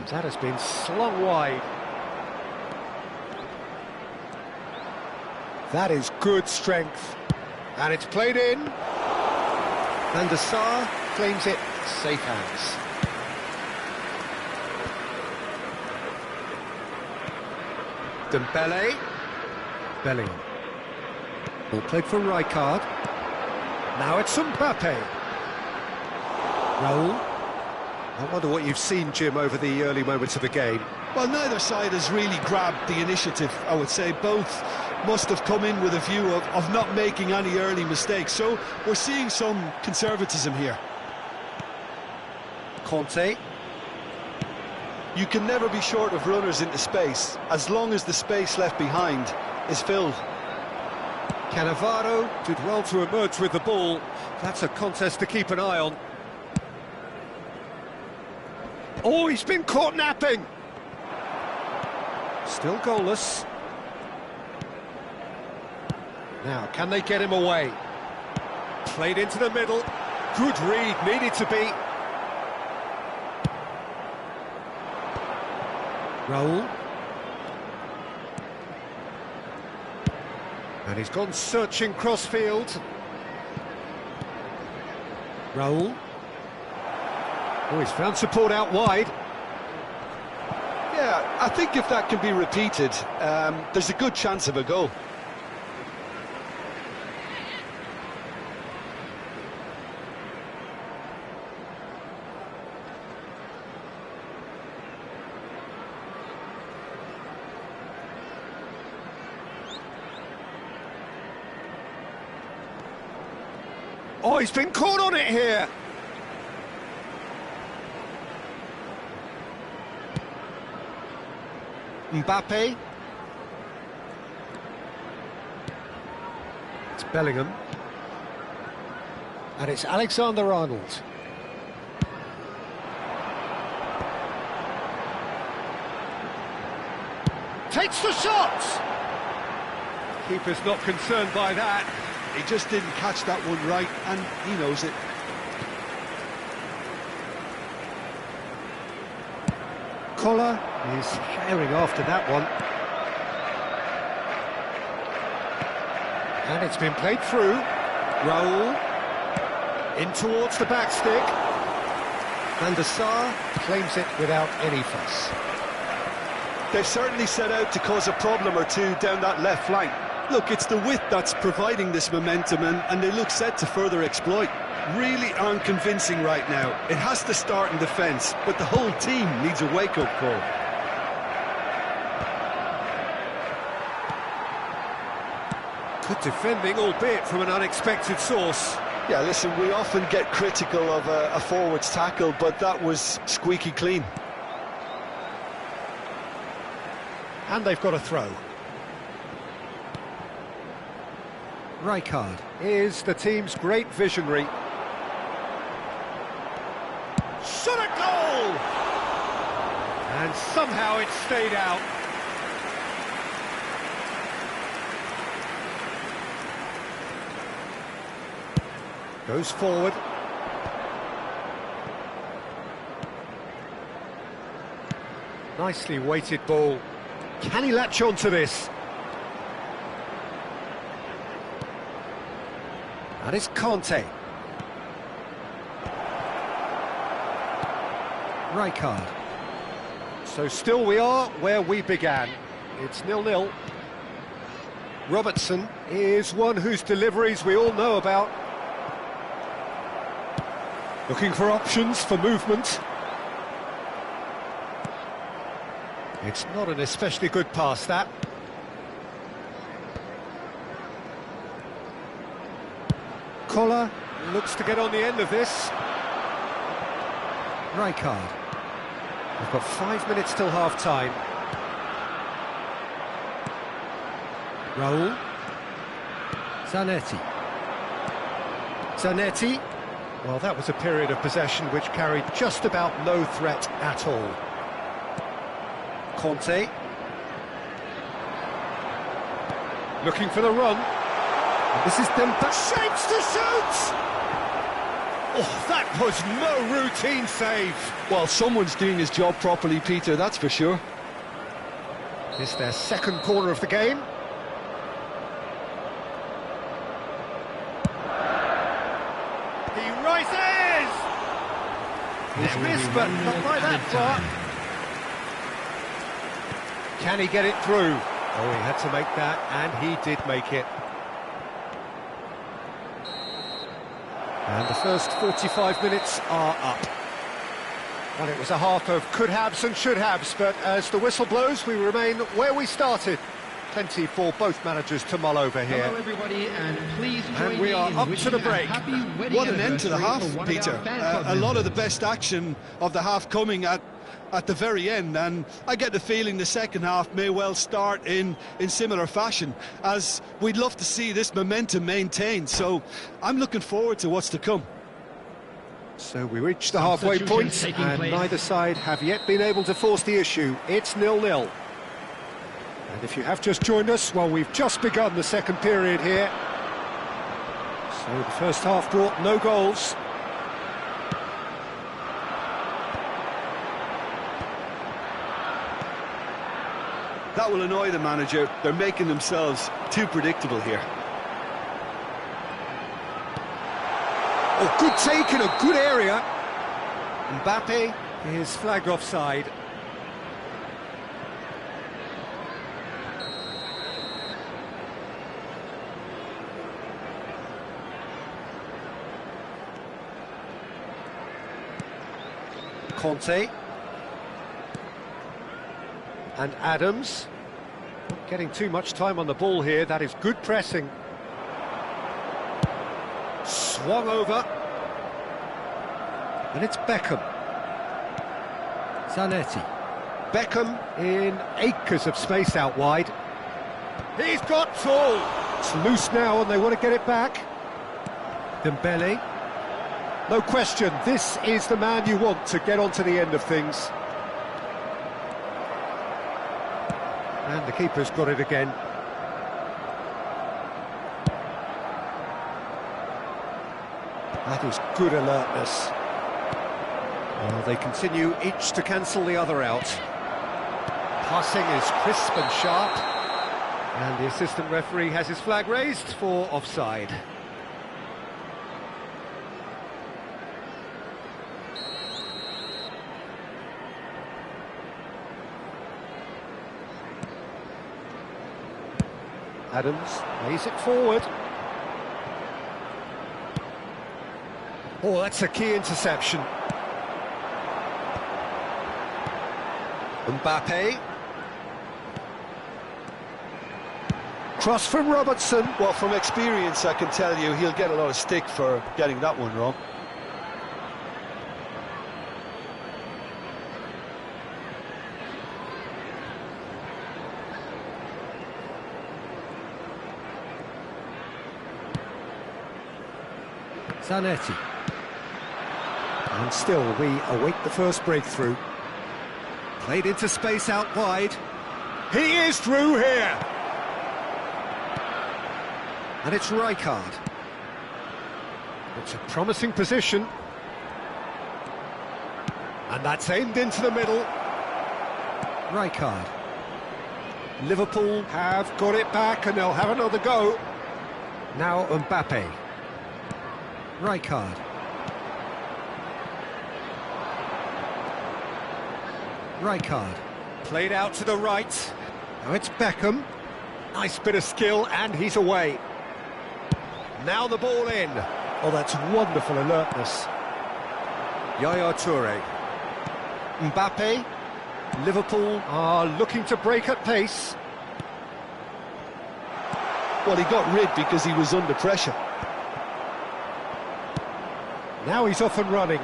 That has been slung wide. That is good strength. And it's played in. And the Sar claims it safe hands. Dembele. Bellingham. Ball played for Rijkaard. Now it's Mbappe. Raul. I wonder what you've seen, Jim, over the early moments of the game. Well, neither side has really grabbed the initiative, I would say. Both must have come in with a view of not making any early mistakes. So we're seeing some conservatism here. Conte. You can never be short of runners into space, as long as the space left behind is filled. Cannavaro did well to emerge with the ball. That's a contest to keep an eye on. Oh, he's been caught napping. Still goalless. Now, can they get him away? Played into the middle. Good read, needed to be. Raul. And he's gone searching crossfield. Raul. Oh, he's found support out wide. Yeah, I think if that can be repeated, there's a good chance of a goal. Oh, he's been caught on it here. Mbappe. It's Bellingham. And it's Alexander-Arnold. Takes the shot! Keeper's not concerned by that. He just didn't catch that one right, and he knows it. Collar is sharing after that one. And it's been played through. Raul. In towards the back stick. Van der Sar claims it without any fuss. They've certainly set out to cause a problem or two down that left flank. Look, it's the width that's providing this momentum, and they look set to further exploit. Really aren't convincing right now. It has to start in defence, but the whole team needs a wake-up call. Good defending, albeit from an unexpected source. Yeah, listen, we often get critical of a forward's tackle, but that was squeaky clean. And they've got a throw. Rijkaard is the team's great visionary. Shot a goal! And somehow it stayed out. Goes forward. Nicely weighted ball. Can he latch on to this? And it's Conte. Rijkaard. So still we are where we began. It's 0-0. Robertson is one whose deliveries we all know about. Looking for options for movement. It's not an especially good pass, that. Koller looks to get on the end of this. Rijkaard. We've got 5 minutes till half-time. Raul. Zanetti. Zanetti. Well, that was a period of possession which carried just about no threat at all. Conte. Looking for the run. And this is Dempa. Shapes to shoot! Oh, that was no routine save. Well, someone's doing his job properly, Peter, that's for sure. It's their second corner of the game. He rises! He's missed, but not by that far. Can he get it through? Oh, he had to make that, and he did make it. And the first 45 minutes are up. Well, it was a half of could-haves and should-haves, but as the whistle blows, we remain where we started. Plenty for both managers to mull over here. Hello everybody, and please join And we are me in up to wishing the a break. happy wedding What an end to the anniversary half, for one of Peter. our fan club A lot of the members. best action of the half coming at the very end, and I get the feeling the second half may well start in similar fashion, as we'd love to see this momentum maintained, so I'm looking forward to what's to come. So we reach the halfway point, Substitutions taking and place. neither side have yet been able to force the issue. It's 0-0. And if you have just joined us, well, we've just begun the second period here. So the first half brought no goals. That will annoy the manager. They're making themselves too predictable here. Oh, good take in a good area. Mbappe is flagged offside. Conte. And Adams. Not getting too much time on the ball here. That is good pressing. Swung over. And it's Beckham. Zanetti. Beckham in acres of space out wide. He's got tall. It's loose now and they want to get it back. Dembele. No question, this is the man you want to get onto the end of things. And the keeper's got it again. That is good alertness. Well, they continue each to cancel the other out. Passing is crisp and sharp. And the assistant referee has his flag raised for offside. Adams lays it forward. Oh, that's a key interception. Mbappe. Cross from Robertson. Well, from experience, I can tell you he'll get a lot of stick for getting that one wrong. Zanetti. And still we await the first breakthrough. Played into space out wide. He is through here. And it's Rijkaard. It's a promising position. And that's aimed into the middle. Rijkaard. Liverpool have got it back and they'll have another go. Now Mbappe. Rijkaard. Rijkaard. Played out to the right. Now it's Beckham. Nice bit of skill and he's away. Now the ball in. Oh, that's wonderful alertness. Yaya Toure. Mbappe. Liverpool are looking to break at pace. Well, he got rid because he was under pressure. Now he's off and running.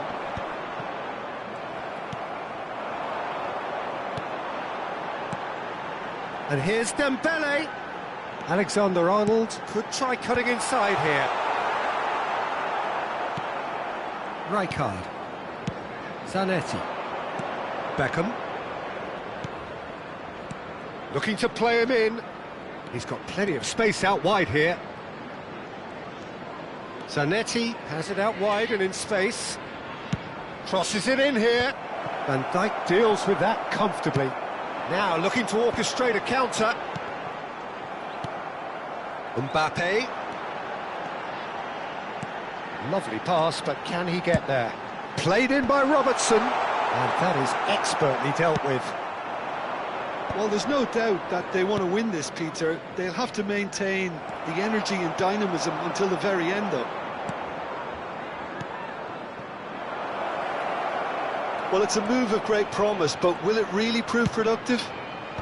And here's Dembele. Alexander-Arnold could try cutting inside here. Rijkaard. Zanetti. Beckham. Looking to play him in. He's got plenty of space out wide here. Zanetti has it out wide and in space. Crosses it in here. Van Dijk deals with that comfortably. Now looking to orchestrate a counter. Mbappe. Lovely pass, but can he get there? Played in by Robertson. And that is expertly dealt with. Well, there's no doubt that they want to win this, Peter. They'll have to maintain the energy and dynamism until the very end, though. Well, it's a move of great promise, but will it really prove productive?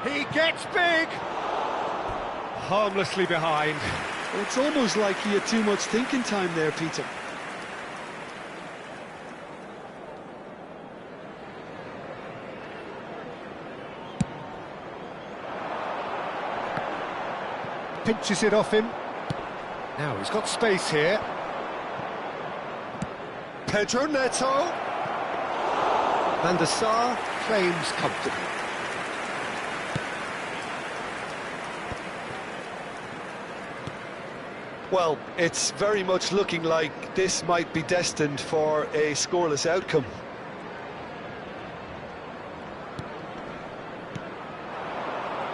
He gets big! Harmlessly behind. Well, it's almost like he had too much thinking time there, Peter. Pinches it off him. Now he's got space here. Pedro Neto. Van der Sar claims comfortably. Well, it's very much looking like this might be destined for a scoreless outcome.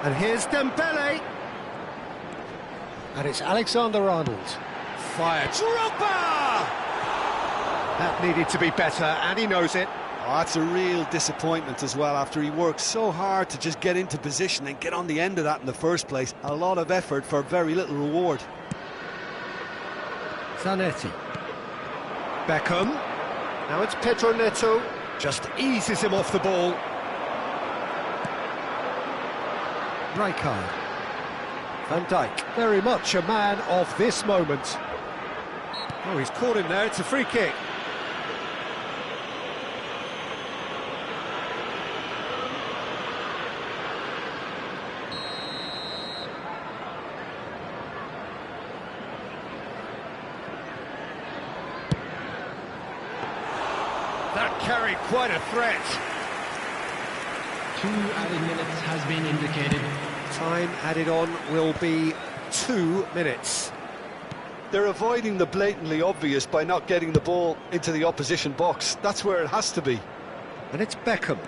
And here's Dembele. And it's Alexander-Arnold. Fired. Drogba! That needed to be better, and he knows it. Oh, that's a real disappointment as well, after he worked so hard to just get into position and get on the end of that in the first place. A lot of effort for very little reward. Zanetti. Beckham. Now it's Pedro Neto. Just eases him off the ball. Rijkaard. Van Dijk, very much a man of this moment. Oh, he's caught him there, it's a free kick. That carried quite a threat. 2 added minutes has been indicated. Time added on will be 2 minutes. They're avoiding the blatantly obvious by not getting the ball into the opposition box. That's where it has to be. And it's Beckham.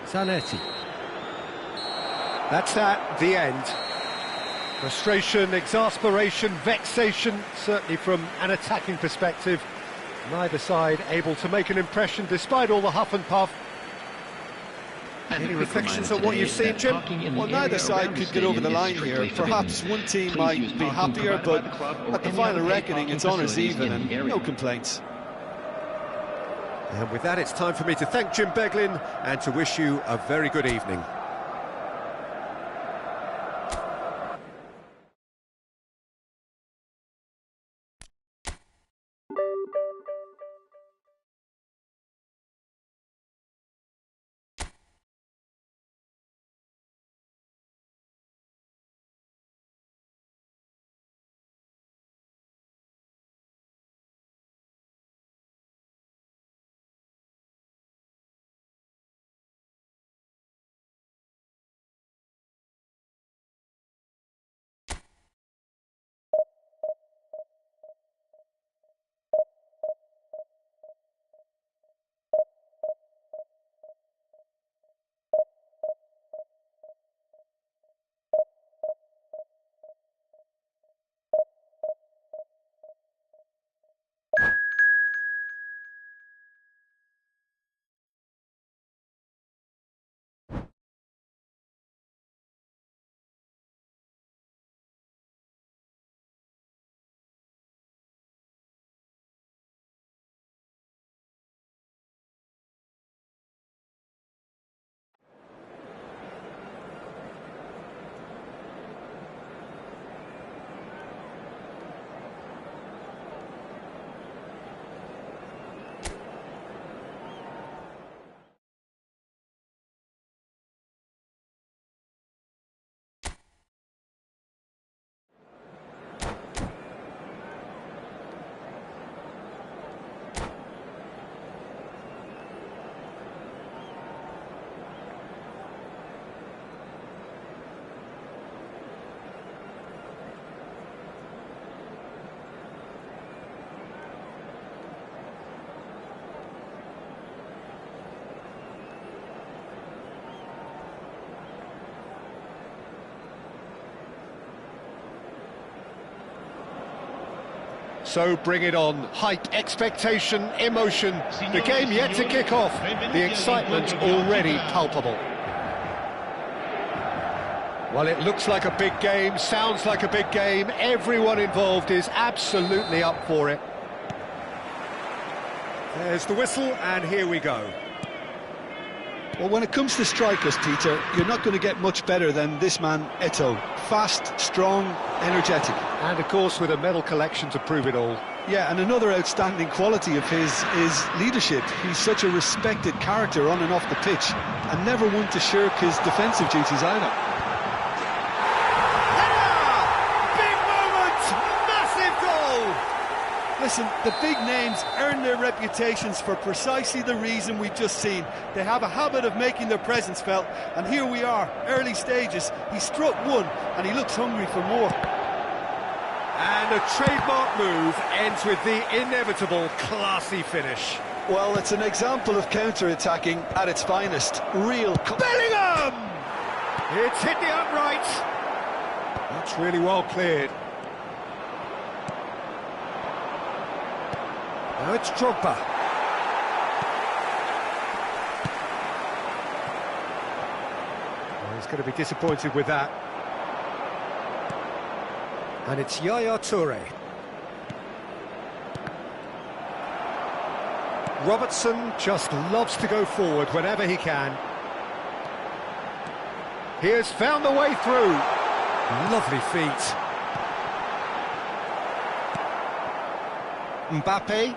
Zanetti. That's that, the end. Frustration, exasperation, vexation, certainly from an attacking perspective. Neither side able to make an impression despite all the huff and puff. Any reflections on what you've seen, Jim? Well, neither side could get over the line here. Perhaps one team might be happier, but at the final reckoning, it's honours even and no complaints. And with that, it's time for me to thank Jim Beglin and to wish you a very good evening. So bring it on. Hype, expectation, emotion. The game yet to kick off. The excitement already palpable. Well, it looks like a big game, sounds like a big game. Everyone involved is absolutely up for it. There's the whistle, and here we go. Well, when it comes to strikers, Peter, you're not going to get much better than this man, Eto'o. Fast, strong, energetic. And, of course, with a medal collection to prove it all. Yeah, and another outstanding quality of his is leadership. He's such a respected character on and off the pitch, and never one to shirk his defensive duties either. Listen, the big names earn their reputations for precisely the reason we've just seen. They have a habit of making their presence felt, and here we are, early stages. He struck one, and he looks hungry for more. And a trademark move ends with the inevitable classy finish. Well, it's an example of counter-attacking at its finest. Real... Bellingham! It's hit the upright. That's really well cleared. Now it's Drogba. Well, he's going to be disappointed with that. And it's Yaya Toure. Robertson just loves to go forward whenever he can. He has found the way through. Lovely feet. Mbappe.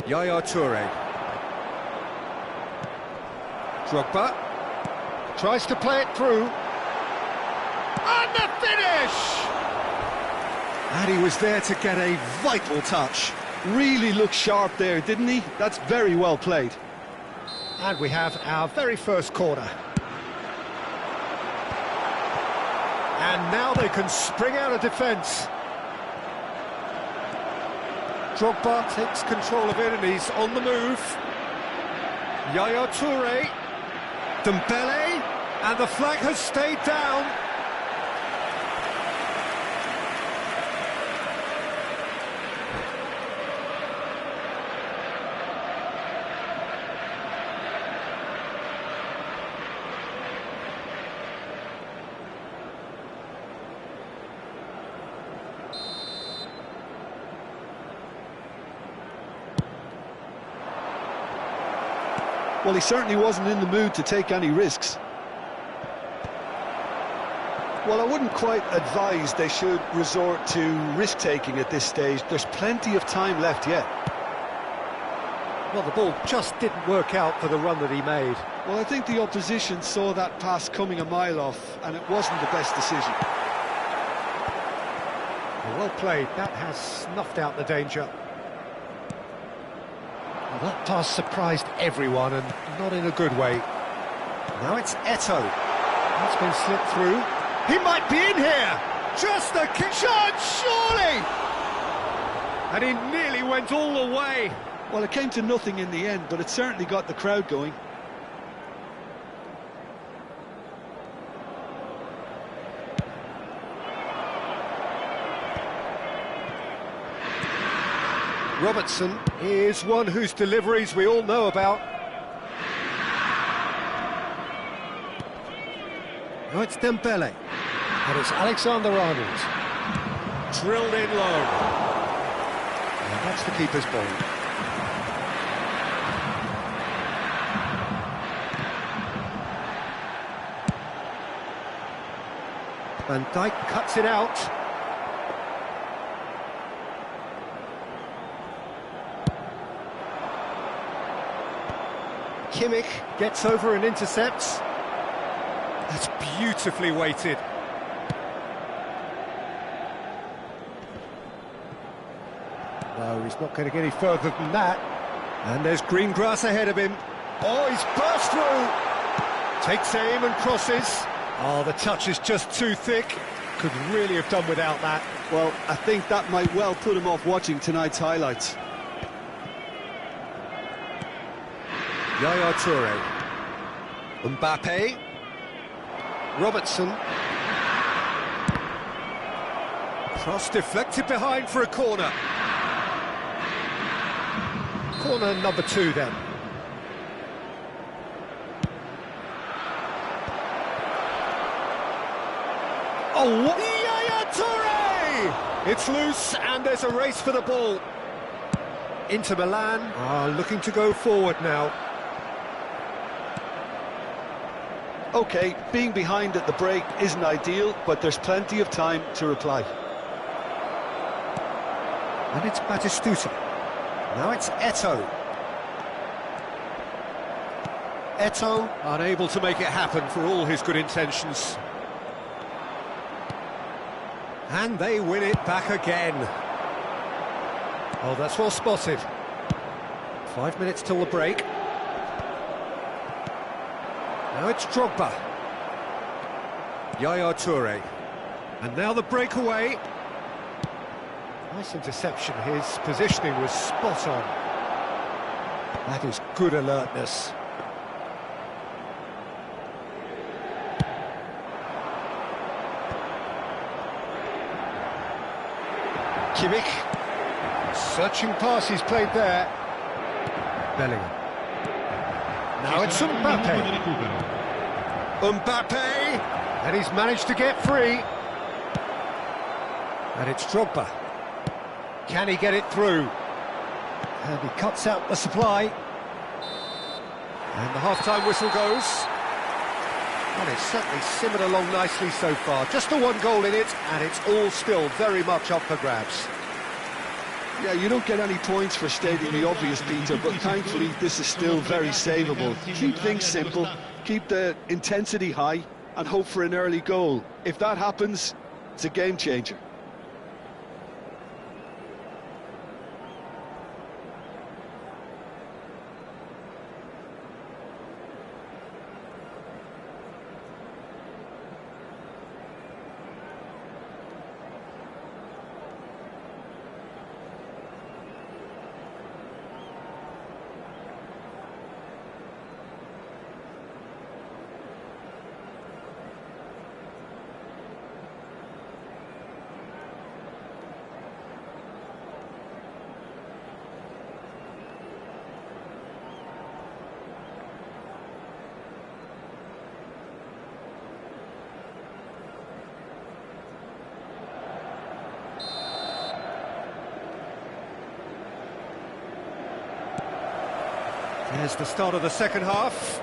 Yaya Toure. Drogba tries to play it through. And the finish! And he was there to get a vital touch. Really looked sharp there, didn't he? That's very well played. And we have our very first corner. And now they can spring out of defence. Drogba takes control of it and he's on the move. Yaya Toure. Dembele. And the flag has stayed down. Well, he certainly wasn't in the mood to take any risks. Well, I wouldn't quite advise they should resort to risk-taking at this stage. There's plenty of time left yet. Well, the ball just didn't work out for the run that he made. Well, I think the opposition saw that pass coming a mile off, and it wasn't the best decision. Well played. That has snuffed out the danger. Well, that pass surprised everyone, and not in a good way. Now it's Eto'o. That's been slipped through. He might be in here! Just a kick shot, surely! And he nearly went all the way. Well, it came to nothing in the end, but it certainly got the crowd going. Robertson is one whose deliveries we all know about. Now it's Dembele. And it's Alexander-Arnold. Drilled in low. And that's the keeper's ball. Van Dijk cuts it out. Kimmich gets over and intercepts. That's beautifully weighted. No, he's not going to get any further than that. And there's green grass ahead of him. Oh, he's burst through. Takes aim and crosses. Oh, the touch is just too thick. Could really have done without that. Well, I think that might well put him off watching tonight's highlights. Yaya Toure. Mbappe. Robertson. Cross deflected behind for a corner. Corner number 2 then. Oh, what? Yaya Toure! It's loose and there's a race for the ball. Inter Milan are looking to go forward now. OK, being behind at the break isn't ideal, but there's plenty of time to reply. And it's Batistuta. Now it's Eto'o. Eto'o unable to make it happen for all his good intentions. And they win it back again. Oh, that's well spotted. 5 minutes till the break. Now it's Drogba. Yaya Toure. And now the breakaway. Nice interception. His positioning was spot on. That is good alertness. Kimmich. Searching pass he's played there. Bellingham. Now it's Mbappe. Mbappe! And he's managed to get free. And it's Drogba. Can he get it through? And he cuts out the supply. And the half-time whistle goes. Well, it's certainly simmered along nicely so far. Just the 1 goal in it, and it's all still very much up for grabs. Yeah, you don't get any points for stating the obvious, Peter, but thankfully this is still very savable. Keep things simple, keep the intensity high, and hope for an early goal. If that happens, it's a game changer. There's the start of the second half.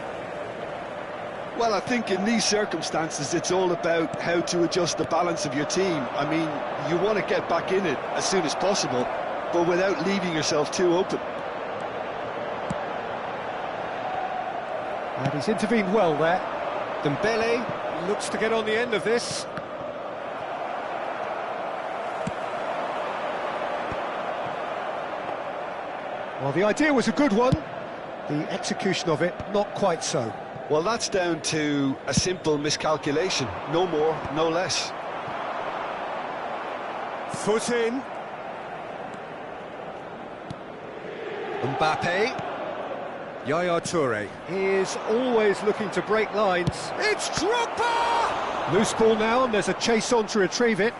Well, I think in these circumstances it's all about how to adjust the balance of your team. I mean, you want to get back in it as soon as possible, but without leaving yourself too open. And he's intervened well there. Dembele looks to get on the end of this. Well, the idea was a good one. The execution of it, not quite so. Well, that's down to a simple miscalculation. No more, no less. Foot in. Mbappe. Yaya Toure is always looking to break lines. It's Drogba! Loose ball now, and there's a chase on to retrieve it.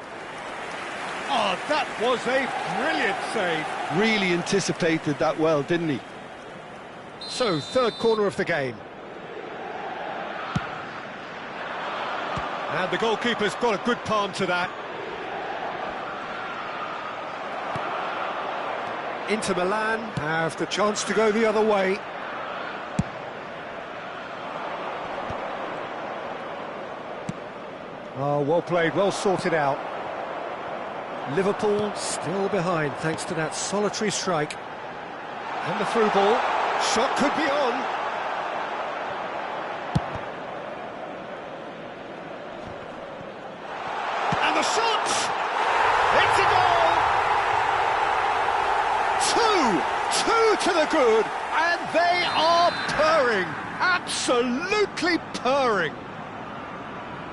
Oh, that was a brilliant save. Really anticipated that well, didn't he? So, third corner of the game. And the goalkeeper's got a good palm to that. Inter Milan have the chance to go the other way. Oh, well played, well sorted out. Liverpool still behind thanks to that solitary strike. And the through ball. Shot could be on. And the shot! It's a goal! Two to the good, and they are purring. Absolutely purring.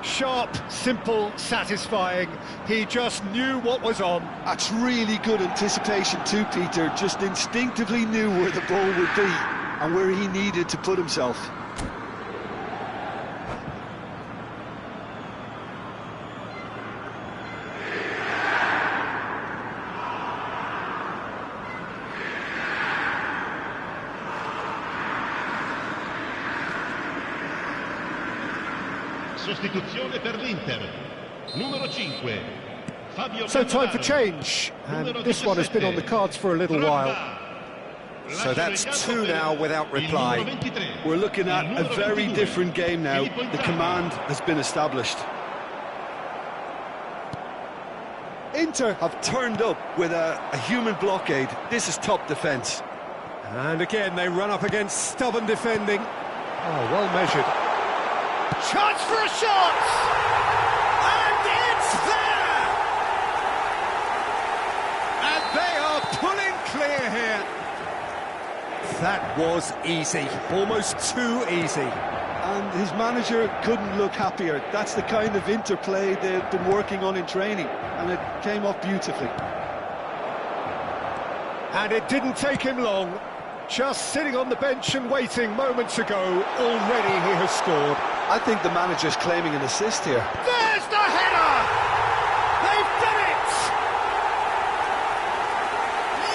Sharp, simple, satisfying. He just knew what was on. That's really good anticipation too, Peter. Just instinctively knew where the ball would be and where he needed to put himself. Sostituzione per l'Inter. Numero 5. So time for change, and this one has been on the cards for a little while. So that's 2 now without reply. We're looking at a very different game now. The command has been established. Inter have turned up with a human blockade. This is top defence. And again, they run up against stubborn defending. Oh, well measured. Chance for a shot! And it's there! And they are pulling clear here. That was easy, almost too easy. And his manager couldn't look happier. That's the kind of interplay they've been working on in training, and it came off beautifully. And it didn't take him long. Just sitting on the bench and waiting moments ago, already he has scored. I think the manager's claiming an assist here. There's the header! They've done it!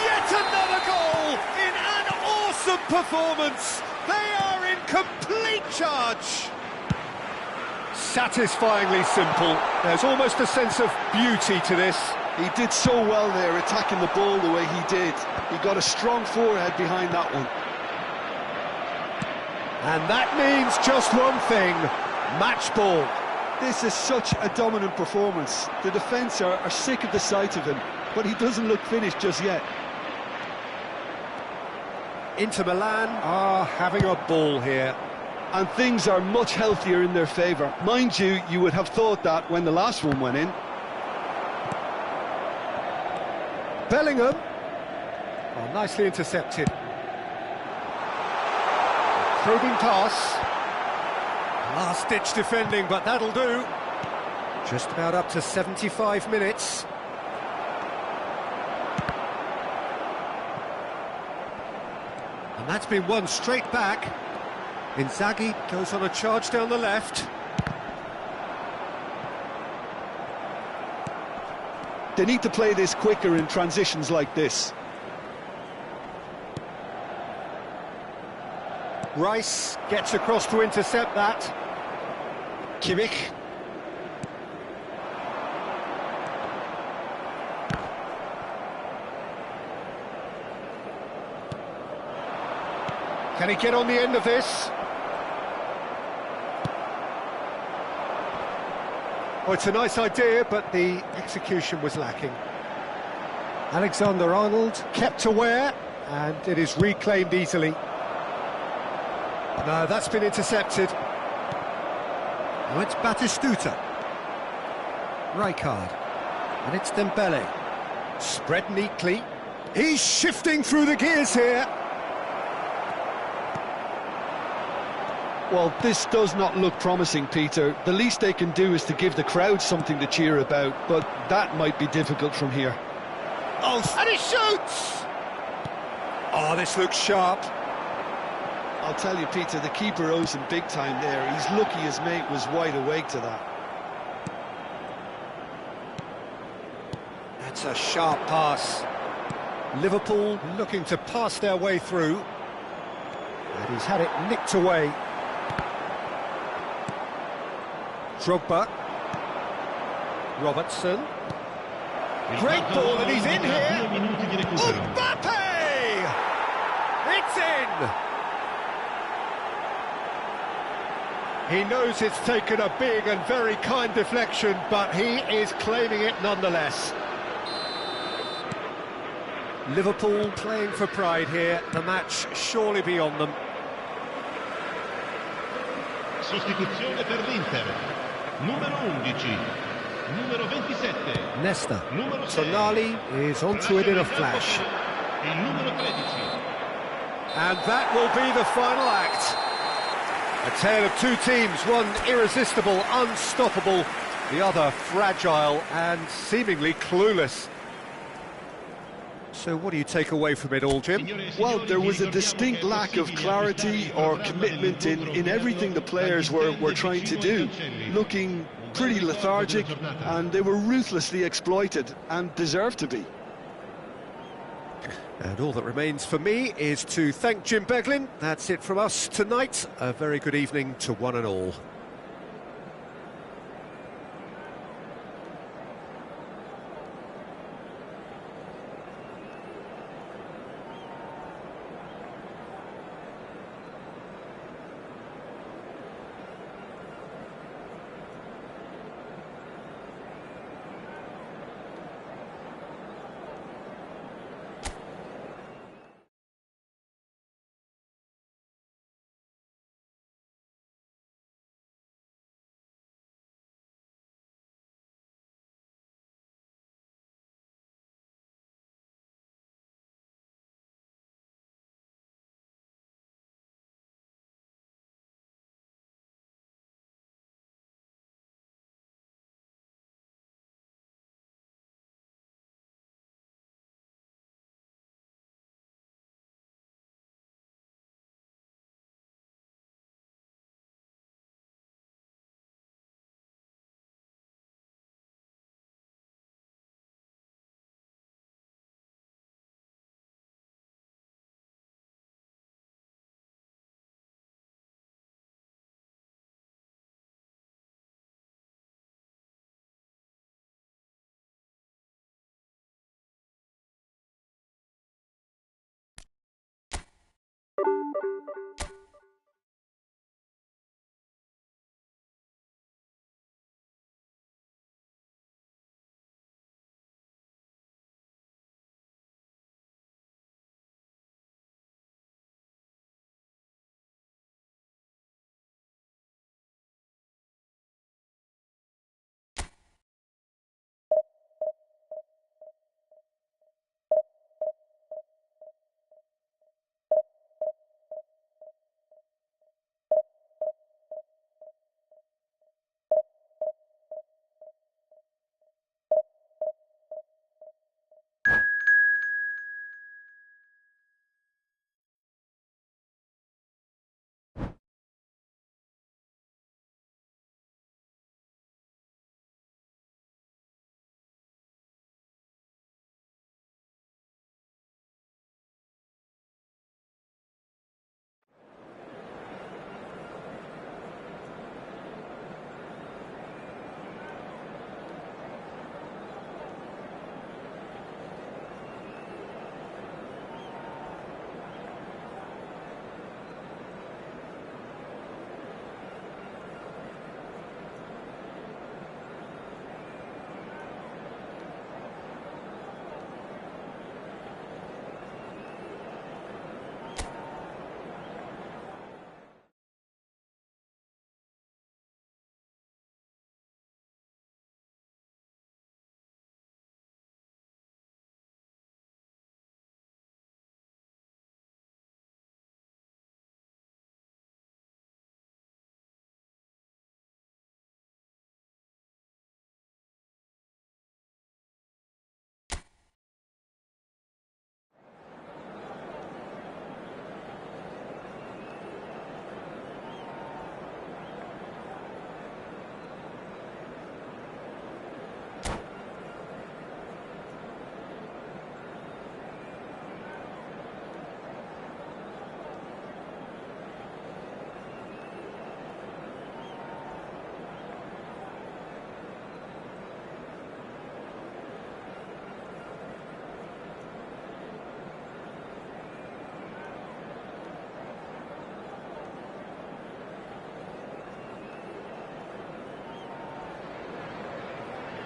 Yet another goal in an awesome performance. They are in complete charge. Satisfyingly simple. There's almost a sense of beauty to this. He did so well there, attacking the ball the way he did. He got a strong forehead behind that one. And that means just one thing, match ball. This is such a dominant performance. The defence are sick of the sight of him, but he doesn't look finished just yet. Inter Milan are having a ball here. And things are much healthier in their favour. Mind you, you would have thought that when the last one went in. Bellingham. Oh, nicely intercepted. Probing pass. Last-ditch defending, but that'll do. Just about up to 75 minutes. And that's been won straight back. Inzaghi goes on a charge down the left. They need to play this quicker in transitions like this. Rice gets across to intercept that. Kimmich. Can he get on the end of this? Oh, it's a nice idea, but the execution was lacking. Alexander-Arnold kept aware, and it is reclaimed easily. No, that's been intercepted. Now it's Batistuta. Rijkaard. And it's Dembele. Spread neatly. He's shifting through the gears here. Well, this does not look promising, Peter. The least they can do is to give the crowd something to cheer about, but that might be difficult from here. Oh, and he shoots! Oh, this looks sharp. I'll tell you, Peter, the keeper owes him big time there. He's lucky his mate was wide awake to that. That's a sharp pass. Liverpool looking to pass their way through. And he's had it nicked away. Drogba. Robertson. Great ball, and he's in here. Mbappe! It's in! He knows it's taken a big and very kind deflection, but he is claiming it nonetheless. Liverpool playing for pride here. The match surely beyond them. Sostituzione per l'Inter. Numero 11. Numero 27. Nesta. Numero 6. Tonali is onto it in a flash. Il numero 13. And that will be the final act. A tale of two teams, one irresistible, unstoppable, the other fragile and seemingly clueless. So what do you take away from it all, Jim? Well, there was a distinct lack of clarity or commitment in everything the players were trying to do. Looking pretty lethargic, and they were ruthlessly exploited, and deserved to be. And all that remains for me is to thank Jim Beglin. That's it from us tonight. A very good evening to one and all.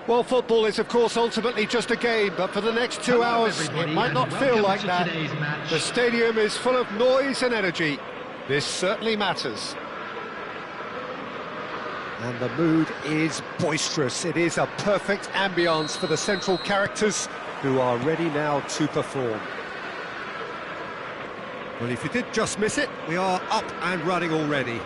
Well, football is, of course, ultimately just a game, but for the next 2 hours, it might not feel like that. The stadium is full of noise and energy. This certainly matters. And the mood is boisterous. It is a perfect ambience for the central characters who are ready now to perform. Well, if you did just miss it, we are up and running already.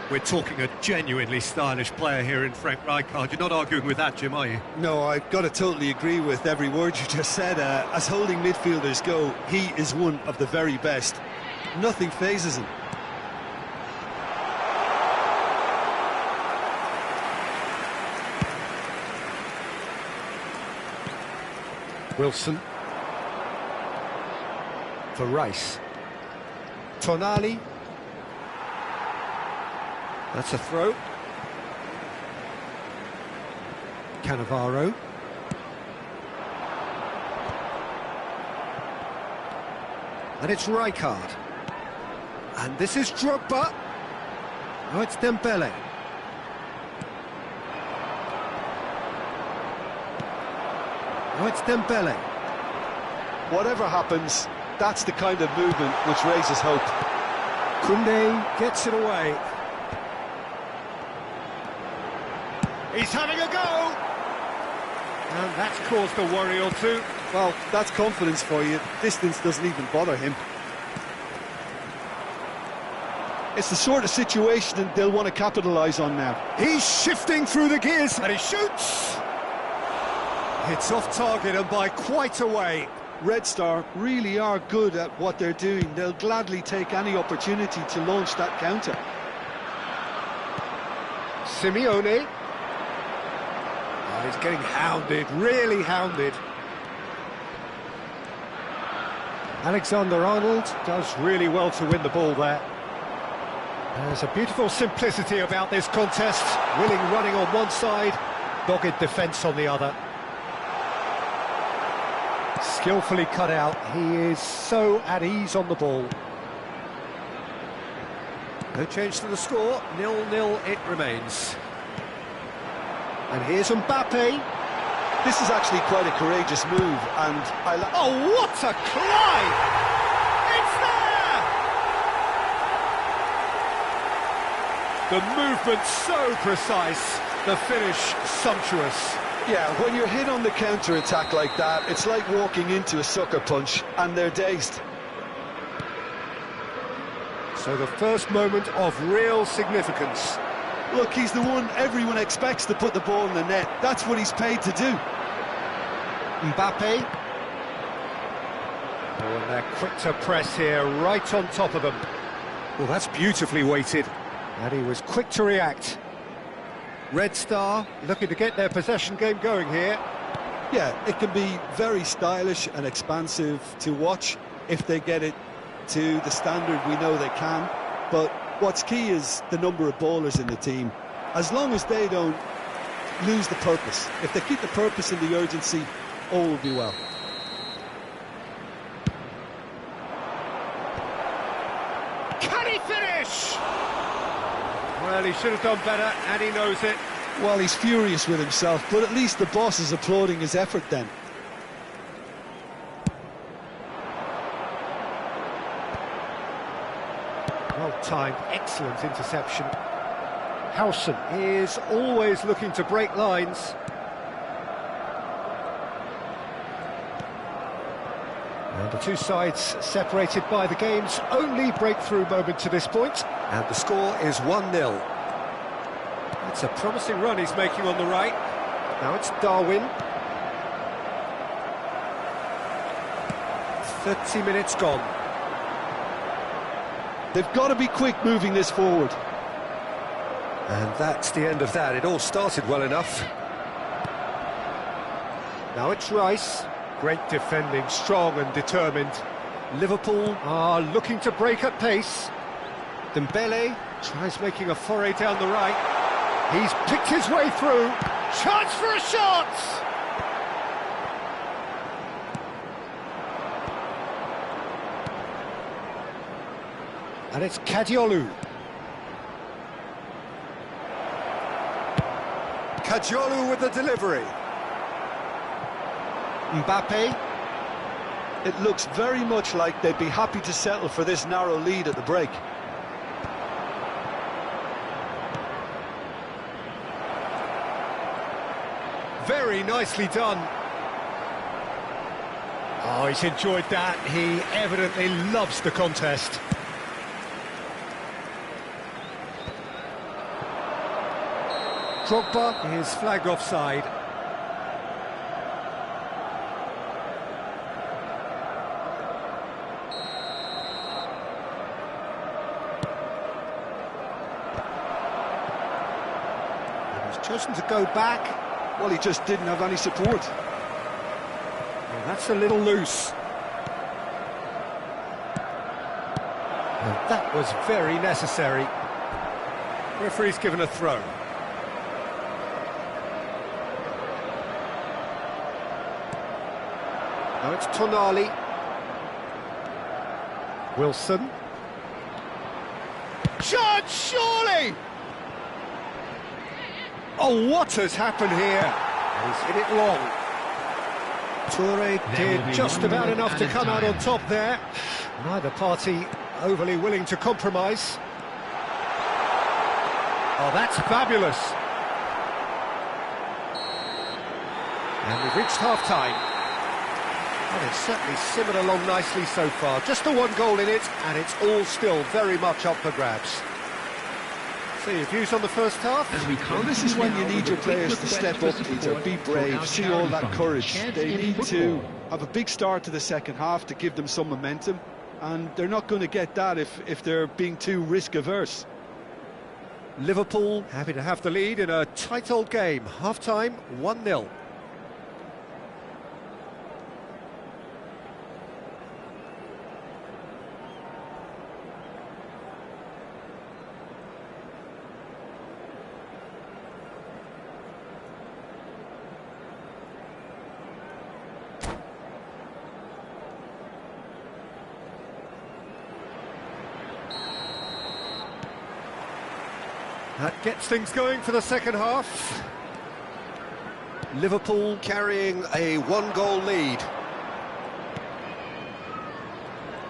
We're talking a genuinely stylish player here in Frank Rijkaard. You're not arguing with that, Jim, are you? No, I've got to totally agree with every word you just said. As holding midfielders go, he is one of the very best. Nothing phases him. Wilson. For Rice. Tonali. That's a throw. Cannavaro. And it's Rijkaard. And this is Drogba. Oh, it's Dembele. Oh, it's Dembele. Whatever happens, that's the kind of movement which raises hope. Koundé gets it away. He's having a go! And that's caused a worry or two. Well, that's confidence for you. Distance doesn't even bother him. It's the sort of situation they'll want to capitalise on now. He's shifting through the gears and he shoots! It's off target and by quite a way. Red Star really are good at what they're doing. They'll gladly take any opportunity to launch that counter. Simeone. Oh, he's getting hounded, really hounded. Alexander-Arnold does really well to win the ball there. There's a beautiful simplicity about this contest. Willing running on one side, dogged defence on the other. Skillfully cut out, he is so at ease on the ball. No change to the score, 0-0 it remains. And here's Mbappe. This is actually quite a courageous move, and oh, what a climb! It's there! The movement so precise, the finish sumptuous. Yeah, when you're hit on the counter-attack like that, it's like walking into a sucker punch, and they're dazed. So the first moment of real significance. Look, he's the one everyone expects to put the ball in the net. That's what he's paid to do. Mbappe. Oh, and they're quick to press here, right on top of them. Well, that's beautifully weighted. And he was quick to react. Red Star looking to get their possession game going here. Yeah, it can be very stylish and expansive to watch if they get it to the standard we know they can. But what's key is the number of ballers in the team. As long as they don't lose the purpose, if they keep the purpose and the urgency, all will be well. Can he finish? Well, he should have done better, and he knows it. Well, he's furious with himself, but at least the boss is applauding his effort then. Well-timed, excellent interception. Howson is always looking to break lines. And the two sides separated by the game's only breakthrough moment to this point. And the score is 1-0. It's a promising run he's making on the right. Now it's Darwin. 30 minutes gone. They've got to be quick moving this forward. And that's the end of that. It all started well enough. Now it's Rice. Great defending, strong and determined. Liverpool are looking to break at pace. Dembele tries making a foray down the right. He's picked his way through. Chance for a shot! And it's Kadiolu. Hajolu with the delivery. Mbappe. It looks very much like they'd be happy to settle for this narrow lead at the break. Very nicely done. Oh, he's enjoyed that. He evidently loves the contest. Drogba is flagged offside. And he's chosen to go back. Well, he just didn't have any support. Well, that's a little loose. And that was very necessary. Referee's given a throw. Now it's Tonali. Wilson. Judge, surely! Oh, what has happened here? He's hit it long. Toure did just about enough to come out on top there. Neither party overly willing to compromise. Oh, that's fabulous. And we've reached half-time. And it's certainly simmered along nicely so far. Just the one goal in it, and it's all still very much up for grabs. So your views on the first half? Well, this is when you need your players to step up, Peter, be brave, see all that courage. They need to have a big start to the second half to give them some momentum, and they're not going to get that if they're being too risk-averse. Liverpool happy to have the lead in a tight old game. Half-time, 1-0. That gets things going for the second half. Liverpool Carrying a one-goal lead.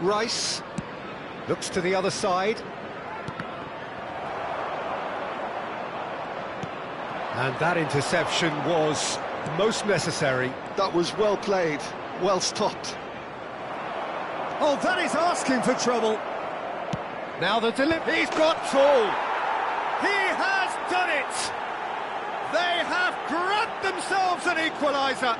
Rice looks to the other side. And that interception was most necessary. That was well played, well stopped. Oh, that is asking for trouble. Now the delivery. He's got two. He has done it! They have grabbed themselves an equaliser!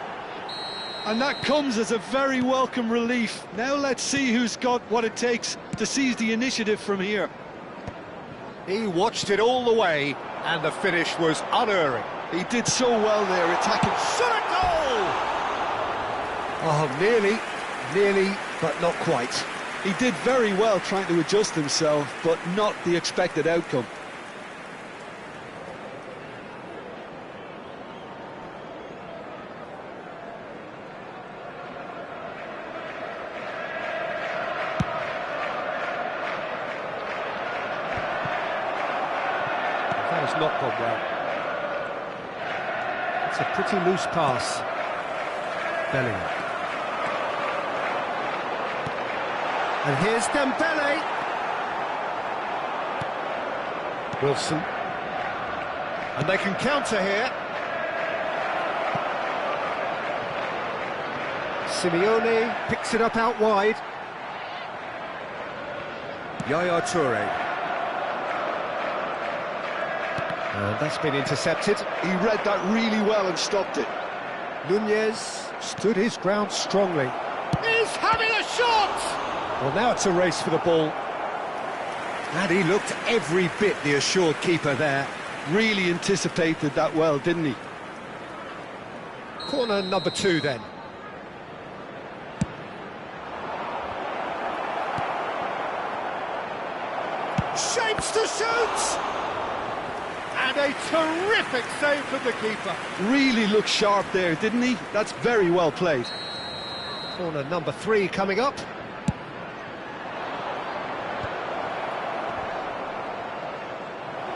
And that comes as a very welcome relief. Now let's see who's got what it takes to seize the initiative from here. He watched it all the way, and the finish was unerring. He did so well there, attacking. Shot a goal! Oh, nearly, but not quite. He did very well trying to adjust himself, but not the expected outcome. That has not gone well. It's a pretty loose pass. Bellingham. And here's Dembele. Wilson. And they can counter here. Simeone picks it up out wide. Yaya Toure. And that's been intercepted. He read that really well and stopped it. Nunez stood his ground strongly. He's having a shot! Well, now it's a race for the ball. And he looked every bit the assured keeper there. Really anticipated that well, didn't he? Corner number 2 then. Shapes to shoot! And a terrific save from the keeper. Really looked sharp there, didn't he? That's very well played. Corner number 3 coming up.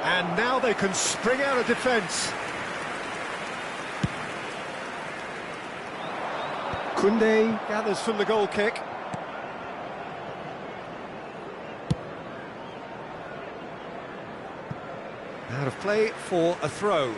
And now they can spring out of defence. Koundé gathers from the goal kick. Out of play for a throw.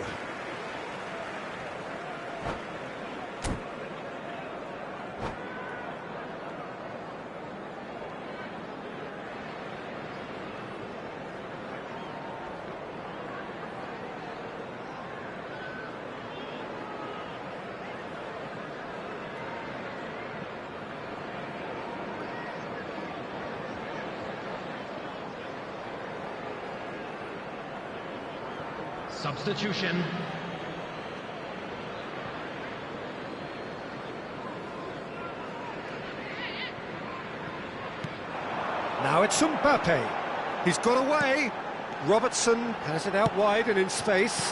Substitution. Now it's Mbappe. He's got away. Robertson has it out wide and in space.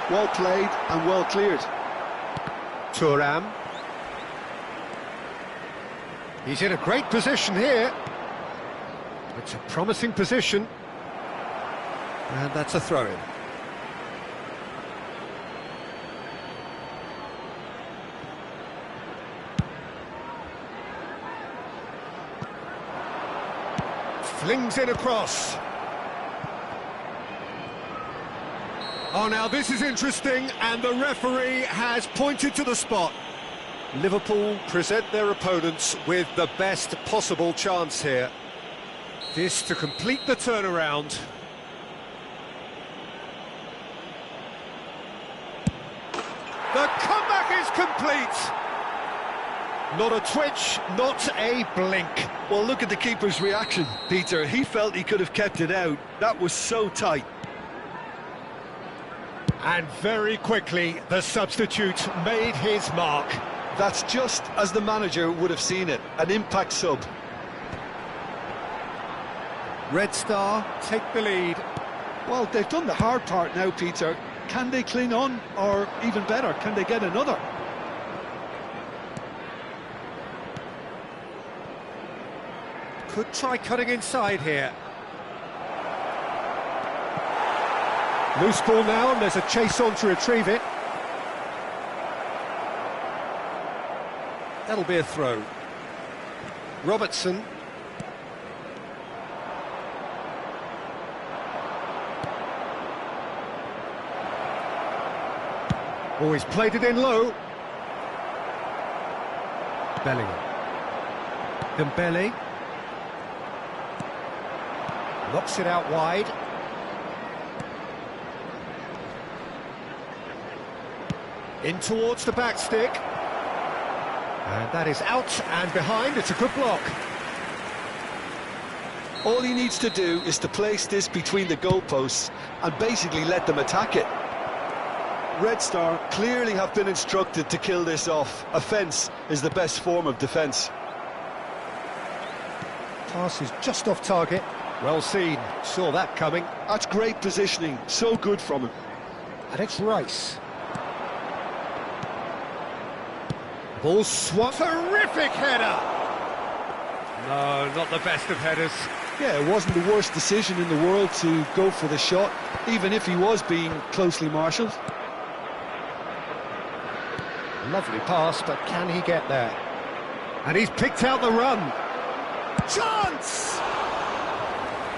Well played and well cleared. Thuram. He's in a great position here. It's a promising position. And that's a throw-in. Flings in across. Oh, now this is interesting, and the referee has pointed to the spot. Liverpool present their opponents with the best possible chance here. This to complete the turnaround. The comeback is complete. Not a twitch, not a blink. Well, look at the keeper's reaction, Peter. He felt he could have kept it out. That was so tight. And very quickly, the substitute made his mark. That's just as the manager would have seen it, an impact sub. Red Star take the lead. Well, they've done the hard part now, Peter. Can they cling on, or even better, can they get another? Could try cutting inside here. Loose ball now, and there's a chase on to retrieve it. That'll be a throw. Robertson. Oh, he's played it in low. Bellingham. Dembele. Knocks it out wide. In towards the back stick. And that is out and behind. It's a good block. All he needs to do is to place this between the goalposts and basically let them attack it. Red Star clearly have been instructed to kill this off. Offence is the best form of defence. Pass is just off target. Well seen, saw that coming. That's great positioning, so good from him. And it's Rice. Ball swat. Terrific header! No, not the best of headers. Yeah, it wasn't the worst decision in the world to go for the shot, even if he was being closely marshalled. Lovely pass, but can he get there? And he's picked out the run. Chance!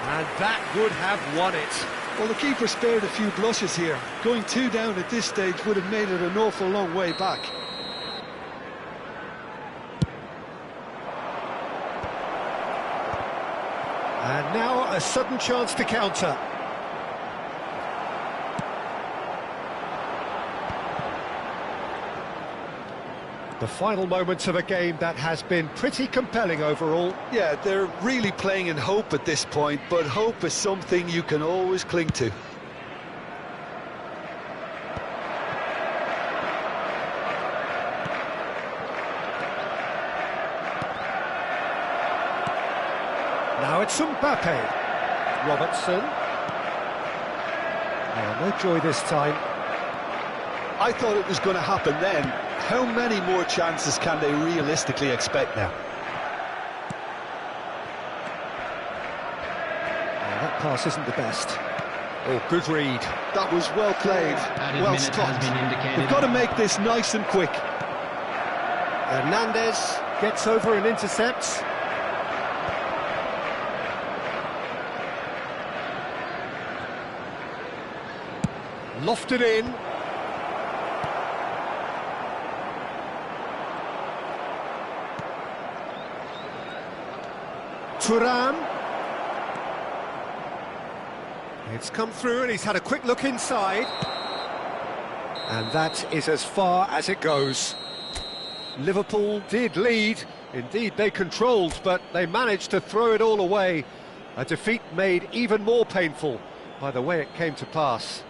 And that would have won it. Well, the keeper spared a few blushes here. Going 2 down at this stage would have made it an awful long way back. And now a sudden chance to counter. The final moments of a game that has been pretty compelling overall. Yeah, they're really playing in hope at this point, but hope is something you can always cling to. Now it's Mbappe. Robertson. Oh, no joy this time. I thought it was going to happen then. How many more chances can they realistically expect now? Oh, that pass isn't the best. Oh, good read. That was well played, well stopped. They've got to make this nice and quick. Hernandez gets over and intercepts. Lofted in. Thuram. It's come through and he's had a quick look inside. And that is as far as it goes. Liverpool did lead. Indeed, they controlled, but they managed to throw it all away. A defeat made even more painful by the way it came to pass.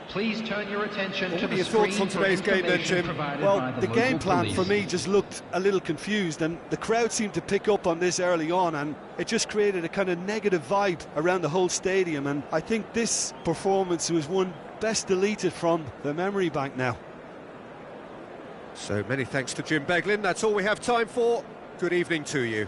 Please turn your attention to What are the your screen thoughts on for today's game then, information Jim? provided by Well, the game local plan police. for me just looked a little confused, and the crowd seemed to pick up on this early on, and it just created a kind of negative vibe around the whole stadium. And I think this performance was one best deleted from the memory bank now. So many thanks to Jim Beglin. That's all we have time for. Good evening to you.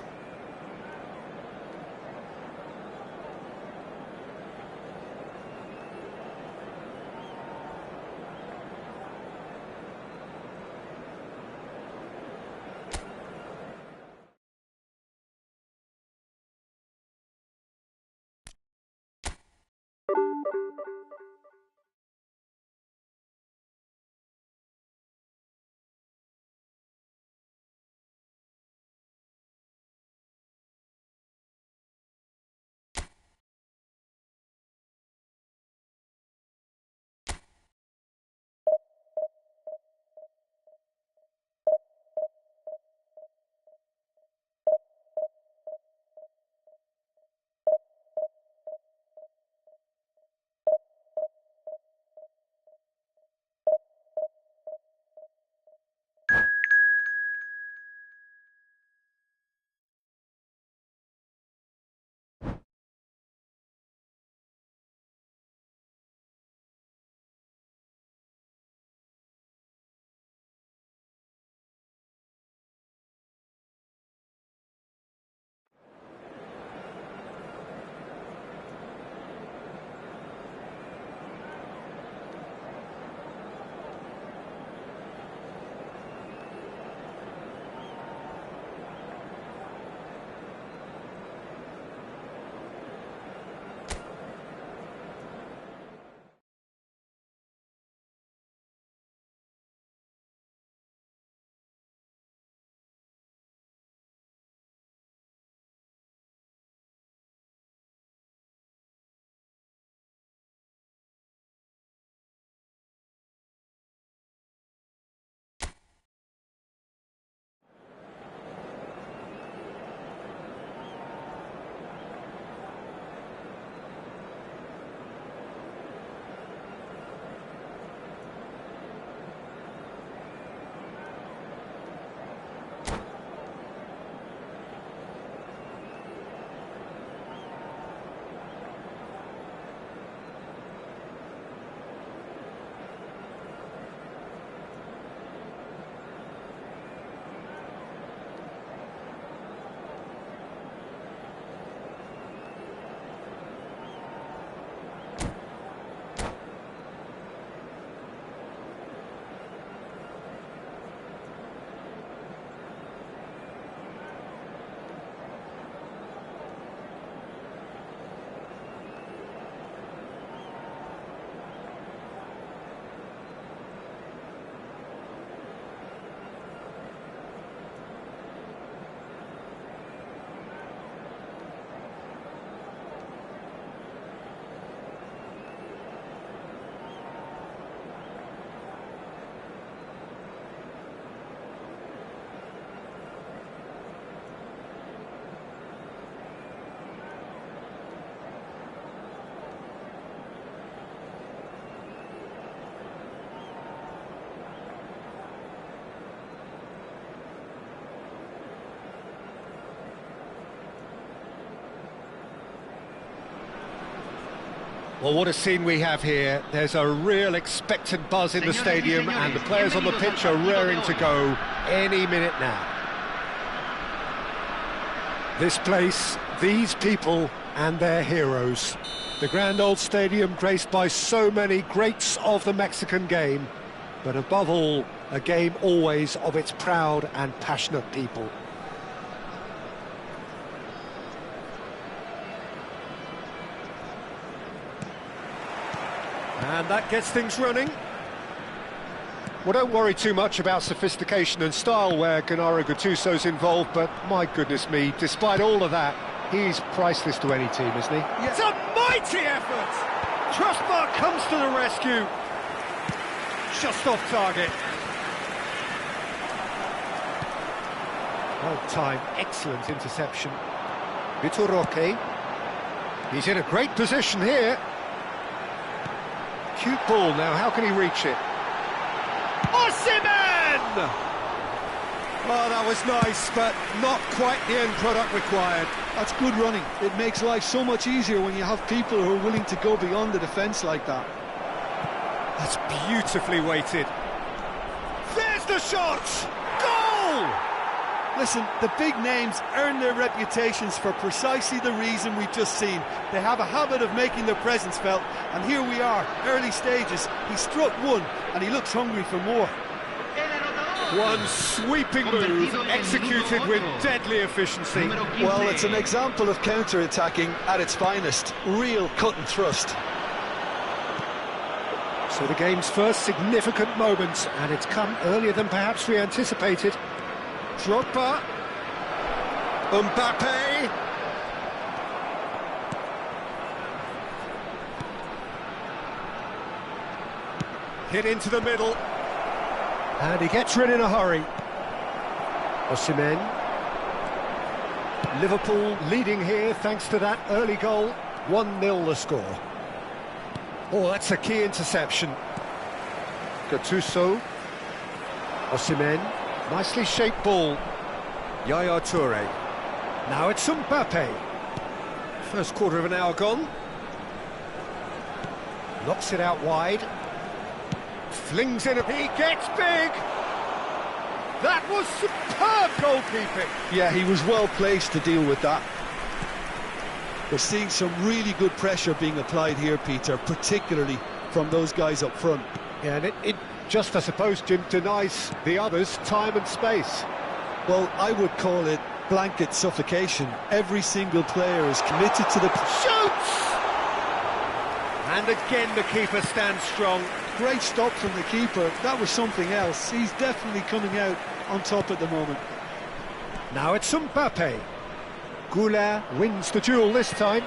Well, what a scene we have here. There's a real expectant buzz in the stadium and the players on the pitch are raring to go any minute now. This place, these people and their heroes. The grand old stadium graced by so many greats of the Mexican game, but above all, A game always of its proud and passionate people. And that gets things running. Well, don't worry too much about sophistication and style where Gennaro Gattuso's involved, but my goodness me, despite all of that, he's priceless to any team, isn't he? It's a mighty effort! Trustmark comes to the rescue. Just off target. Well timed, excellent interception. Vitor Roque. He's in a great position here. Cute ball now, how can he reach it? Osimhen! Oh, that was nice, but not quite the end product required. That's good running. It makes life so much easier when you have people who are willing to go beyond the defence like that. That's beautifully weighted. There's the shot! Goal! Listen, the big names earn their reputations for precisely the reason we've just seen. They have a habit of making their presence felt, and here we are, early stages. He struck one, and he looks hungry for more. One sweeping move, executed with deadly efficiency. Well, it's an example of counter-attacking at its finest. Real cut and thrust. So the game's first significant moment, and it's come earlier than perhaps we anticipated. Drogba. Mbappe. Hit into the middle. And he gets rid in a hurry. Osimhen. Liverpool leading here thanks to that early goal. 1-0 the score. Oh, that's a key interception. Gattuso. Osimhen. Nicely shaped ball. Yaya Toure. Now it's Mbappe. First quarter of an hour gone. Knocks it out wide. Flings in a... He gets big! That was superb goalkeeping! Yeah, he was well placed to deal with that. We're seeing some really good pressure being applied here, Peter, particularly from those guys up front. Yeah, and it just, I suppose, Jim, denies the others time and space. Well, I would call it blanket suffocation. Every single player is committed to the... Shoots! And again the keeper stands strong. Great stop from the keeper. That was something else. He's definitely coming out on top at the moment. Now it's Mbappe. Goulart wins the duel this time.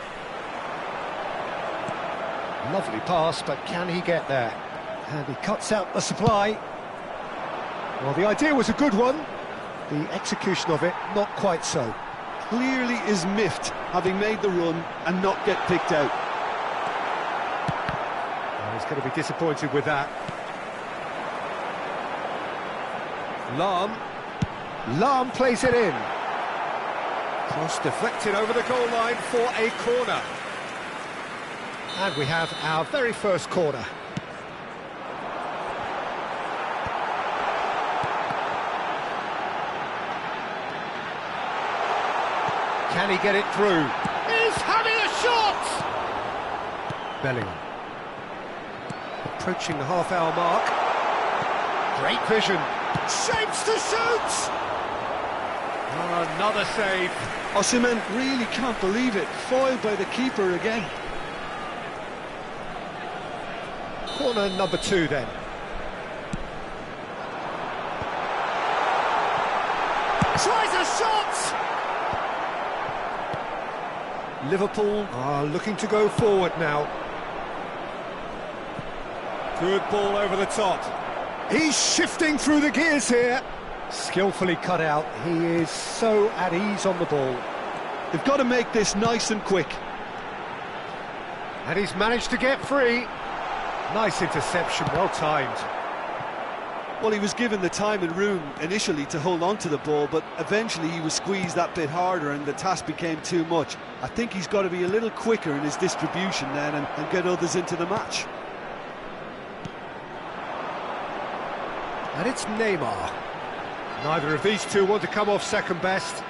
Lovely pass, but can he get there? And he cuts out the supply. Well, the idea was a good one. The execution of it, not quite so. Clearly is miffed, having made the run and not get picked out. Well, he's going to be disappointed with that. Lahm plays it in. Cross deflected over the goal line for a corner. And we have our very first corner. Can he get it through? He's having a shot! Bellingham. Approaching the half-hour mark. Great vision. Shapes to shoot! Another save. Osimhen really can't believe it. Foiled by the keeper again. Corner number 2 then. Tries a shot! Liverpool are looking to go forward now. Good ball over the top. He's shifting through the gears here. Skillfully cut out. He is so at ease on the ball. They've got to make this nice and quick. And he's managed to get free. Nice interception, well timed. Well, he was given the time and room initially to hold on to the ball, but eventually he was squeezed that bit harder and the task became too much. I think he's got to be a little quicker in his distribution then and get others into the match. And it's Neymar. Neither of these two want to come off second best.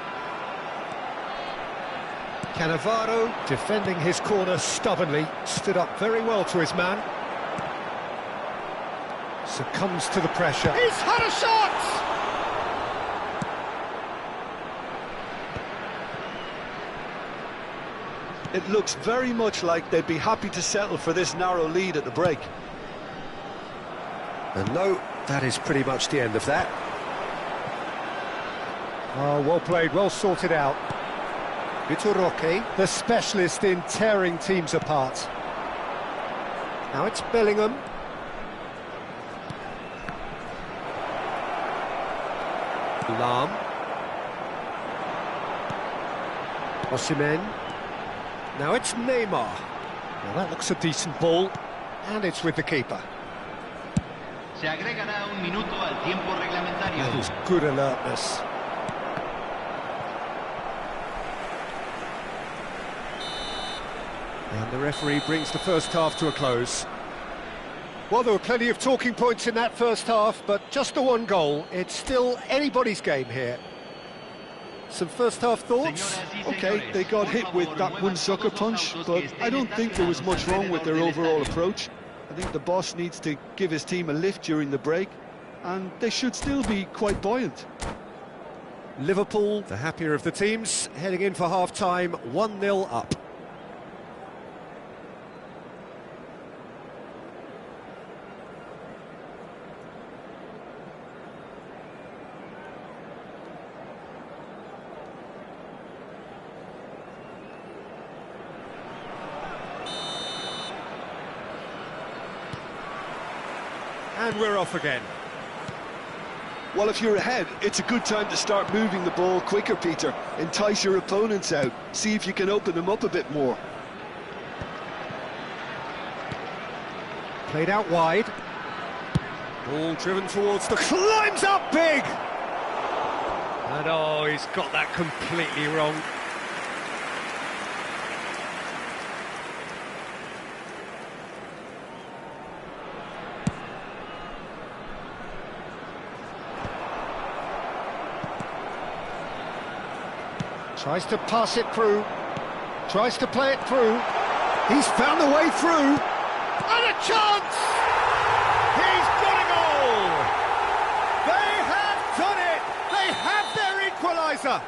Cannavaro defending his corner stubbornly, stood up very well to his man. Succumbs to the pressure. He's had a shot! It looks very much like they'd be happy to settle for this narrow lead at the break. And no, that is pretty much the end of that. Oh, well played, well sorted out. Vitor Roque, the specialist in tearing teams apart. Now it's Bellingham. Lam. Osimhen. Now it's Neymar. Well, that looks a decent ball, and it's with the keeper. Se agregará un minuto al tiempo reglamentario. That is good alertness. And the referee brings the first half to a close. Well, there were plenty of talking points in that first half, but just the one goal. It's still anybody's game here. Some first half thoughts? Okay, they got hit with that one sucker punch, but I don't think there was much wrong with their overall approach. I think the boss needs to give his team a lift during the break, and they should still be quite buoyant. Liverpool, the happier of the teams, heading in for half-time, 1-0 up. And we're off again. Well, if you're ahead, it's a good time to start moving the ball quicker, Peter. Entice your opponents out. See if you can open them up a bit more. Played out wide. Ball driven towards the... Climbs up big! And oh, he's got that completely wrong. Tries to pass it through, tries to play it through, he's found a way through, and a chance! He's got a goal! They have done it! They have their equaliser!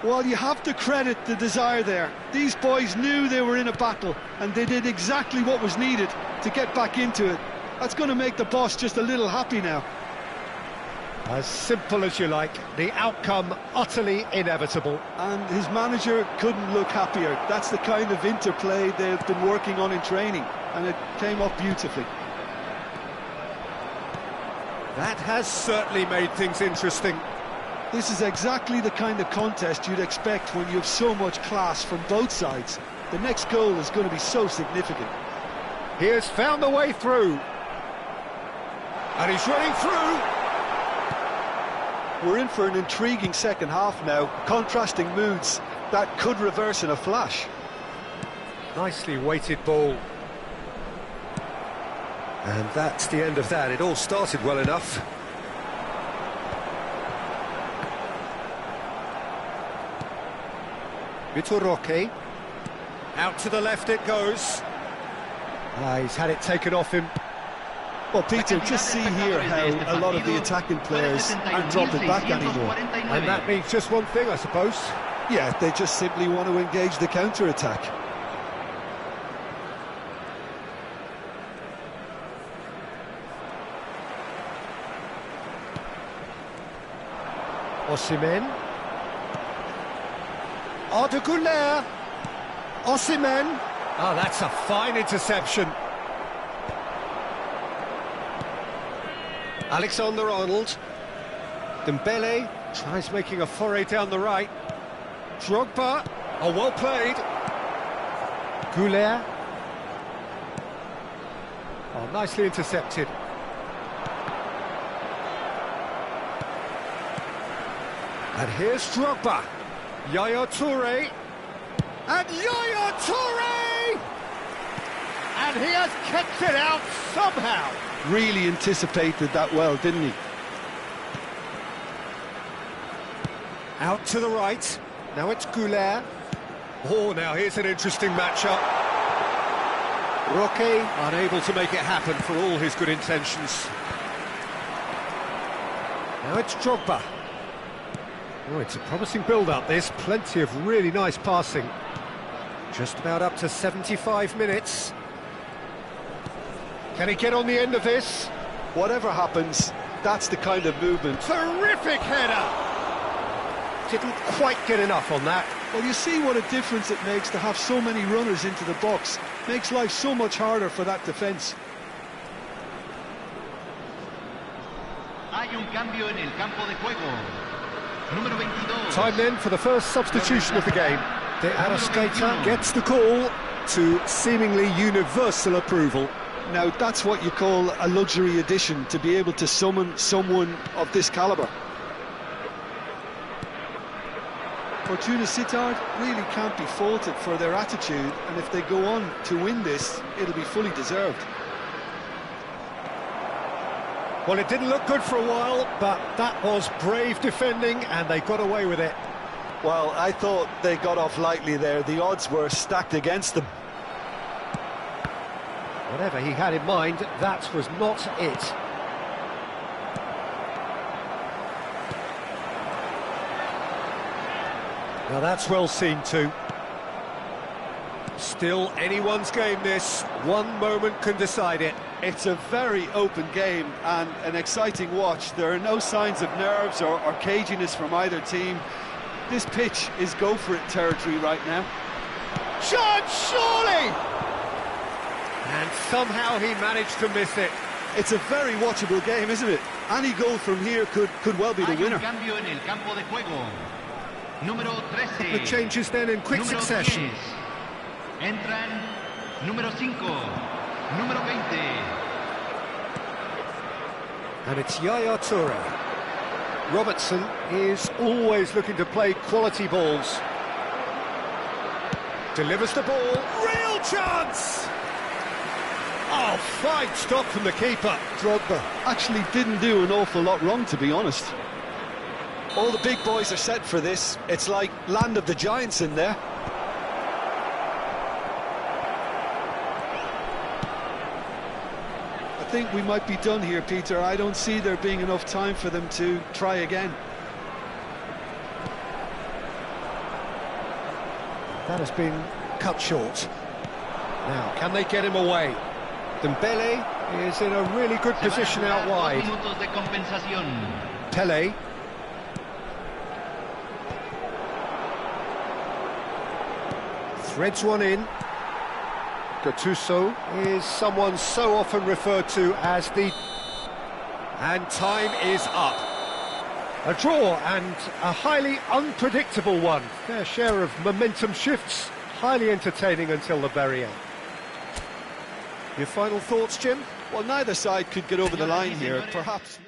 Well, you have to credit the desire there. These boys knew they were in a battle, and they did exactly what was needed to get back into it. That's going to make the boss just a little happy now. As simple as you like, the outcome utterly inevitable. And his manager couldn't look happier. That's the kind of interplay they've been working on in training, and it came off beautifully. That has certainly made things interesting. This is exactly the kind of contest you'd expect when you have so much class from both sides. The next goal is going to be so significant. He has found a way through. And he's running through. We're in for an intriguing second half now, contrasting moods that could reverse in a flash. Nicely weighted ball. And that's the end of that. It all started well enough. Vitor Roque. Out to the left it goes. He's had it taken off him. Well, Peter, just see here how a lot of the attacking players aren't dropping back anymore. And that means just one thing, I suppose. Yeah, they just simply want to engage the counter-attack. Osimhen. Arda Güler. Osimhen. Oh, that's a fine interception. Alexander-Arnold. Dembele tries making a foray down the right. Drogba. Oh, well played. Güler. Oh, nicely intercepted. And here's Drogba. Yaya Toure. And Yaya Toure! And he has kept it out somehow. Really anticipated that well, didn't he? Out to the right. Now it's Güler. Oh, now here's an interesting matchup. Roque unable to make it happen for all his good intentions. Now it's Drogba. Oh, it's a promising build-up, this. Plenty of really nice passing. Just about up to 75 minutes. Can he get on the end of this? Whatever happens, that's the kind of movement. Terrific header! Didn't quite get enough on that. Well, you see what a difference it makes to have so many runners into the box. Makes life so much harder for that defence. Hay un cambio en el campo de juego. Número 22. Time then for the first substitution of the game. De Arrascaeta gets the call to seemingly universal approval. Now, that's what you call a luxury addition, to be able to summon someone of this calibre. Fortuna Sittard really can't be faulted for their attitude, and if they go on to win this, it'll be fully deserved. Well, it didn't look good for a while, but that was brave defending, and they got away with it. Well, I thought they got off lightly there. The odds were stacked against them. Whatever he had in mind, that was not it. Now that's well seen too. Still anyone's game this. One moment can decide it. It's a very open game and an exciting watch. There are no signs of nerves or caginess from either team. This pitch is go-for-it territory right now. Chance, surely! And somehow he managed to miss it. It's a very watchable game, isn't it? Any goal from here could well be the winner. Hay un cambio en el campo de juego. Número 13. The changes then in quick Número succession. 10. Entran número 5, número 20. And it's Yaya Toure. Robertson is always looking to play quality balls. Delivers the ball. Real chance! Oh, fine stop from the keeper. Drogba actually didn't do an awful lot wrong, to be honest. All the big boys are set for this. It's like land of the giants in there. I think we might be done here, Peter. I don't see there being enough time for them to try again. That has been cut short. Now, can they get him away? Dembele is in a really good position out wide. 2 minutos de compensación. Pele. Threads one in. Gattuso is someone so often referred to as the... And time is up. A draw, and a highly unpredictable one. Fair share of momentum shifts, highly entertaining until the very end. Your final thoughts, Jim? Well, neither side could get over the line here, perhaps.